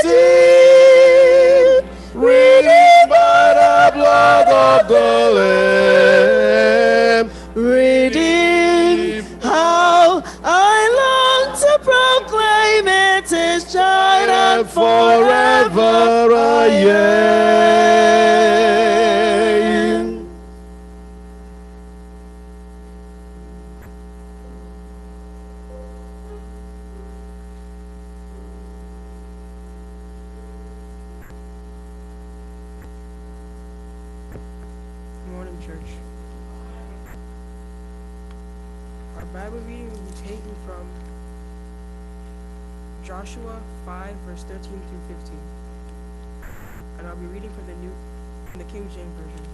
redeemed, redeemed by the blood of the Lamb, redeemed. How I long to proclaim it, His child and forever I am. Good morning, church. Our Bible reading will be taken from Joshua 5, verse 13 through 15. And I'll be reading from the King James Version.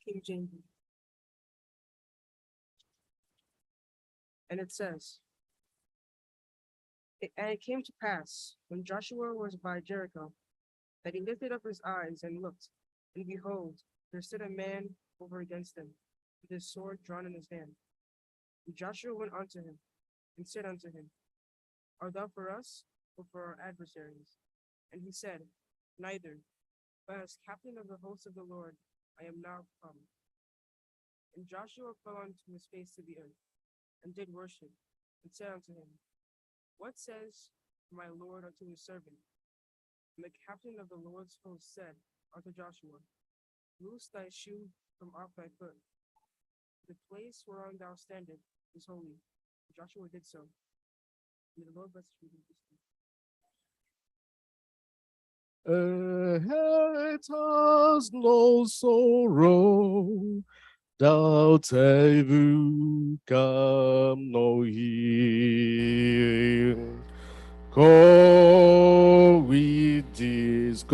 King James. And it says, And it came to pass, when Joshua was by Jericho, that he lifted up his eyes and looked, and behold, there stood a man over against him, with his sword drawn in his hand. And Joshua went unto him, and said unto him, Art thou for us, or for our adversaries? And he said, Neither, but as captain of the host of the Lord, I am now come. And Joshua fell unto his face to the earth, and did worship, and said unto him, What says my Lord unto his servant? And the captain of the Lord's host said unto Joshua, Loose thy shoe from off thy foot. The place whereon thou standest is holy. Joshua did so. May the Lord bless you. It has no sorrow, doubt ever come no heal. Go with disconsolate,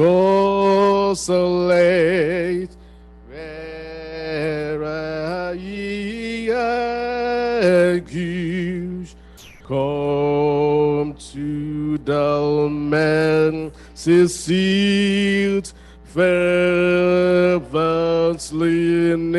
where ye accuse. Come to the man, sealed fervently name.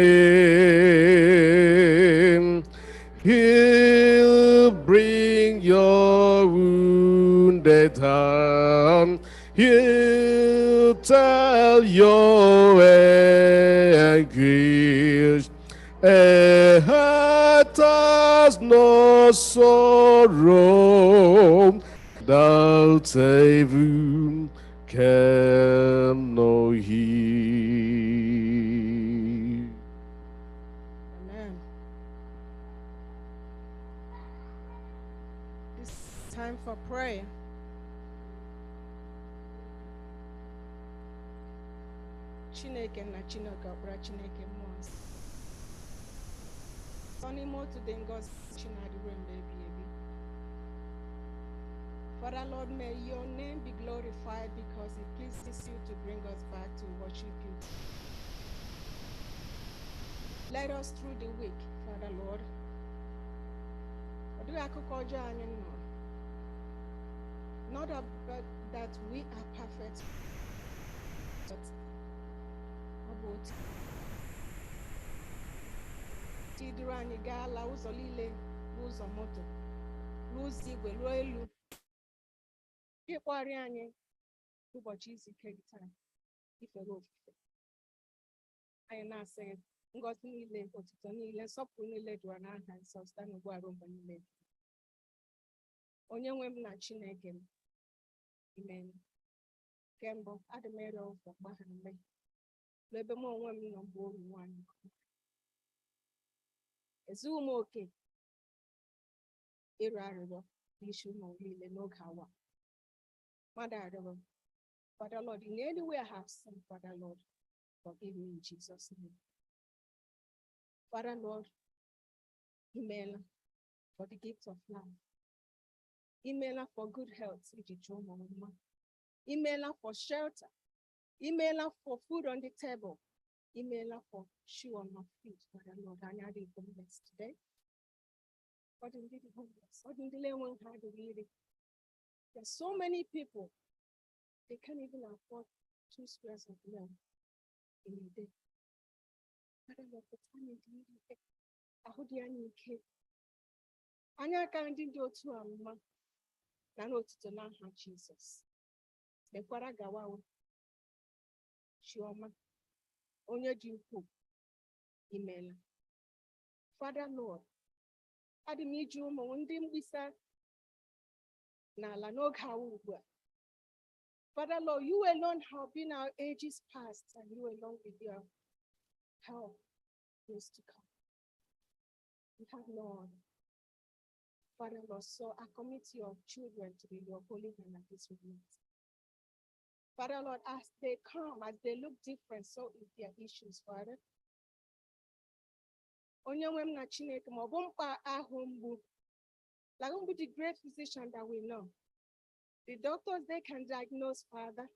He'll bring your wounded heart. He'll tell your anguish. A heart has no sorrow, doubt even can no heal. Chineke na Chineke ọkpara Chineke mmụọ nsọ. Sọ n'ime otu dị ngọzi Chineke ruo mgbe ebighị ebi. Father Lord, may your name be glorified because it pleases you to bring us back to worship you. Let us through the week, Father Lord. Not about that we are perfect, but about tiduru anyị gaa ala ụzọ niile n'ụzọ moto n'ụzọ igwe ruo elu ịkpọrị anyị ụbọchị izu ike gị taa ifere ofufe anyị na-asị ngọzi niile otuto niile nsọpụrụ niile dịwa n'aha nsọ site n'ugbu a ruo mgbe niile. Onye nwe m na Chineke m, amen. Kembụ adị m ịrịọ ụfọ gbaghara mmehie n'ebe m onwe m nọ mgbe oru nwanyị ezughị m oke ịrịọ arịrịọ n'isi ụmụ niile n'oge awa. Mother arịrịọ, Father Lord, in any way I have sinned, Father Lord, forgive me in Jesus' name. Father Lord, email for the gift of life. Email for good health, email for shelter, email for food on the table, email for shoe on my feet, Father Lord. I need the homeless today. But indeed, the homeless, or in the layman had really. There's so many people, they can't even afford 2 squares of land in a day. Father Lord, the time is really I hold you in cake. Anya can't do to a man. Na n'otuto n'aha Jizọs. Mekwara gawa Chioma, onye dị ukwuu, imeela. Father Lord, adị m iji ụmụ ndị mgbisa n'ala n'oge awa ugbu a. Father Lord, you alone have been our ages past, and you alone with your help is to come. We have no other. Father Lord, so I commit your children to be your holy hand at this moment. Father Lord, as they come, as they look different, so is their issues, Father. Onye nwe m na Chineke ma ọ bụ mkpa ahụ mgbu, like the great physician that we know. The doctors, they can diagnose, Father,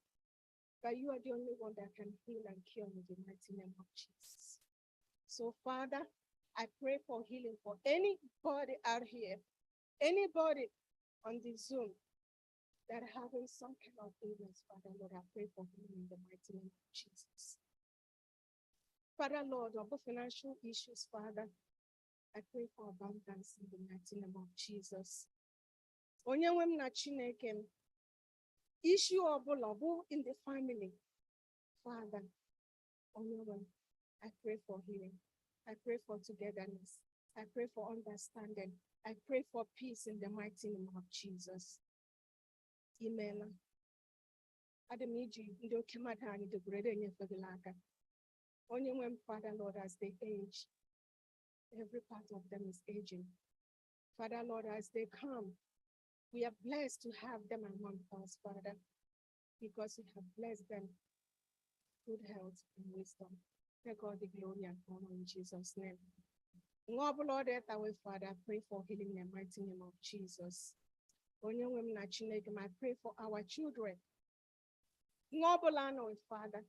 but you are the only one that can heal and cure in the mighty name of Jesus. So, Father, I pray for healing for anybody out here, anybody on the Zoom that are having some kind of illness, Father Lord, I pray for healing in the mighty name of Jesus. Father Lord, about financial issues, Father, I pray for abundance in the mighty name of Jesus. Onye nwe m na Chineke m, issue ọbụla bụ in the family, Father, onye nwe m, I pray for healing. I pray for togetherness. I pray for understanding. I pray for peace in the mighty name of Jesus. Amen. Adam iji ndị oke mmadụ anyị dogorede enyefegala aka. Onye nwe m, Father Lord, as they age, every part of them is aging. Father Lord, as they come, we are blessed to have them among us, Father, because you have blessed them good health and wisdom. Take all the glory and honor in Jesus' name. Lord, Father, I pray for healing in the mighty name of Jesus. Onye nwe m na Chineke, I pray for our children. Father,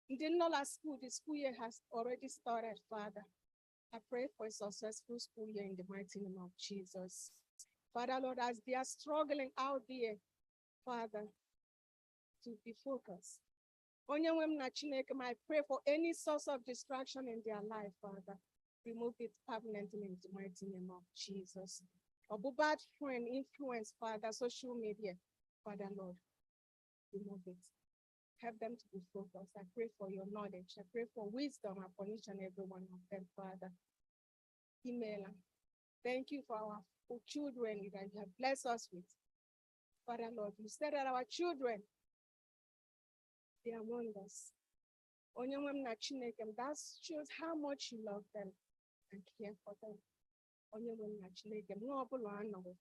the school year has already started, Father. I pray for a successful school year in the mighty name of Jesus. Father, Lord, as they are struggling out there, Father, to be focused. Onye nwe m na Chineke, I pray for any source of distraction in their life, Father. Remove it permanently in the mighty name of Jesus. A bad friend, influence, Father, social media, Father, Lord, remove it. Help them to be focused. I pray for your knowledge. I pray for wisdom upon each and every one of them, Father. Email. Thank you for our children that you have blessed us with. Father, Lord, you said that our children, they are wonders. Onye nwe m na Chineke, that shows how much you love them and care for them. Onye nwe m na Chineke, nwa ọbụla anọghị.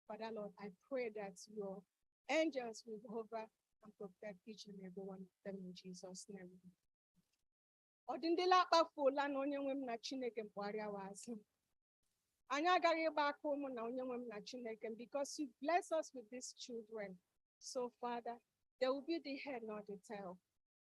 Father, Lord, I pray that your angels will hover and protect each and every one of them in Jesus' name. Ọ dị ndị lakpafuola na onye nwe m na Chineke mkpụgharịa azụ. Anyị agaghị ịgba aka ụmụ na onye nwe m na Chineke, because you bless us with these children. So Father, they will be the head, not the tail.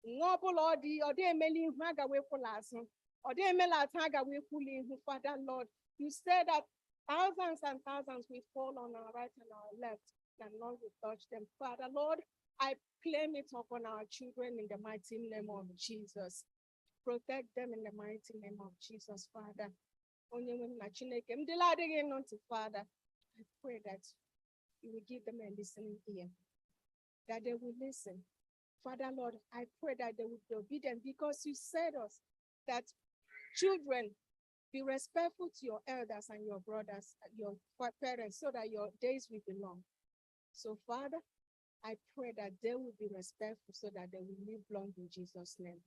Nwa ọbụla ọ dị emeli ihu agaghị ekwula azụ. Ọ dị emela atụ agaghị ekwula ihu. Father Lord, you said that thousands and thousands will fall on our right and our left, and none will touch them. Father Lord, I claim it upon our children in the mighty name of Jesus. Protect them in the mighty name of Jesus, Father. Onye nwe m na Chineke, ndị na-adịghị nụ ntị, Father, I pray that you will give them a listening ear, that they will listen. Father Lord, I pray that they will be obedient, because you said us that children, be respectful to your elders and your brothers, your parents, so that your days will be long. So Father, I pray that they will be respectful so that they will live long in Jesus' name.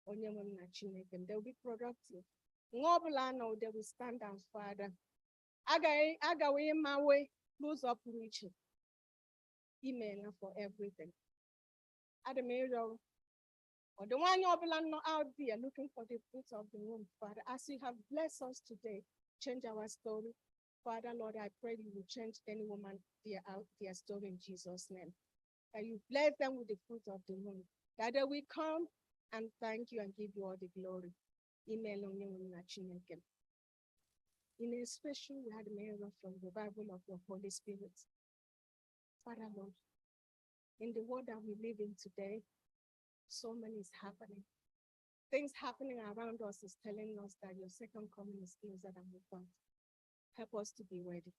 Onye nwe m na Chineke, they will be productive. Nwa ọbụla nọ, they will stand out, Father. Agaghị ịmawe n'ụzọ pụrụ iche. Imeela for everything. Adam ịrịọ or the one out there looking for the fruit of the womb, Father, as you have blessed us today, change our story. Father, Lord, I pray you will change any woman out their story in Jesus' name. That you bless them with the fruit of the womb, that they will come and thank you and give you all the glory. In a special, we had Mary from the Bible of the Holy Spirit. Father, Lord, in the world that we live in today, so many is happening. Things happening around us is telling us that your second coming is closer than we thought. Help us to be ready.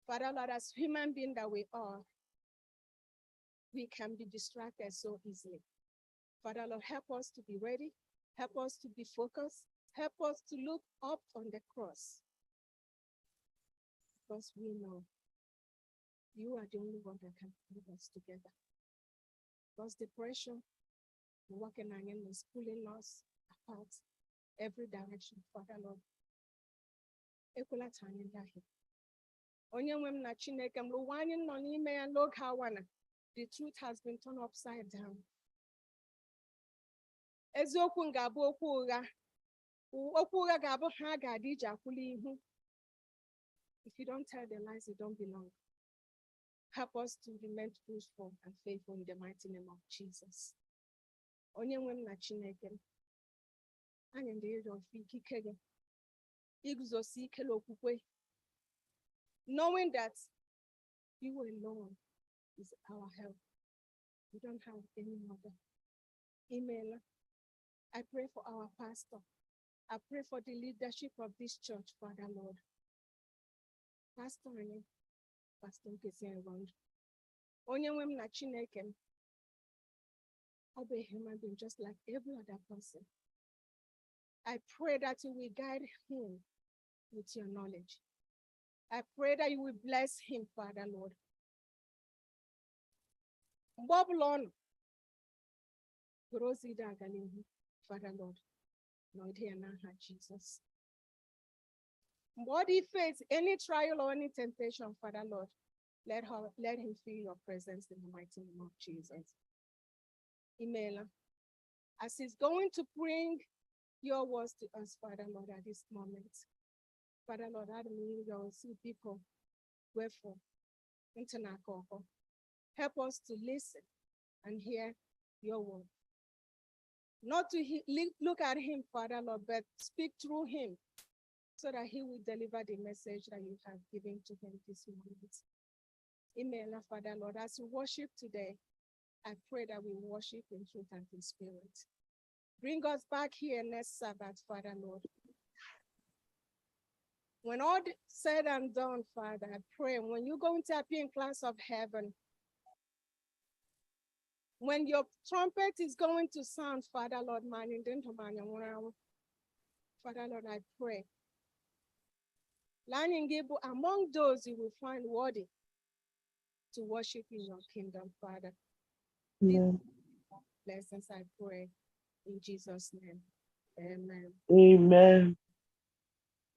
Father, Lord, as human beings that we are, we can be distracted so easily. Father, Lord, help us to be ready. Help us to be focused. Help us to look up on the cross. Because we know you are the only one that can put us together. Because the pressure working again is pulling us apart every direction, Father Lord. Ekwela ka anyị dahie. Onye nwe m na Chineke, mgbe ụwa anyị nọ n'ime ya n'oge awa na, the truth has been turned upside down. Eziokwu ga-abụ okwu ụgha. Okwu ụgha ga-abụ ha ga-adị ije akwụli ihu. If you don't tell the lies, you don't belong. Help us to remain truthful and faithful in the mighty name of Jesus. Onye nwe m na Chineke, anyị ndị ịrịọ ikike gị, iguzosi ike n'okwukwe, knowing that you alone is our help. We don't have any other. Amen. I pray for our pastor. I pray for the leadership of this church, Father Lord. Pastor Nkesi around. Onye nwe m na Chineke, I'll be a human being just like every other person. I pray that you will guide him with your knowledge. I pray that you will bless him, Father Lord. Babylon, Father Lord, Lord, here now, Jesus. Body face any trial or any temptation, Father Lord, let him feel your presence in the mighty name of Jesus. Email, as he's going to bring your words to us, Father Lord, at this moment. Father Lord, I mean, you'll see people, wherefore, international. Help us to listen and hear your word. Not to look at him, Father Lord, but speak through him so that he will deliver the message that you have given to him this moment. Amen, Father Lord, as we worship today, I pray that we worship in truth and in spirit. Bring us back here next Sabbath, Father Lord. When all said and done, Father, I pray when you go into appear in class of heaven, when your trumpet is going to sound, Father Lord, Father Lord, I pray. Among those you will find worthy to worship in your kingdom, Father. Amen. Blessings, I pray in Jesus' name. Amen. Amen.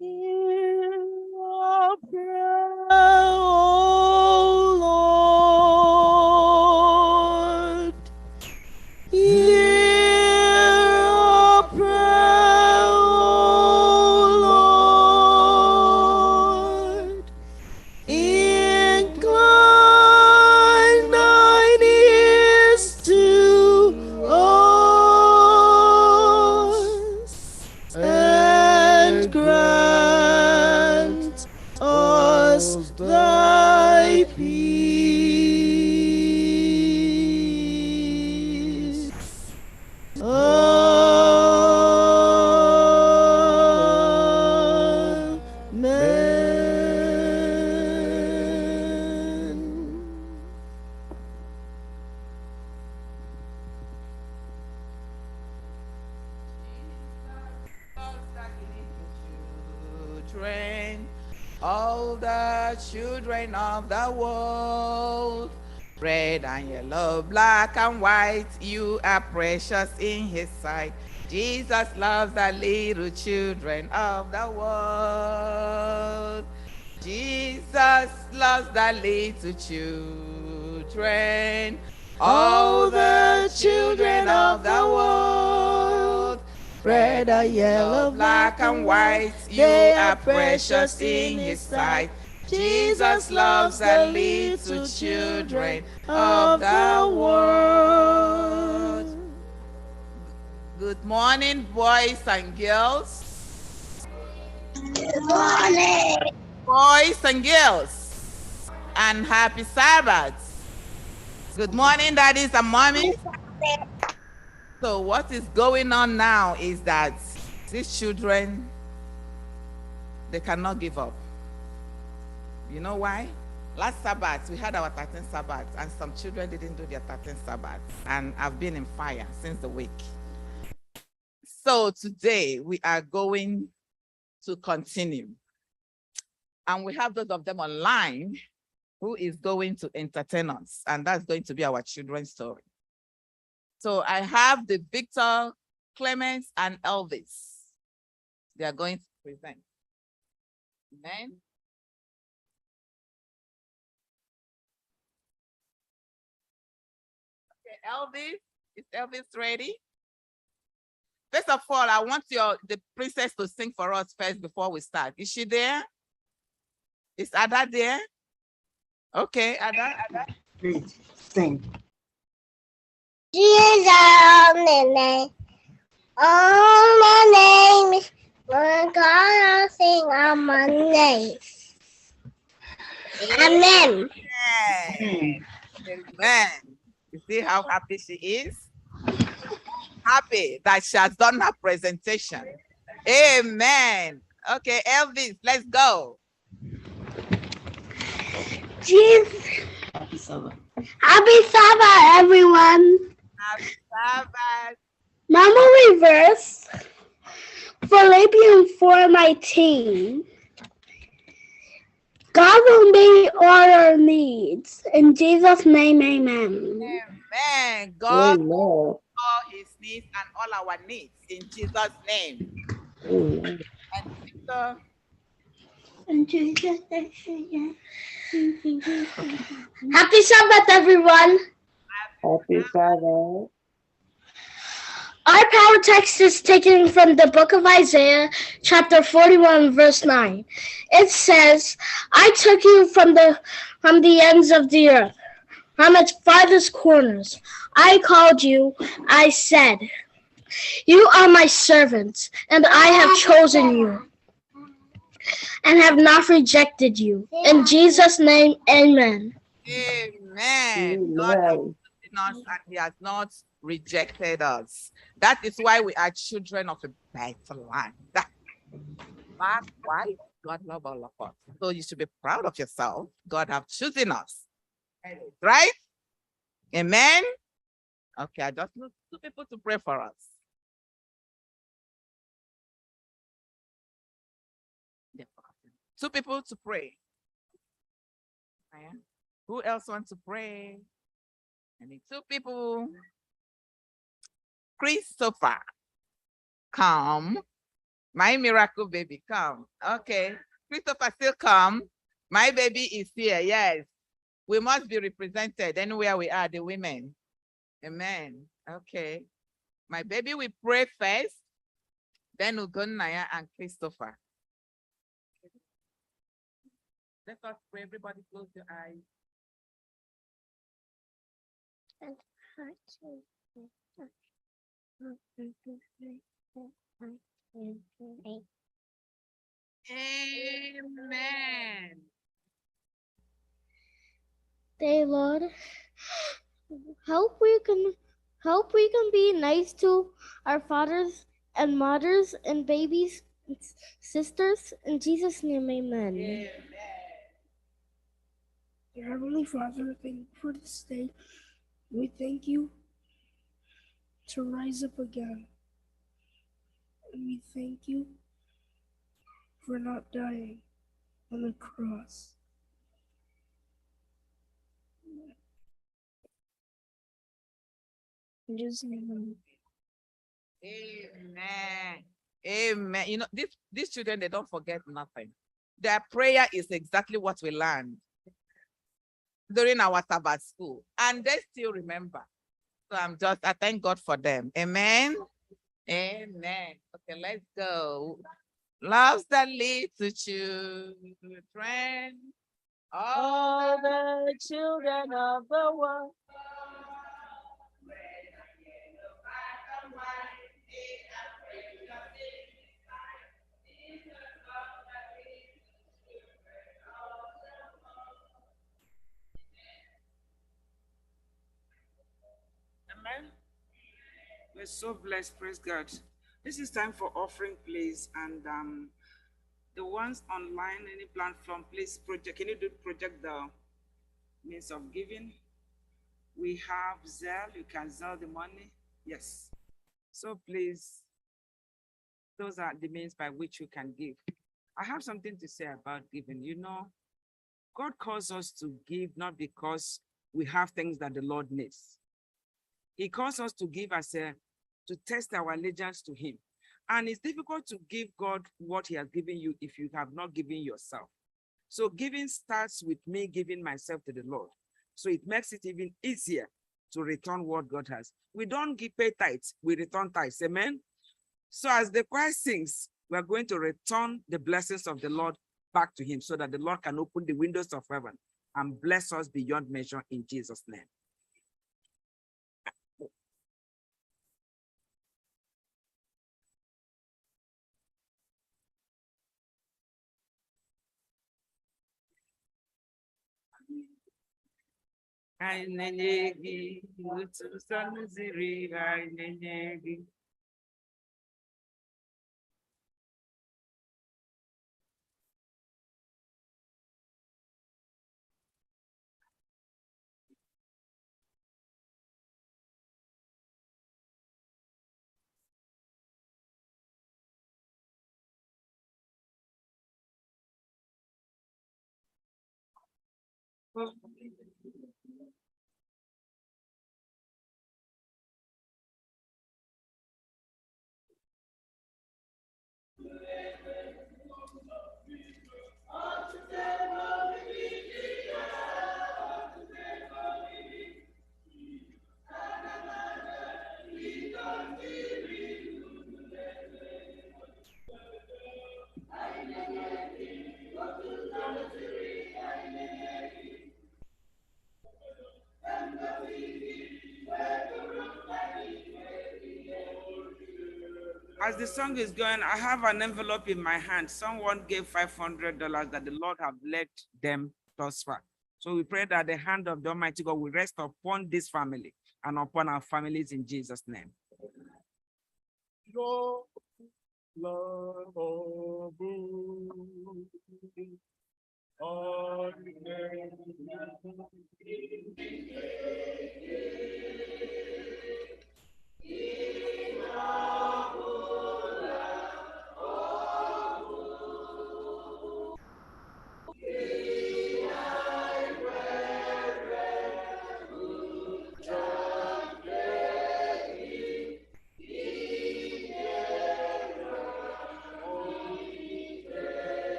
Hear our prayer, O Lord. Hear our children, all the children of the world. Red and yellow, black and white, you are precious in his sight. Jesus loves the little children of the world. Jesus loves the little children, all the children of the world. Red or yellow, black and white, you are precious in his sight. Jesus loves the little children of the world. Good morning, boys and girls. Good morning. Boys and girls. And happy Sabbath. Good morning, daddies and mommies. So what is going on now is that these children, they cannot give up. You know why? Last Sabbath, we had our 13th Sabbath, and some children didn't do their 13th Sabbath, and I've been in fire since the week. So today, we are going to continue. And we have those of them online who is going to entertain us, and that's going to be our children's story. So I have the Victor, Clemens, and Elvis. They are going to present. Amen. Okay, Elvis, is Elvis ready? First of all, I want the princess to sing for us first before we start. Is she there? Is Ada there? Okay, Ada. Please sing. Jesus, name. Oh, my name is God. I'll sing on my name. Amen. Amen. Amen. You see how happy she is? Happy that she has done her presentation. Amen. Okay, Elvis, let's go. Jesus. Happy Sabbath. Happy Sabbath, everyone. Happy Sabbath. Memory verse, Philippians 4:19. God will meet all our needs. In Jesus' name, amen. Amen. God Amen. will meet all his needs and all our needs in Jesus' name. Amen. And Victor. In Jesus' name. Happy Sabbath, everyone. Happy Sabbath. Our power text is taken from the book of Isaiah, chapter 41, verse 9. It says, I took you from the ends of the earth, from its farthest corners. I called you, I said, you are my servants, and I have chosen you, and have not rejected you. In Jesus' name, amen. Amen. God has chosen us and he has not rejected us. That is why we are children of a better land. That's why God loves all of us. So you should be proud of yourself. God has chosen us. Right? Amen. Okay, I just need 2 people to pray for us. Yeah. 2 people to pray. Who else wants to pray? I need 2 people. Christopher, come. My miracle baby, come. Okay. Christopher, still come. My baby is here. Yes. We must be represented anywhere we are, the women. Amen. Okay. My baby, we pray first. Then Ugonaya and Christopher. Let us pray. Everybody close your eyes. Amen. Dear Lord, help we can be nice to our fathers and mothers and babies and sisters. In Jesus' name, amen. Dear Heavenly Father, thank you for this day. We thank you to rise up again. And we thank you for not dying on the cross. In Jesus' name. Amen. Amen. You know, these children, they don't forget nothing. Their prayer is exactly what we learned during our Sabbath school, and they still remember. So I thank God for them. Amen. Amen. Okay, let's go. Loves that lead to children. All the children of the world. Amen. We're so blessed. Praise God. This is time for offering, please. And the ones online, any platform, please project. Can you project the means of giving? We have Zelle. You can Zelle the money. Yes. So please, those are the means by which you can give. I have something to say about giving. You know, God calls us to give not because we have things that the Lord needs. He calls us to give to test our allegiance to him. And it's difficult to give God what he has given you if you have not given yourself. So giving starts with me giving myself to the Lord. So it makes it even easier to return what God has. We don't pay tithes, we return tithes. Amen. So as the choir sings, we're going to return the blessings of the Lord back to him so that the Lord can open the windows of heaven and bless us beyond measure in Jesus' name. As the song is going, I have an envelope in my hand. Someone gave $500 that the Lord have led them thus far. So we pray that the hand of the Almighty God will rest upon this family and upon our families in Jesus' name.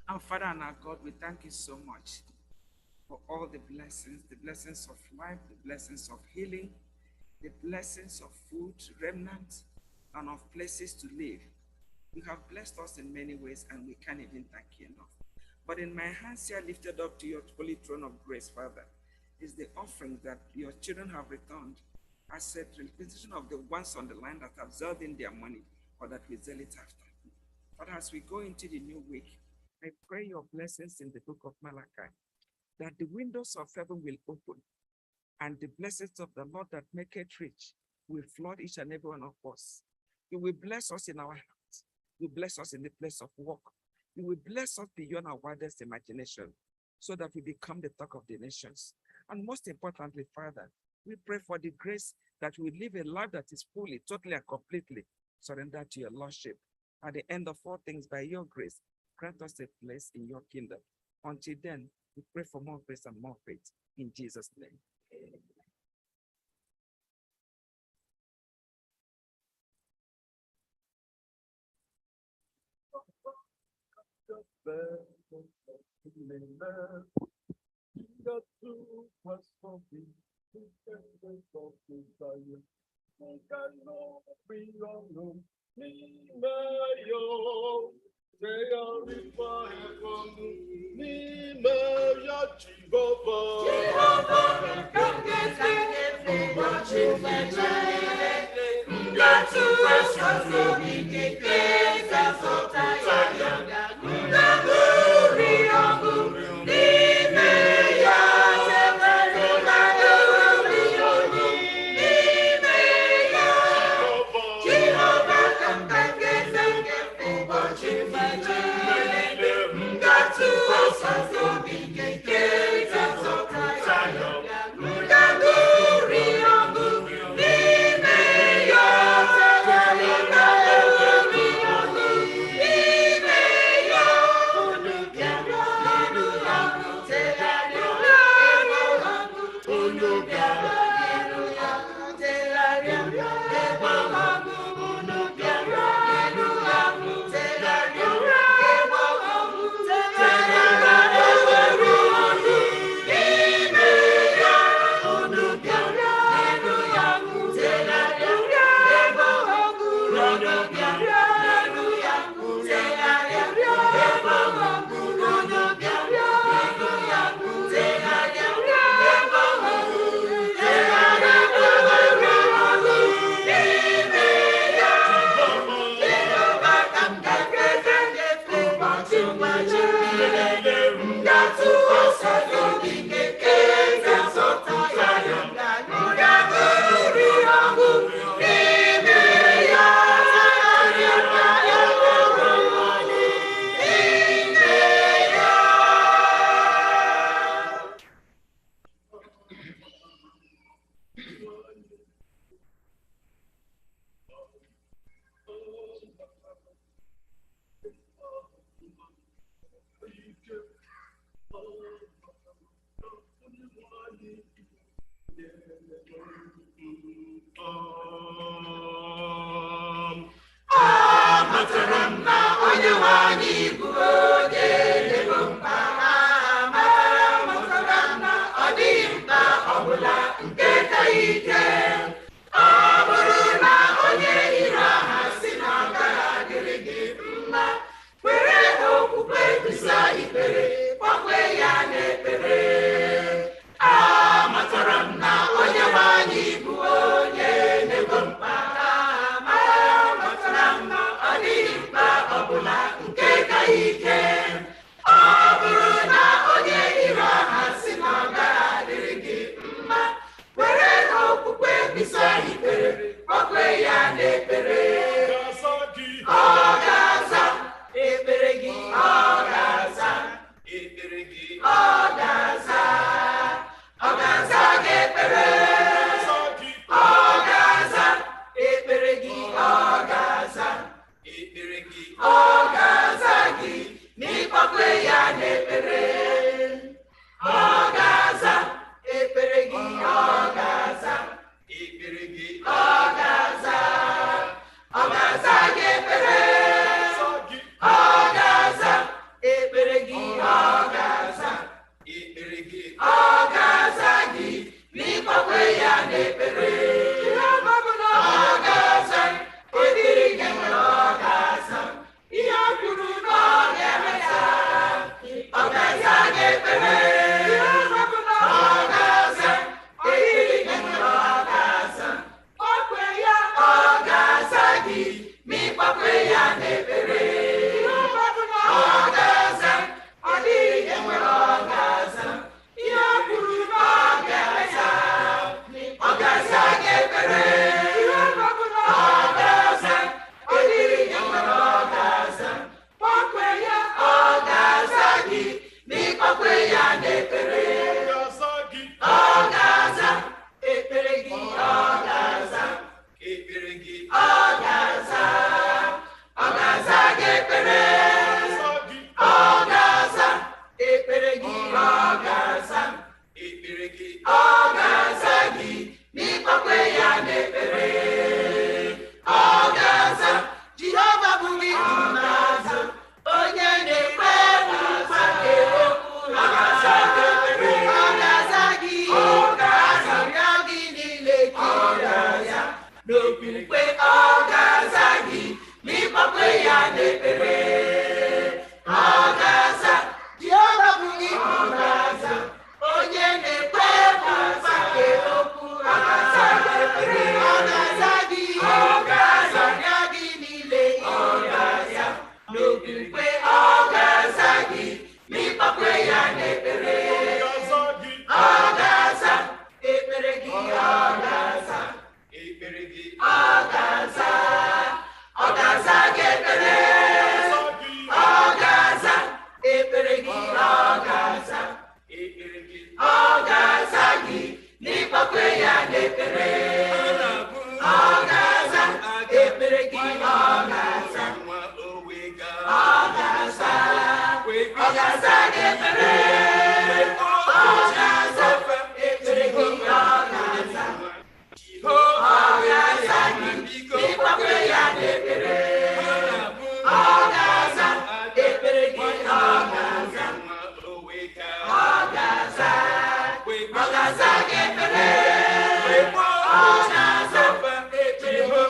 Our Father and our God, we thank you so much for all the blessings of life, the blessings of healing, the blessings of food, remnants, and of places to live. You have blessed us in many ways, and we can't even thank you enough. But in my hands here lifted up to your holy throne of grace, Father, is the offering that your children have returned as a representation of the ones on the line that have zealed in their money, or that we zeal it after. Father, as we go into the new week, I pray your blessings in the book of Malachi, that the windows of heaven will open, and the blessings of the Lord that make it rich will flood each and every one of us. You will bless us in our hearts. You will bless us in the place of work. You will bless us beyond our wildest imagination, so that we become the talk of the nations. And most importantly, Father, we pray for the grace that we live a life that is fully, totally, and completely surrender to your Lordship. At the end of all things, by your grace, grant us a place in your kingdom. Until then, we pray for more grace and more faith. In Jesus' name. Ogaza n'okwukwe ọ ga-aza gị n'ịgbakwe ya n'ekpere ọ ga-aza Jehova bụ Igbo ga-aza onye na-ekpe nkwa nke okwu ọ ga-aza ekpere ọ ga-aza gị ọ ga-aza ya gị niile ọ ga-aza n'okwukwe ọ ga-aza gị n'ịgbakwe ya n'ekpere ọ ga-aza ekpere gị ọ ga-aza ekpere gị ọ ga-aza gị ekpere ọ ga-aza ekpere gị ọ ga-aza ekpere gị ọ ga-aza gị n'ịgbakwe ya n'ekpere ọ ga-aza ekpere gị ọ ga-aza ọ ga-aza gị ekpere ọ ga-aza ekpere gị ọ ga-aza ọ ga-aza gị n'ịgbakwe ya n'ekpere ọ ga-aza ekpere gị ọ ga-aza ọ ga-aza gị ekpere ọ ga-aza ekpere gị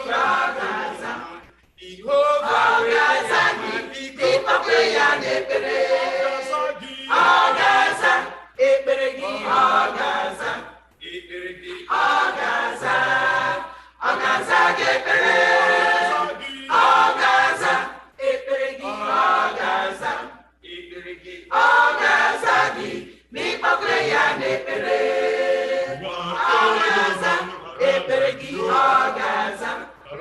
ọ ga-aza ọ ga-aza gị n'ịgbakwe ya n'ekpere ọ ga-aza ekpere gị ọ ga-aza ekpere gị ọ ga-aza gị ekpere ọ ga-aza ekpere gị ọ ga-aza ekpere gị ọ ga-aza gị n'ịgbakwe ya n'ekpere ọ ga-aza ekpere gị ọ ga-aza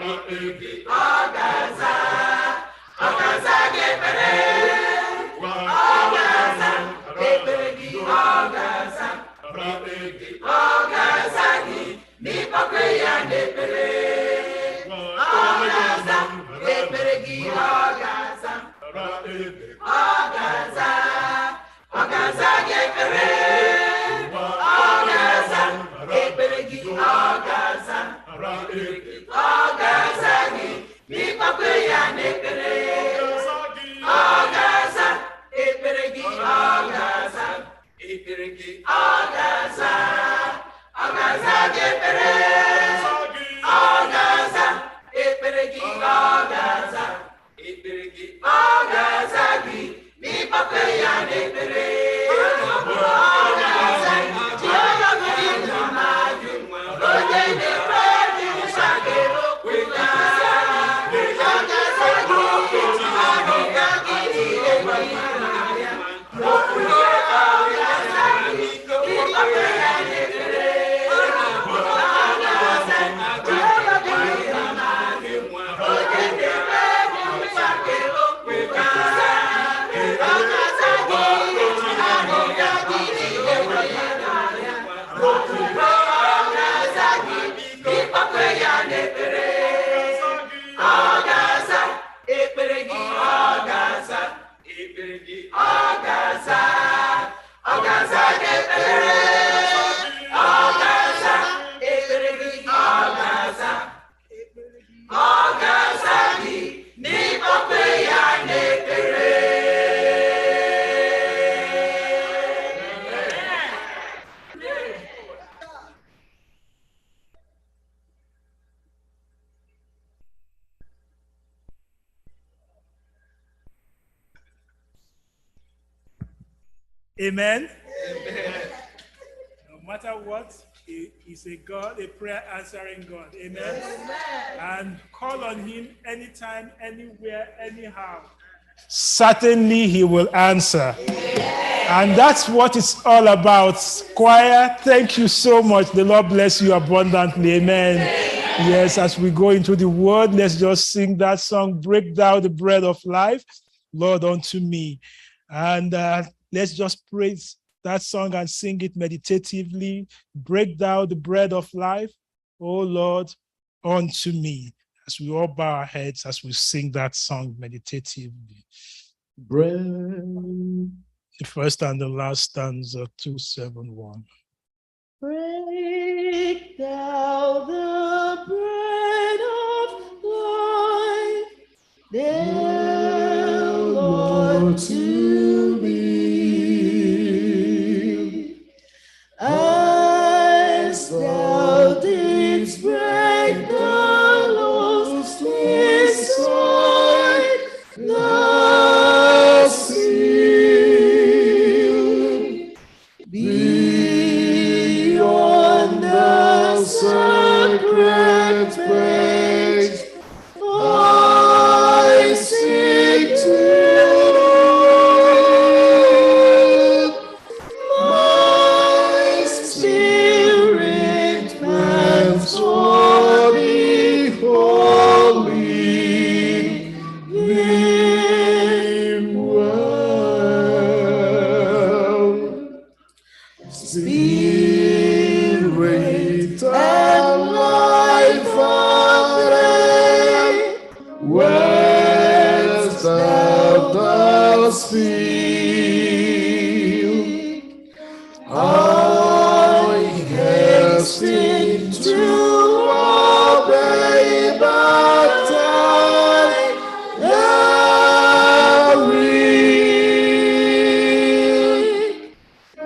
ekpere gị ọ ga-aza gị ekpere ọ ga-aza ekpere gị ọ ga-aza ọ ga-aza gị n'ịgbakwe ya n'ekpere ọ ga-aza ekpere gị ọ ga-aza ọ ga-aza gị ekpere ọ ga-aza ekpere gị ọ ga-aza ọ ga-aza gị n'ịgbakwe ya n'ekpere ọ ga-aza ekpere gị ọ ga-aza ekpere gị ọ ga-aza gị ekpere ọ ga-aza ekpere gị ọ ga-aza ekpere gị ọ ga-aza gị n'ịgbakwe ya n'ekpere ọ ga-aza Jehova bụ Igbo mmadụ onye na-ekpe nkwa nke okwu ya ọ ga-aza gị ọdịda gị niile ya okwu ya ọ ga-aza gị n'ịgbakwe ya n'ekpere Amen. No matter what, He is a God, a prayer answering God. Amen. And call on Him anytime, anywhere, anyhow. Certainly He will answer. And that's what it's all about. Choir, thank you so much. The Lord bless you abundantly. Amen. Yes, as we go into the word, let's just sing that song, Break Thou the Bread of Life, Lord, unto me. And let's just praise that song and sing it meditatively. Break Thou the bread of life, O Lord, unto me. As we all bow our heads as we sing that song meditatively. Bread. The first and the last stanza, 271. Break Thou the bread of life, dear Lord, to me, as Thou didst break the great praise I sing to my spirit pants for the holy name well. Spirit and life and faith, where's thou dost speak, I hasten to obey that time thou read.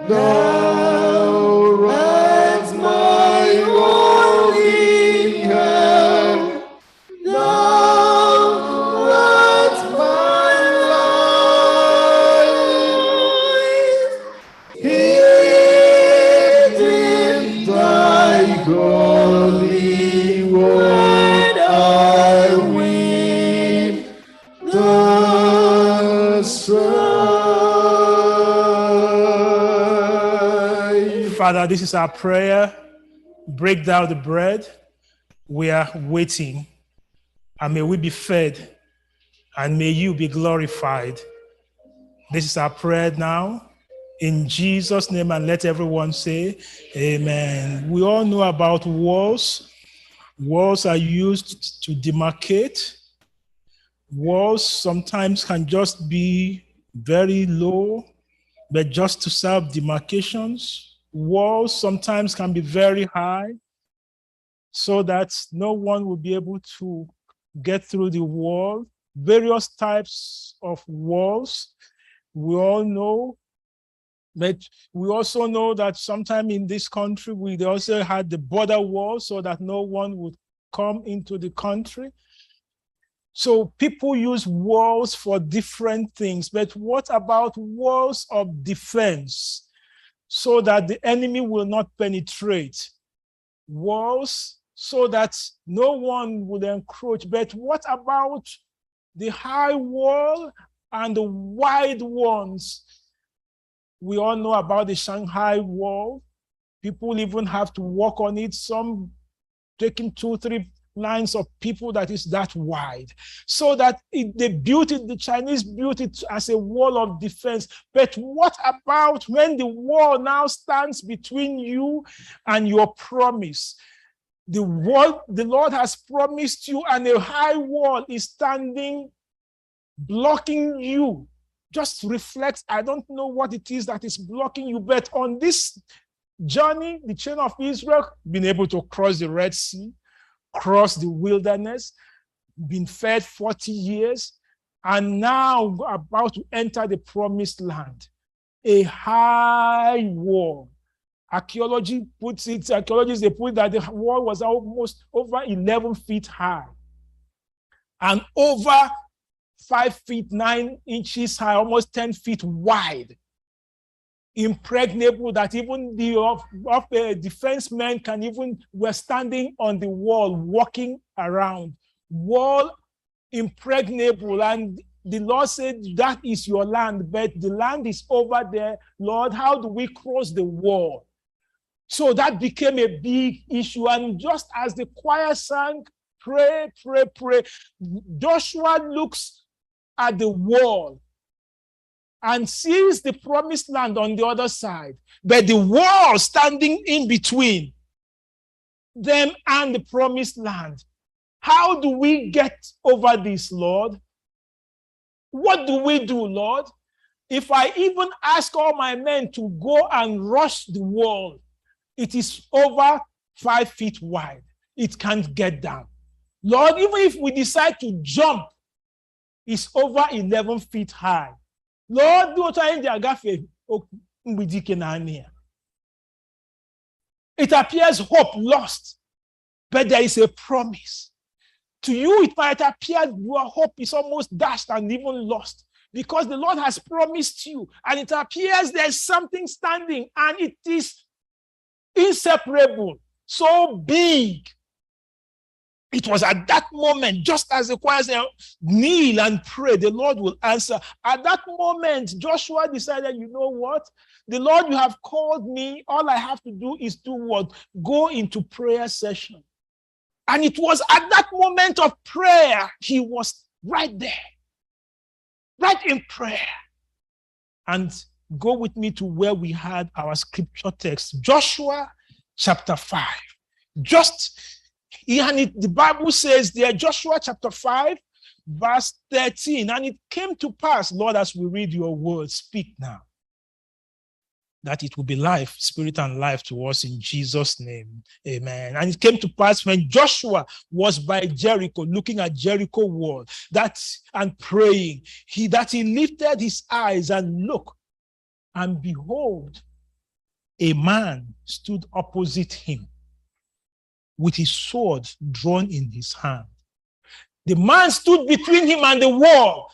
Thou art my only help, thou art my life. Hid in thy holy word I weep the strife. Father, this is our prayer. Break down the bread. We are waiting. And may we be fed. And may you be glorified. This is our prayer now. In Jesus' name, and let everyone say, amen. We all know about walls. Walls are used to demarcate. Walls sometimes can just be very low, but just to serve demarcations. Walls sometimes can be very high, so that no one will be able to get through the wall. Various types of walls we all know, but we also know that sometime in this country, we also had the border wall so that no one would come into the country. So people use walls for different things, but what about walls of defense so that the enemy will not penetrate? Walls so that no one will encroach. But what about the high wall and the wide ones? We all know about the Shanghai Wall. People even have to walk on it, some taking 2-3 lines of people that is that wide. So that the Chinese built it as a wall of defense. But what about when the wall now stands between you and your promise? The Lord has promised you, and a high wall is standing, blocking you. Just reflect. I don't know what it is that is blocking you, but on this journey, the children of Israel been able to cross the Red Sea, cross the wilderness, been fed 40 years, and now about to enter the promised land. A high wall. Archaeologists put that the wall was almost over 11 feet high and over 5 feet 9 inches high, almost 10 feet wide. Impregnable, that even the defense men were standing on the wall, walking around. Wall impregnable, and the Lord said, that is your land, but the land is over there. Lord, how do we cross the wall? So that became a big issue, and just as the choir sang, pray, pray, pray, Joshua looks at the wall and sees the promised land on the other side, but the wall standing in between them and the promised land. How do we get over this, Lord? What do we do, Lord? If I even ask all my men to go and rush the wall, it is over 5 feet wide. It can't get down. Lord, even if we decide to jump, it's over 11 feet high. Lord, it appears hope lost, but there is a promise. To you, it might appear your hope is almost dashed and even lost, because the Lord has promised you, and it appears there's something standing, and it is inseparable, so big, It was at that moment, just as the choir said, kneel and pray, the Lord will answer. At that moment, Joshua decided, you know what? The Lord, you have called me. All I have to do is to what? Go into prayer session. And it was at that moment of prayer, he was right there, right in prayer. And go with me to where we had our scripture text, Joshua chapter 5. The Bible says there, Joshua chapter 5, verse 13, and it came to pass, Lord, as we read your word, speak now, that it will be life, spirit and life to us in Jesus' name. Amen. And it came to pass when Joshua was by Jericho, looking at Jericho wall, and praying, he lifted his eyes and looked, and behold, a man stood opposite him with his sword drawn in his hand. The man stood between him and the wall.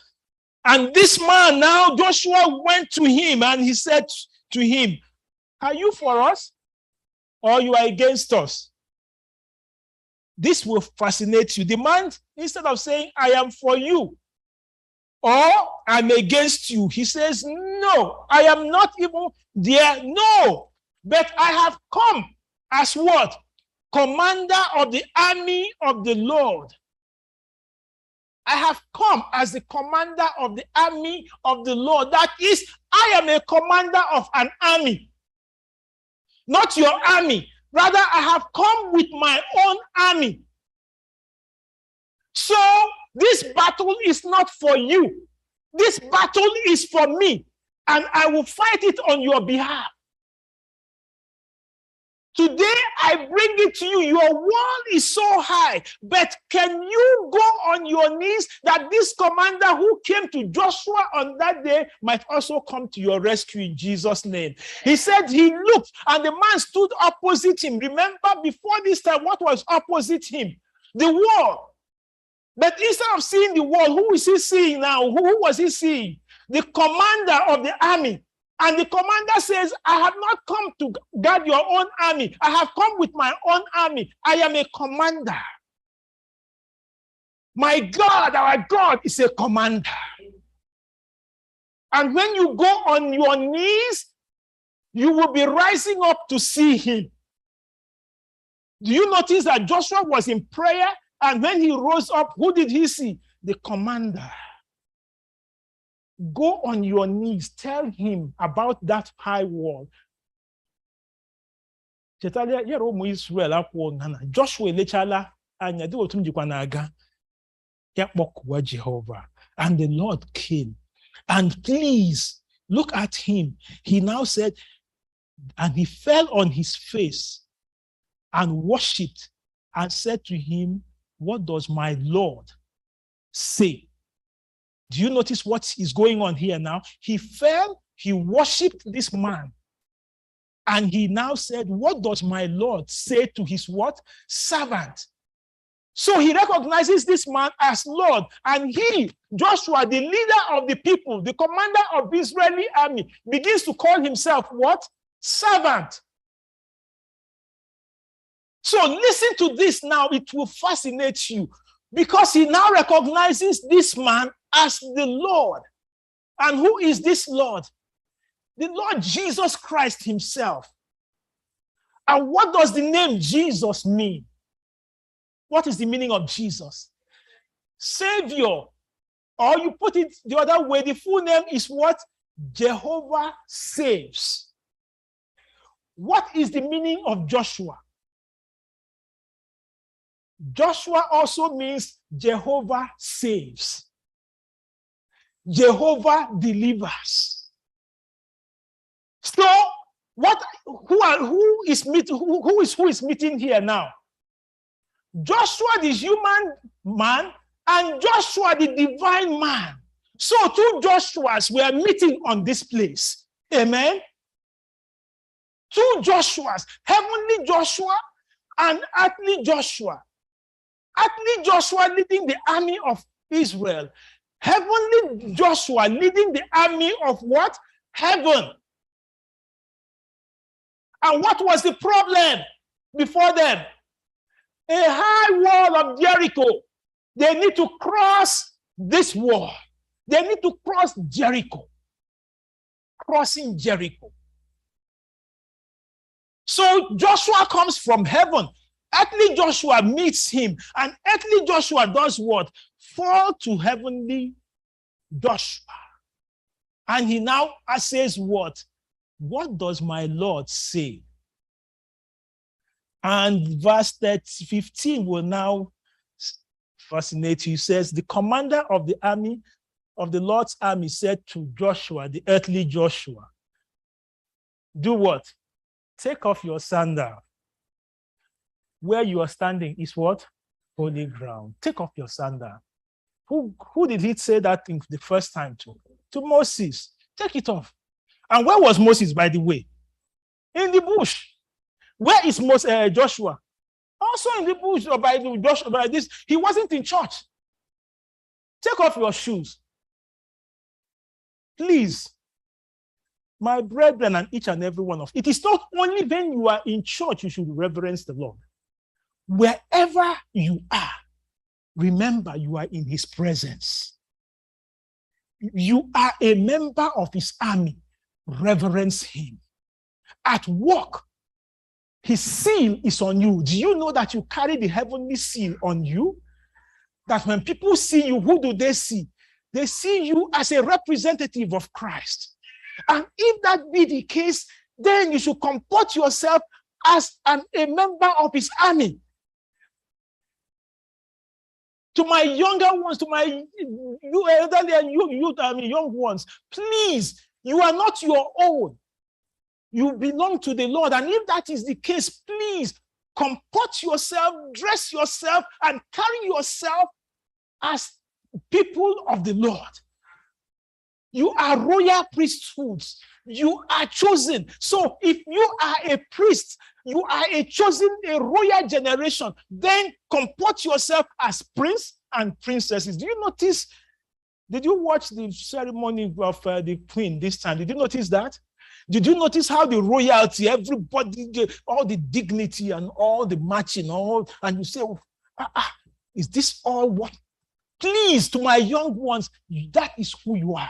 And this man, now Joshua went to him and he said to him, are you for us or you are against us? This will fascinate you. The man, instead of saying, I am for you or I'm against you, he says, no, I am not even there. No, but I have come as what? Commander of the army of the Lord. I have come as the commander of the army of the Lord. That is, I am a commander of an army. Not your army. Rather, I have come with my own army. So, this battle is not for you. This battle is for me. And I will fight it on your behalf. Today, I bring it to you. Your wall is so high, but can you go on your knees that this commander who came to Joshua on that day might also come to your rescue in Jesus' name? He said he looked and the man stood opposite him. Remember, before this time, what was opposite him? The wall. But instead of seeing the wall, who is he seeing now? Who was he seeing? The commander of the army. And the commander says, I have not come to guard your own army. I have come with my own army. I am a commander. My God, our God, is a commander. And when you go on your knees, you will be rising up to see him. Do you notice that Joshua was in prayer? And when he rose up, who did he see? The commander. Go on your knees, tell him about that high wall. Joshua lechala anya di otum jikwa na aga ya kpọkuwa Jehovah, and the Lord came. And please look at him. He now said, and he fell on his face and worshipped and said to him, what does my Lord say? Do you notice what is going on here now? He fell, he worshipped this man. And he now said, what does my Lord say to his what? Servant. So he recognizes this man as Lord. And he, Joshua, the leader of the people, the commander of the Israeli army, begins to call himself what? Servant. So listen to this now. It will fascinate you. Because he now recognizes this man as the Lord. And who is this Lord? The Lord Jesus Christ himself. And what does the name Jesus mean? What is the meaning of Jesus? Savior. Or you put it the other way, the full name is what? Jehovah saves. What is the meaning of Joshua? Joshua also means Jehovah saves. Jehovah delivers. So, who is meeting here now? Joshua the human man and Joshua the divine man. So two Joshuas were meeting on this place. Amen. Two Joshuas, heavenly Joshua and earthly Joshua. Earthly Joshua leading the army of Israel. Heavenly Joshua leading the army of what? Heaven. And what was the problem before them? a high wall of Jericho. They need to cross this wall. They need to cross Jericho. Crossing Jericho. So Joshua comes from heaven. Earthly Joshua meets him, and earthly Joshua does what? Fall to heavenly Joshua. And he now says what? What does my Lord say? And verse 15 will now fascinate you. He says, the commander of the army, of the Lord's army, said to Joshua, the earthly Joshua, do what? Take off your sandal. Where you are standing is what? Holy ground. Take off your sandal. Who did he say that thing the first time to? To Moses. Take it off. And where was Moses, by the way? In the bush. Where is Joshua? Also in the bush, or by Joshua, by this. He wasn't in church. Take off your shoes. Please, my brethren, and each and every one of you, it is not only when you are in church you should reverence the Lord. Wherever you are, remember you are in his presence. You are a member of his army. Reverence him. At work, his seal is on you. Do you know that you carry the heavenly seal on you? That when people see you, who do they see? They see you as a representative of Christ. And if that be the case, then you should comport yourself as a member of his army. To my younger ones, to my young ones, please, you are not your own. You belong to the Lord. And if that is the case, please comport yourself, dress yourself, and carry yourself as people of the Lord. You are royal priesthoods. You are chosen. So if you are a priest, you are a chosen, a royal generation, then comport yourself as prince and princesses. Do you notice? Did you watch the ceremony of the queen this time? Did you notice that? Did you notice how the royalty, everybody, all the dignity and all the matching, and you say, is this all what? Please, to my young ones, that is who you are.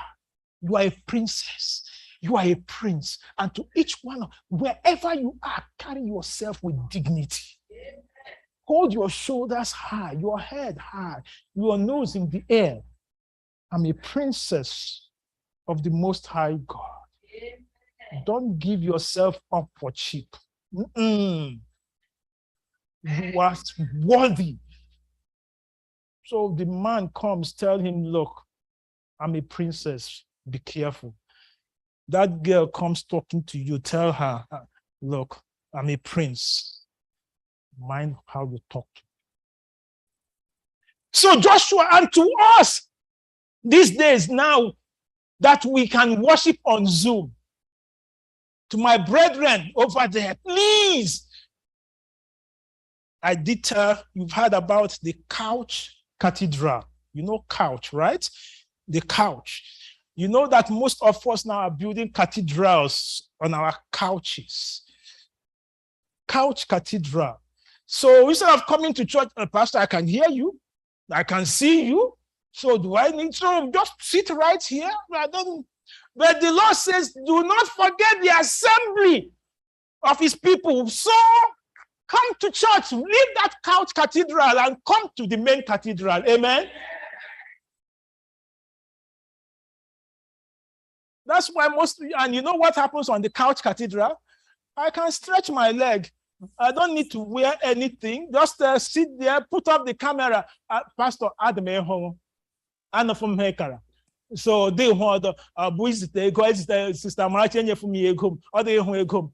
You are a princess. You are a prince. And to each one, wherever you are, carry yourself with dignity. Hold your shoulders high, your head high, your nose in the air. I'm a princess of the Most High God. Don't give yourself up for cheap. You are worthy. So the man comes, tell him, look, I'm a princess, be careful. That girl comes talking to you, tell her, look, I'm a prince. Mind how you talk to me. So Joshua, and to us, these days now that we can worship on Zoom, to my brethren over there, please. I did tell, you've heard about the couch cathedral. You know couch, right? The couch. You know that most of us now are building cathedrals on our couches. Couch cathedral. So instead of coming to church, Pastor, I can hear you. I can see you. So do I need to just sit right here? But the Lord says, do not forget the assembly of his people. So come to church, leave that couch cathedral and come to the main cathedral. Amen. That's why mostly, and you know what happens on the couch cathedral? I can stretch my leg. I don't need to wear anything. Just sit there, put up the camera. Pastor, add me home. And from Hekara. So they want boys they go sister Martin for me home or they home.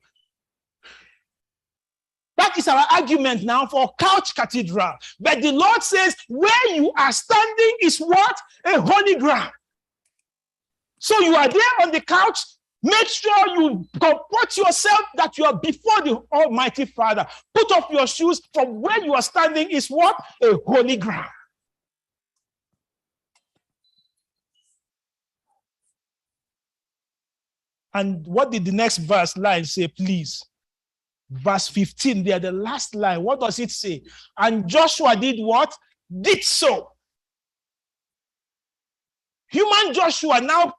That is our argument now for couch cathedral. But the Lord says, where you are standing is what? A holy ground. So you are there on the couch. Make sure you comport yourself that you are before the Almighty Father. Put off your shoes. From where you are standing is what? A holy ground. And what did the next verse line say, please? verse 15 there, the last line. What does it say? And Joshua did what? Did so. Human Joshua now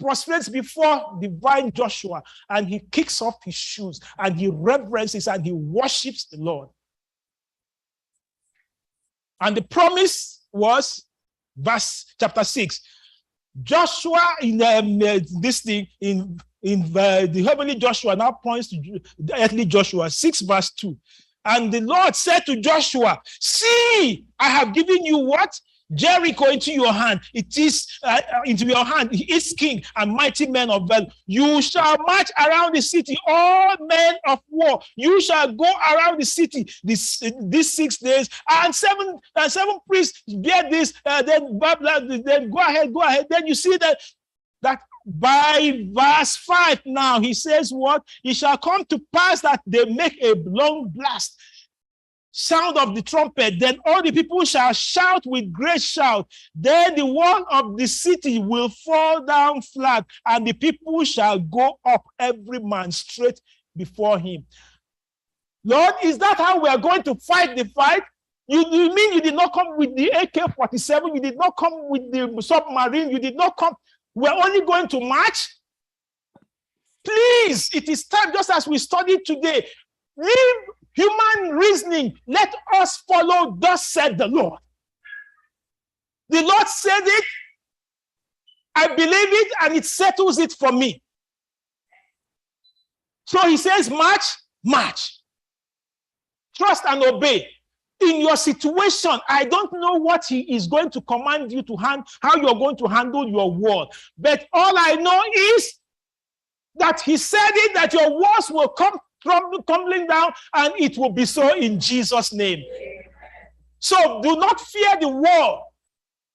prostrates before divine Joshua, and he kicks off his shoes and he reverences and he worships the Lord. And the promise was chapter 6. Joshua in this thing in the heavenly Joshua now points to the earthly Joshua, 6 verse 2. And the Lord said to Joshua, see, I have given you what? Jericho into your hand. It is into your hand. He is king and mighty men of valor. You shall march around the city, all men of war. You shall go around the city these 6 days, and seven priests bear this. Then go ahead. Then you see that by verse 5 now he says what? It shall come to pass that they make a long blast, sound of the trumpet, then all the people shall shout with great shout. Then the wall of the city will fall down flat, and the people shall go up, every man straight before him. Lord, is that how we are going to fight the fight? You mean you did not come with the AK-47? You did not come with the submarine? You did not come? We're only going to march? Please, it is time, just as we studied today, leave human reasoning. Let us follow, thus said the Lord. The Lord said it, I believe it, and it settles it for me. So he says, march, march. Trust and obey. In your situation, I don't know what he is going to command you to how you're going to handle your war. But all I know is that he said it, that your walls will come tumbling down, and it will be so in Jesus' name. So do not fear the war.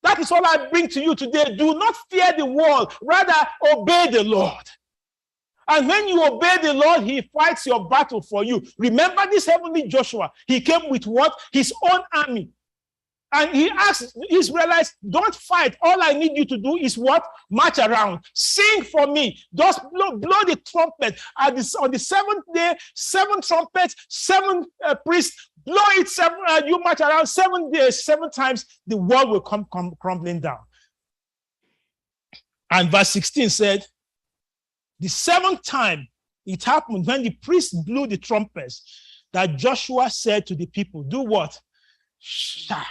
That is all I bring to you today. Do not fear the war. Rather, obey the Lord. And when you obey the Lord, he fights your battle for you. Remember this heavenly Joshua. He came with what? His own army. And he asked Israelites, don't fight. All I need you to do is what? March around. Sing for me. Just blow the trumpet. On the 7th day, 7 trumpets, 7 priests. Blow it, you march around 7 days, 7 times. The wall will come crumbling down. And verse 16 said, the 7th time it happened when the priests blew the trumpets, that Joshua said to the people, do what? Shout.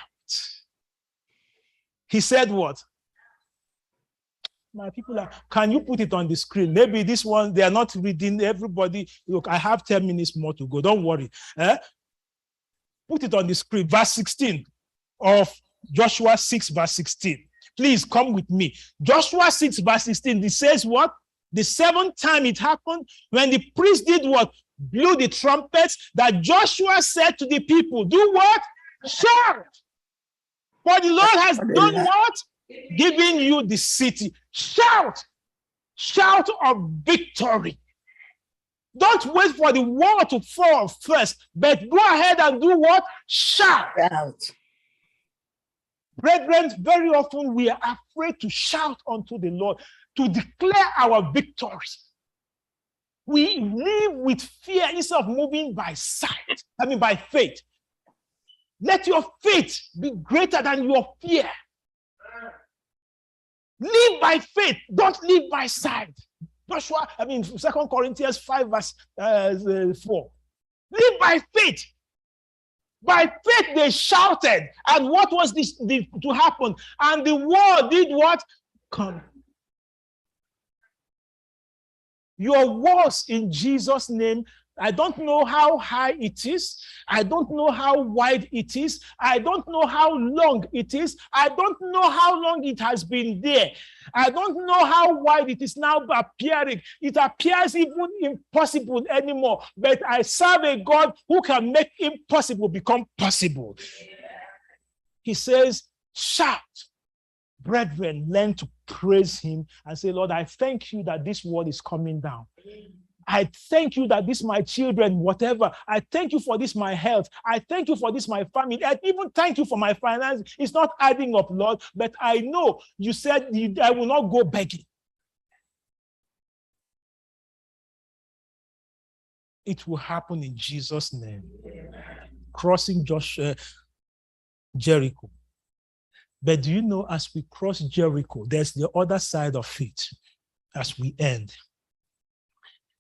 He said what? My people can you put it on the screen? Maybe this one, they are not reading. Everybody, look, I have 10 minutes more to go. Don't worry. Put it on the screen. Verse 16 of Joshua 6, verse 16. Please come with me. Joshua 6, verse 16. It says what? The 7th time it happened when the priest did what? Blew the trumpets, that Joshua said to the people, do what? Shout. For the Lord has done what? Giving you the city. Shout. Shout of victory. Don't wait for the wall to fall first, but go ahead and do what? Shout. Brethren, very often we are afraid to shout unto the Lord, to declare our victories. We live with fear instead of moving by sight. By faith. Let your faith be greater than your fear. Live by faith. Don't live by sight. Joshua, 2 Corinthians 5 verse 4. Live by faith. By faith they shouted. And what was this to happen? And the wall did what? Come. Your walls in Jesus' name, I don't know how high it is. I don't know how wide it is. I don't know how long it is. I don't know how long it has been there. I don't know how wide it is now appearing. It appears even impossible anymore. But I serve a God who can make impossible become possible. He says, shout. Brethren, learn to praise him and say, Lord, I thank you that this word is coming down. I thank you that this my children, whatever. I thank you for this my health. I thank you for this my family. I even thank you for my finance. It's not adding up, Lord, but I know you said I will not go begging. It will happen in Jesus' name. Crossing Jericho. But do you know, as we cross Jericho, there's the other side of it as we end.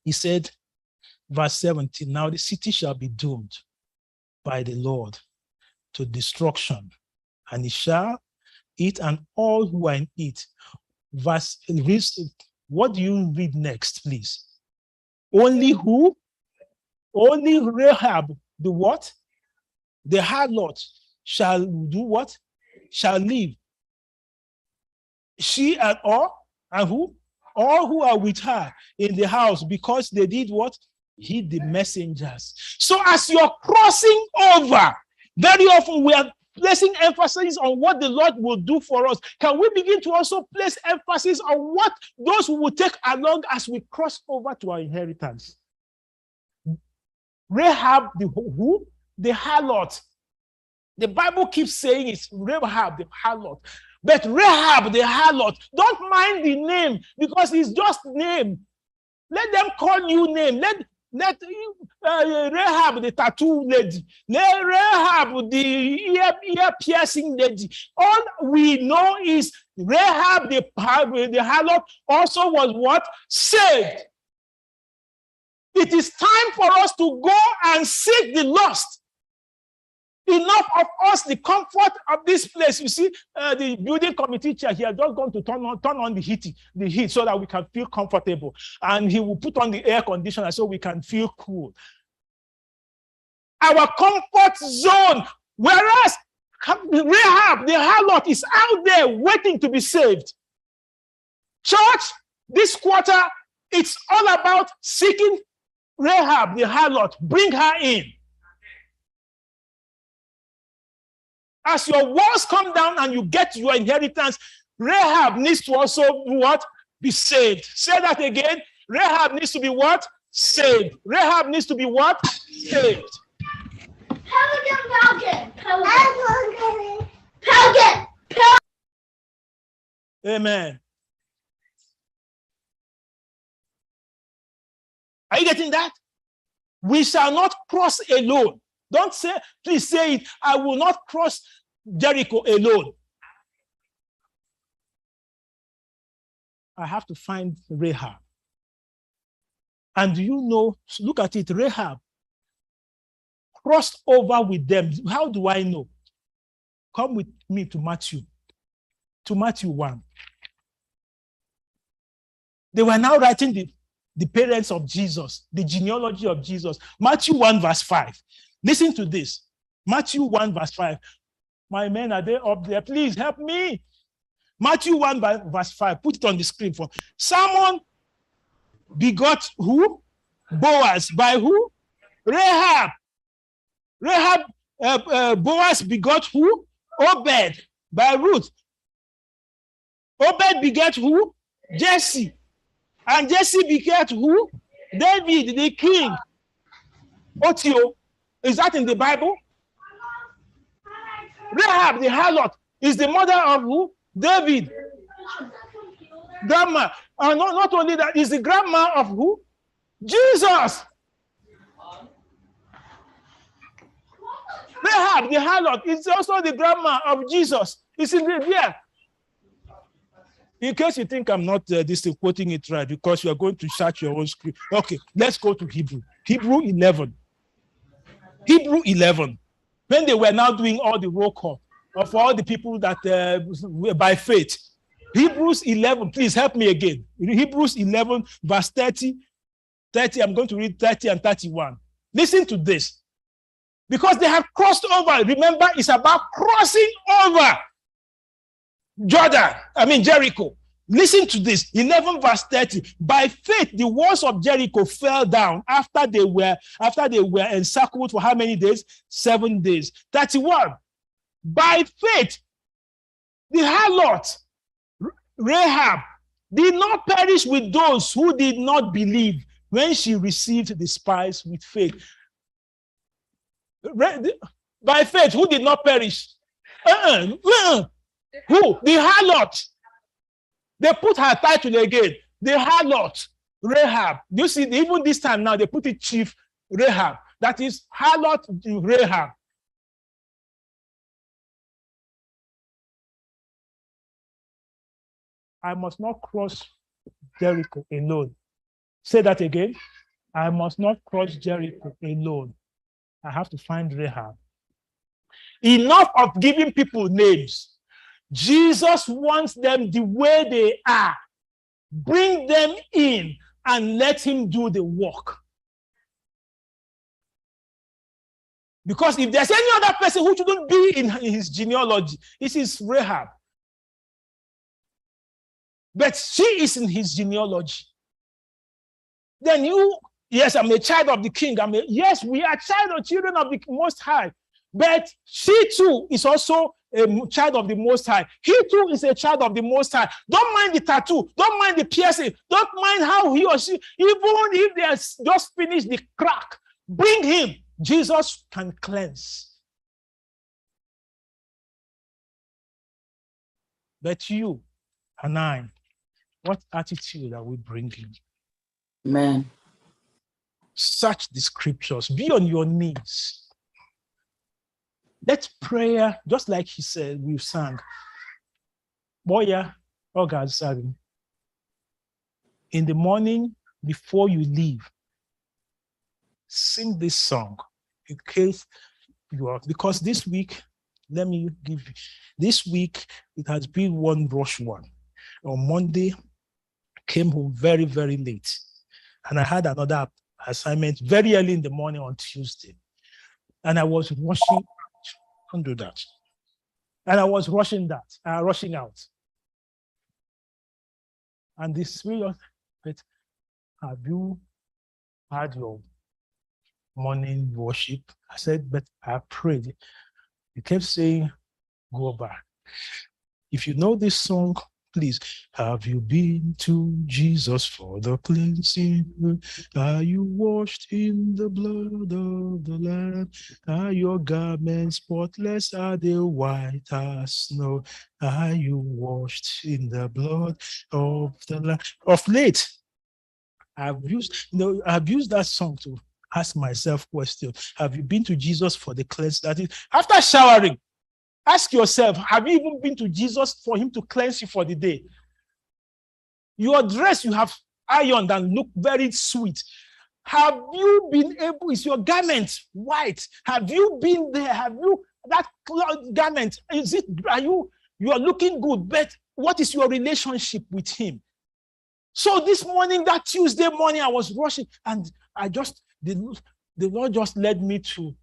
He said, verse 17, now the city shall be doomed by the Lord to destruction, and it shall eat and all who are in it. What do you read next, please? Only who? Only Rahab, the what? The harlot shall do what? Shall live. She and all, and who? All who are with her in the house, because they did what? Heed the messengers. So as you're crossing over, very often we are placing emphasis on what the Lord will do for us. Can we begin to also place emphasis on what those who will take along as we cross over to our inheritance? Rahab, the who? The harlot. The Bible keeps saying it's Rahab, the harlot. But Rahab, the harlot, don't mind the name, because it's just name. Let them call you name. Let Rahab, the tattoo lady. Let Rahab, the ear piercing lady. All we know is Rahab, the harlot, also was what? Saved. It is time for us to go and seek the lost. Enough of us, the comfort of this place. You see, the building committee chair, he has just gone to turn on the heat so that we can feel comfortable. And he will put on the air conditioner so we can feel cool. Our comfort zone, whereas Rahab, the harlot, is out there waiting to be saved. Church, this quarter, it's all about seeking Rahab, the harlot. Bring her in. As your walls come down and you get your inheritance, Rahab needs to also what? Be saved. Say that again. Rahab needs to be what? Saved. Rahab needs to be what? Saved. Amen. Are you getting that? We shall not cross alone. Don't say, please say it, I will not cross Jericho alone. I have to find Rahab. And do you know, look at it, Rahab crossed over with them. How do I know? Come with me to Matthew 1. They were now writing the parents of Jesus, the genealogy of Jesus. Matthew 1 verse 5. Listen to this. Matthew 1 verse 5. My men, are they up there? Please help me. Matthew 1 verse 5. Put it on the screen for Salmon begot who? Boaz. By who? Rahab. Boaz begot who? Obed. By Ruth. Obed begat who? Jesse. And Jesse begat who? David, the king. Otio. Is that in the Bible? Rahab, the harlot, is the mother of who? David. Grandma. Not only that, is the grandma of who? Jesus. Rahab, the harlot, is also the grandma of Jesus. It's in there. In case you think I'm not quoting it right, because you are going to search your own script. Okay, let's go to Hebrew. Hebrew 11. Hebrew 11, when they were now doing all the roll call of all the people that were by faith. Hebrews 11, please help me again. Hebrews 11, verse 30, I'm going to read 30 and 31. Listen to this. Because they have crossed over. Remember, it's about crossing over Jericho. Listen to this, 11 verse 30. By faith, the walls of Jericho fell down after they were encircled for how many days? 7 days. 31. By faith, the harlot, Rahab, did not perish with those who did not believe when she received the spies with faith. By faith, who did not perish? Who? The harlot. They put her title again. The harlot, Rahab. You see, even this time now, they put it chief Rahab. That is harlot Rahab. I must not cross Jericho alone. Say that again. I must not cross Jericho alone. I have to find Rahab. Enough of giving people names. Jesus wants them the way they are. Bring them in and let him do the work. Because if there's any other person who shouldn't be in his genealogy, it is Rahab. But she is in his genealogy. Then you, yes, I'm a child of the king. Yes, we are children of the Most High. But she too is also a child of the Most High. He too is a child of the Most High. Don't mind the tattoo. Don't mind the piercing. Don't mind how he or she, even if they have just finished the crack, bring him. Jesus can cleanse. But you and I, what attitude are we bringing? Amen. Search the scriptures. Be on your knees. Let prayer, just like he said, we've sang. Boya, oh God, sorry. In the morning, before you leave, sing this song in case you are, because this week, let me give you, this week, it has been one rush one. On Monday, came home very, very late. And I had another assignment very early in the morning on Tuesday. And I was rushing, don't do that. And I was rushing out. And this Spirit, but have you had your morning worship? I said, but I prayed. He kept saying, go back. If you know this song, please. Have you been to Jesus for the cleansing? Are you washed in the blood of the Lamb? Are your garments spotless? Are they white as snow? Are you washed in the blood of the Lamb? Of late, I've used that song to ask myself questions. Have you been to Jesus for the cleansing? That is, after showering, ask yourself, have you even been to Jesus for him to cleanse you for the day? Your dress you have ironed and look very sweet. Have you been able, is your garment white? Have you been there? Have you, that garment, you are looking good, but what is your relationship with him? So this morning, that Tuesday morning, I was rushing and the Lord just led me to,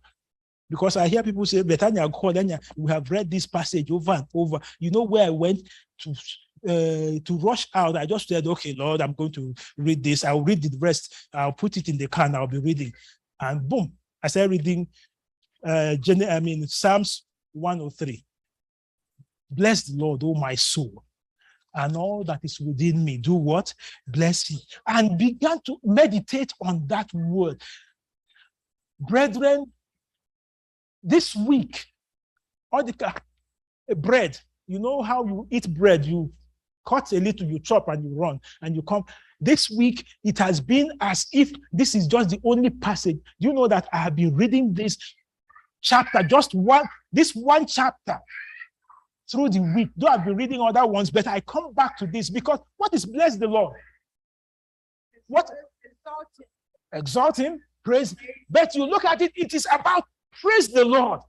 because I hear people say, Betania, we have read this passage over and over. You know where I went to rush out? I just said, okay, Lord, I'm going to read this. I'll read the rest. I'll put it in the car and I'll be reading. And boom, I started reading Psalms 103. Bless the Lord, oh my soul, and all that is within me. Do what? Bless him. And began to meditate on that word. Brethren, this week, all the bread, you know how you eat bread, you cut a little, you chop and you run and you come. This week, it has been as if this is just the only passage. Do you know that I have been reading this chapter, this one chapter through the week? Though I've been reading other ones, but I come back to this because what is bless the Lord? What? Exalt him, praise. But you look at it, it is about praise the Lord.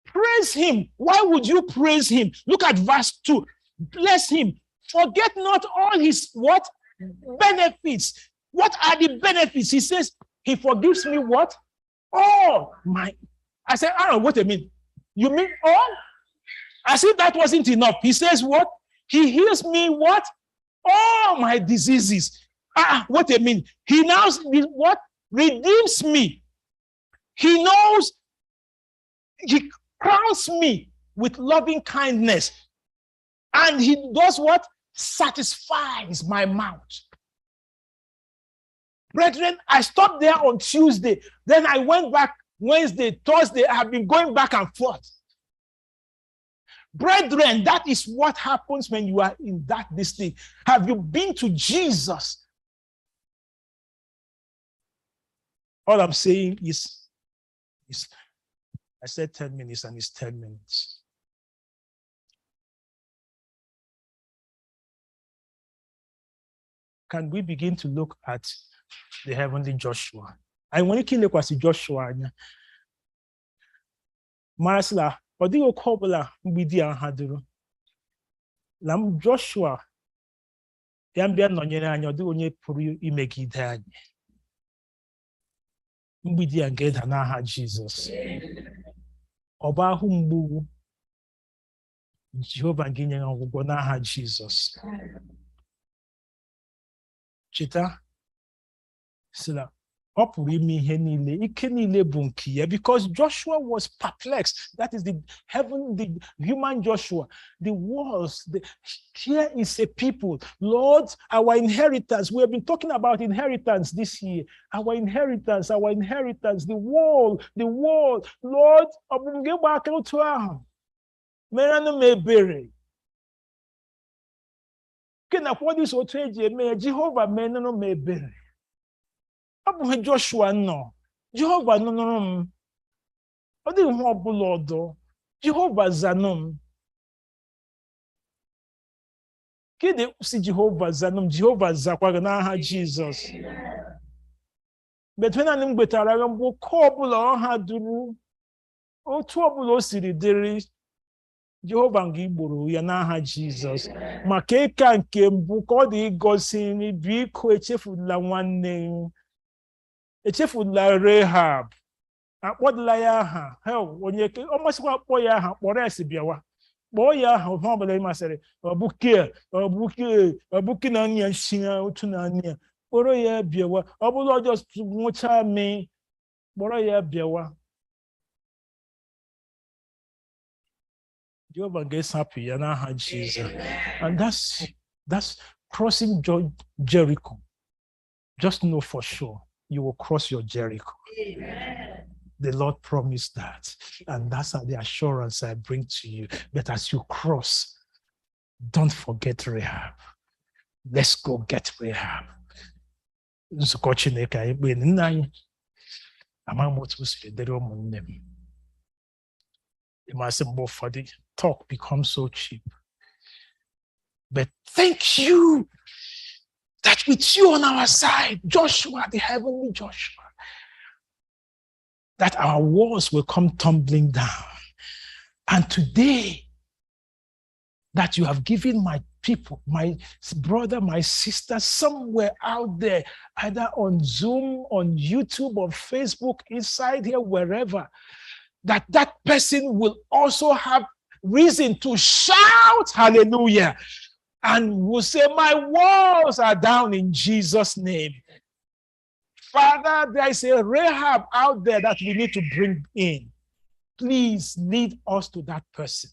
Praise him. Why would you praise him? Look at verse 2. Bless him. Forget not all his what? Benefits. What are the benefits? He says, he forgives me what? All my. I said, I don't know what I mean. You mean all? As if that wasn't enough. He says what? He heals me what? All my diseases. What I mean? He now what? Redeems me. He knows. He crowns me with loving kindness. And he does what? Satisfies my mouth. Brethren, I stopped there on Tuesday. Then I went back Wednesday, Thursday. I have been going back and forth. Brethren, that is what happens when you are in this thing. Have you been to Jesus? All I'm saying is I said 10 minutes and it's 10 minutes. Can we begin to look at the heavenly Joshua? I want to look at Joshua. Marasla, or the Okobala, Bidia Haduru. Lam Joshua, Yambia Nonyana, and you're doing it for you, make it dad. Bidia and get Hanaha Jesus. Oba Humbu, Jehovah Guinea, Gonaha Jesus. Chita, Sila. Because Joshua was perplexed. That is the human Joshua. The walls, here is a people. Lord, our inheritance. We have been talking about inheritance this year. Our inheritance, the wall. Lord, Jehovah Abu Joshua no. Jehovah no. Odi ho obulodo. Jehovah Zanum. Kide si Jehovah Zanum, Jehovah Zakwaga na ha Jesus. But when anim betara mbo ko obula ha duru. Otu obula osiri diri Jehovah ngigburu ya na ha Jesus. Maka ika nke mbu ko di gosi ni biko echefula nwanne. Echefula Rahab. Akpọdụla ya aha. Hell, onye ọ masịkwa akpọ ya aha kpọrọ esi bịawa. Kpọọ ya aha ọ bụla ịmasịrị. Ọbụke na anya nshina otu na anya. Kpọrọ ya bịawa. Ọ bụla ọjọọ nwụcha mee. Kpọrọ ya bịawa. Jehovah gets happy ya n'aha Jesus. And that's crossing Jericho. Just know for sure. You will cross your Jericho. Amen. The Lord promised that. And that's the assurance I bring to you. But as you cross, don't forget Rahab. Let's go get Rahab. The talk becomes so cheap. But thank you that with you on our side, Joshua, the heavenly Joshua, that our walls will come tumbling down. And today, that you have given my people, my brother, my sister, somewhere out there, either on Zoom, on YouTube, on Facebook, inside here, wherever, that person will also have reason to shout hallelujah. And will say, my walls are down in Jesus' name. Father, there is a Rahab out there that we need to bring in. Please lead us to that person.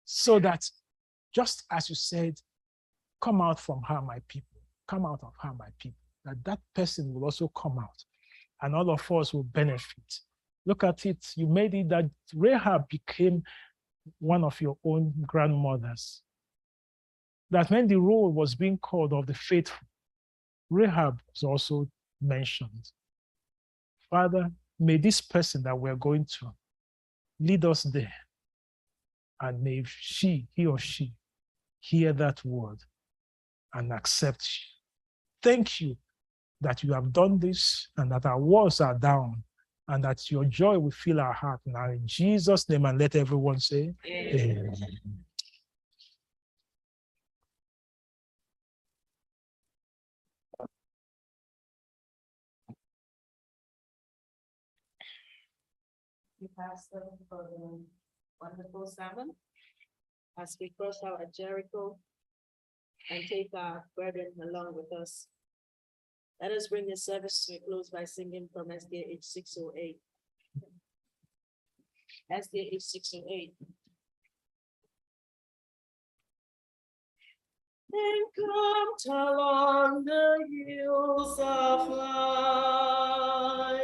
So that, just as you said, come out from her, my people. Come out of her, my people. That person will also come out. And all of us will benefit. Look at it. You made it that Rahab became one of your own grandmothers. That when the roll was being called of the faithful, Rahab was also mentioned. Father, may this person that we're going to lead us there, and may he or she hear that word and accept you. Thank you that you have done this and that our walls are down and that your joy will fill our heart. Now in Jesus' name, and let everyone say, Amen. Pastor, for the wonderful sermon. As we cross out at Jericho and take our brethren along with us, let us bring the service to a close by singing from SDA H608. SDA H608. Encamped along the hills of life.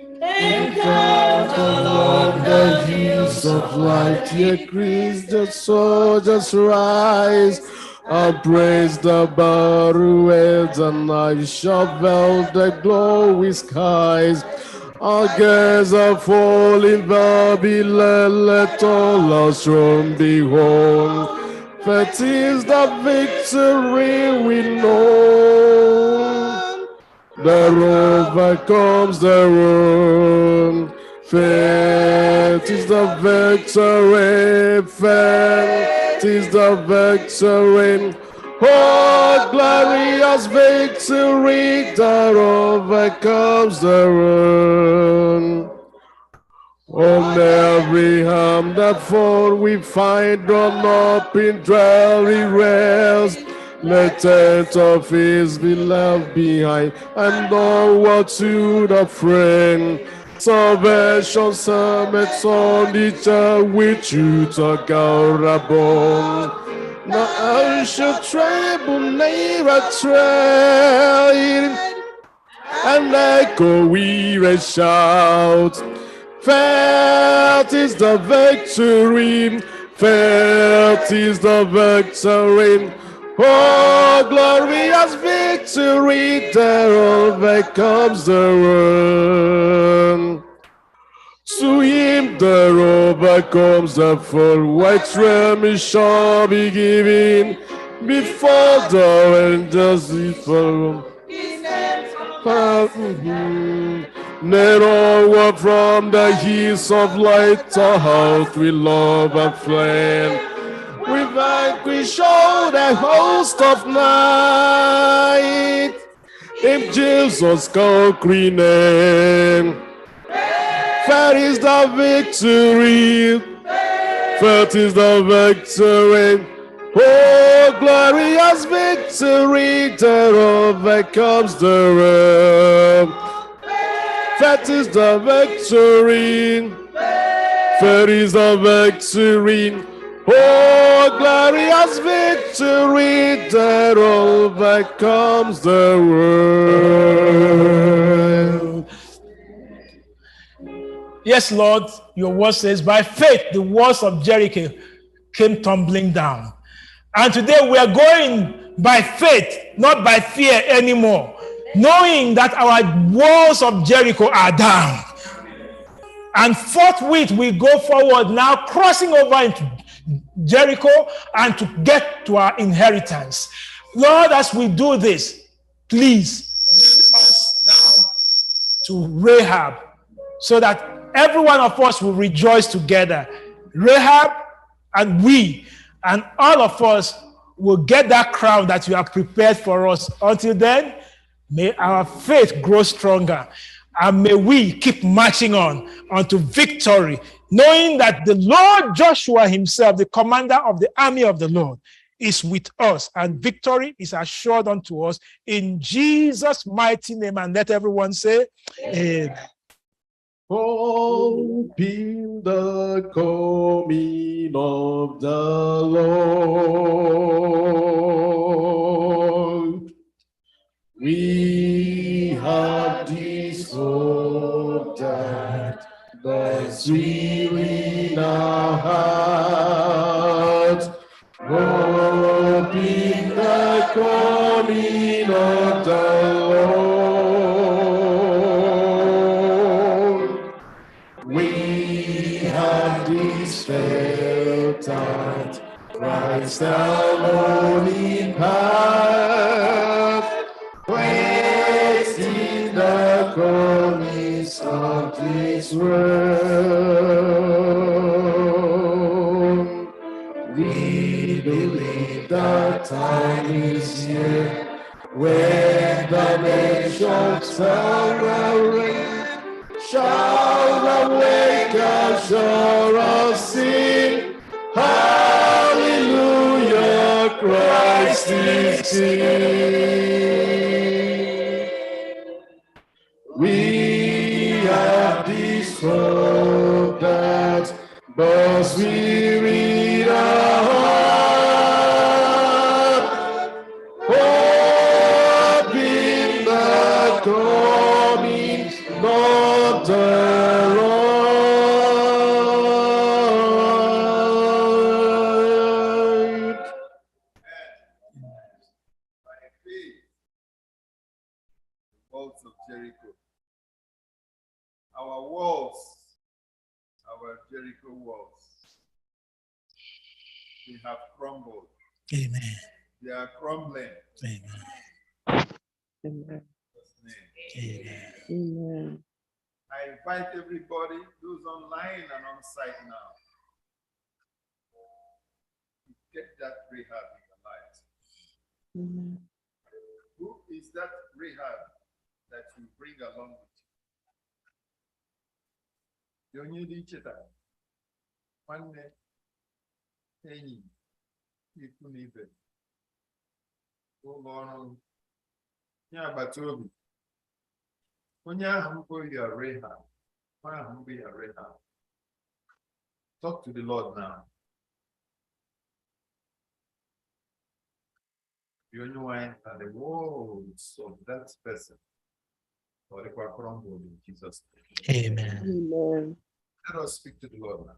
Encamped along the hills of light, yet Christ the soldiers rise and praise the barren heads, and I shovel the glowy skies. Our gaze are falling, Babylon, let all our throne behold. That is the victory we know. The overcomes the world. Faith is the victory. Faith is the victory. Oh, glorious victory that overcomes the world. On every arm that fall we find drawn up in dreary rest. Let tent of his be left behind, and onward to the friend. Salvation summits on the earth with you to Gaurabon. Now I shall tremble near a train, and echo we a shout. Faith is the victory, faith is the victory. Oh, glorious victory that overcomes the world. To him that overcomes the fall, white ram shall be given before the angels fall. Let all work from the hills of light out with love and flame. We vanquish all the host of night in Jesus' conquering name. Fair is the victory, fair is the victory. Oh, glorious victory that overcomes the world. That is the victory. That is the victory. Oh, glorious victory that overcomes the world. Yes, Lord, your word says, by faith, the walls of Jericho came tumbling down. And today we are going by faith, not by fear anymore, knowing that our walls of Jericho are down. And forthwith we go forward now, crossing over into Jericho and to get to our inheritance. Lord, as we do this, please lead us now to Rahab, so that every one of us will rejoice together. Rahab and we and all of us will get that crown that you have prepared for us. Until then, may our faith grow stronger, and may we keep marching on unto victory, knowing that the Lord Joshua himself, the commander of the army of the Lord, is with us, and victory is assured unto us in Jesus' mighty name. And let everyone say, Amen. Hope in the coming of the Lord. We have this hope that the sweet in our hearts. Hope in the coming of the Lord. We have this faith that Christ alone in path, waiting the promise of this world. We believe that time is here when the nations shall awake and shall us sing. Hallelujah, Christ is King. We have this hope that burns within our heart. Hope in the coming of the Lord. Jericho. Our walls, our Jericho walls, they have crumbled. Amen. They are crumbling. Amen. Amen. Amen. Amen. I invite everybody, those online and on site now, to get that rehab in your life. Amen. Who is that rehab that you bring along with you? You need each other. One enyi, ikwu na ibe, ụlọ ọrụ, nye agbata obi. Onye ahụ mbụ ya rehab, onye ahụ mbụ ya rehab. Talk to the Lord now. You know that the words of that person or the crumble in Jesus' name. Amen. Amen. Let us speak to the Lord now.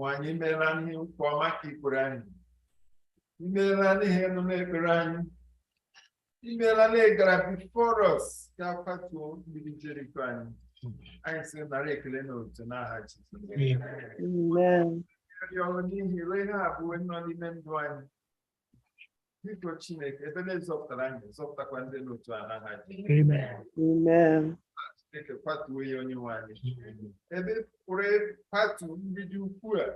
Anyị meela ihe nke ọma ka ikwere anyị. Imeela n'ihe nọ n'ekpere anyị. Imeela na ị gara before us ka kwatuo mmiri Jericho anyị. Anyị sị nara ekele n'otu n'aha Jizọs. Amen. Ọrụ n'ihi ihe abụọ nọ n'ime ndụ anyị. Biko Chineke, ebe na-ezọpụtara anyị, zọpụtakwa ndị n'otu a n'aha Jizọs. Amen. Amen. Chineke kwatuo ya onye nwe anyị. Ebe pụrụ kwatu mgbidi ukwu a,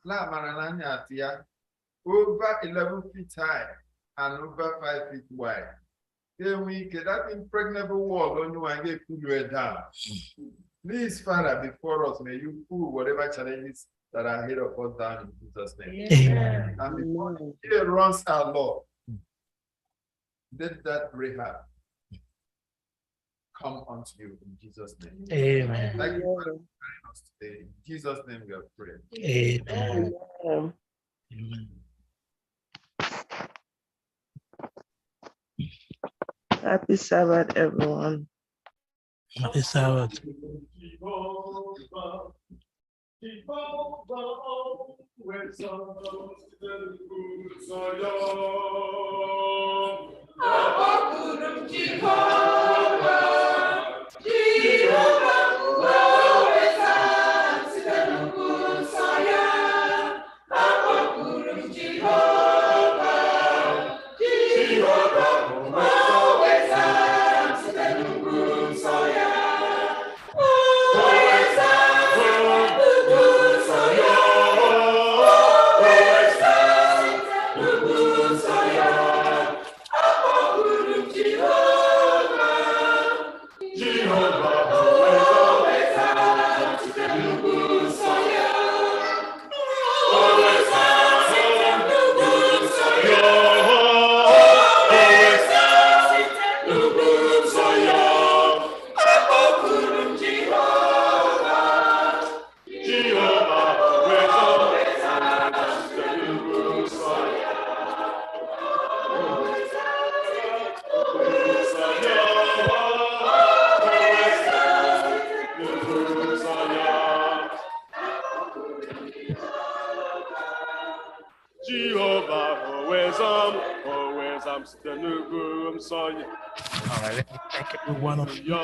la amara na anya atụ ya, over 11 feet high and over 5 feet wide. That impregnable wall only one get pull you down. Please, Father, before us, may you pull whatever challenges that are ahead of us down in Jesus' name. Amen. And before the day runs our Lord, let that rehab come unto you in Jesus' name. Amen. Thank you for praying us today. In Jesus' name we have prayed. Amen. Amen. Amen. Happy Sabbath, everyone. Happy Sabbath. All right, let me thank everyone of you.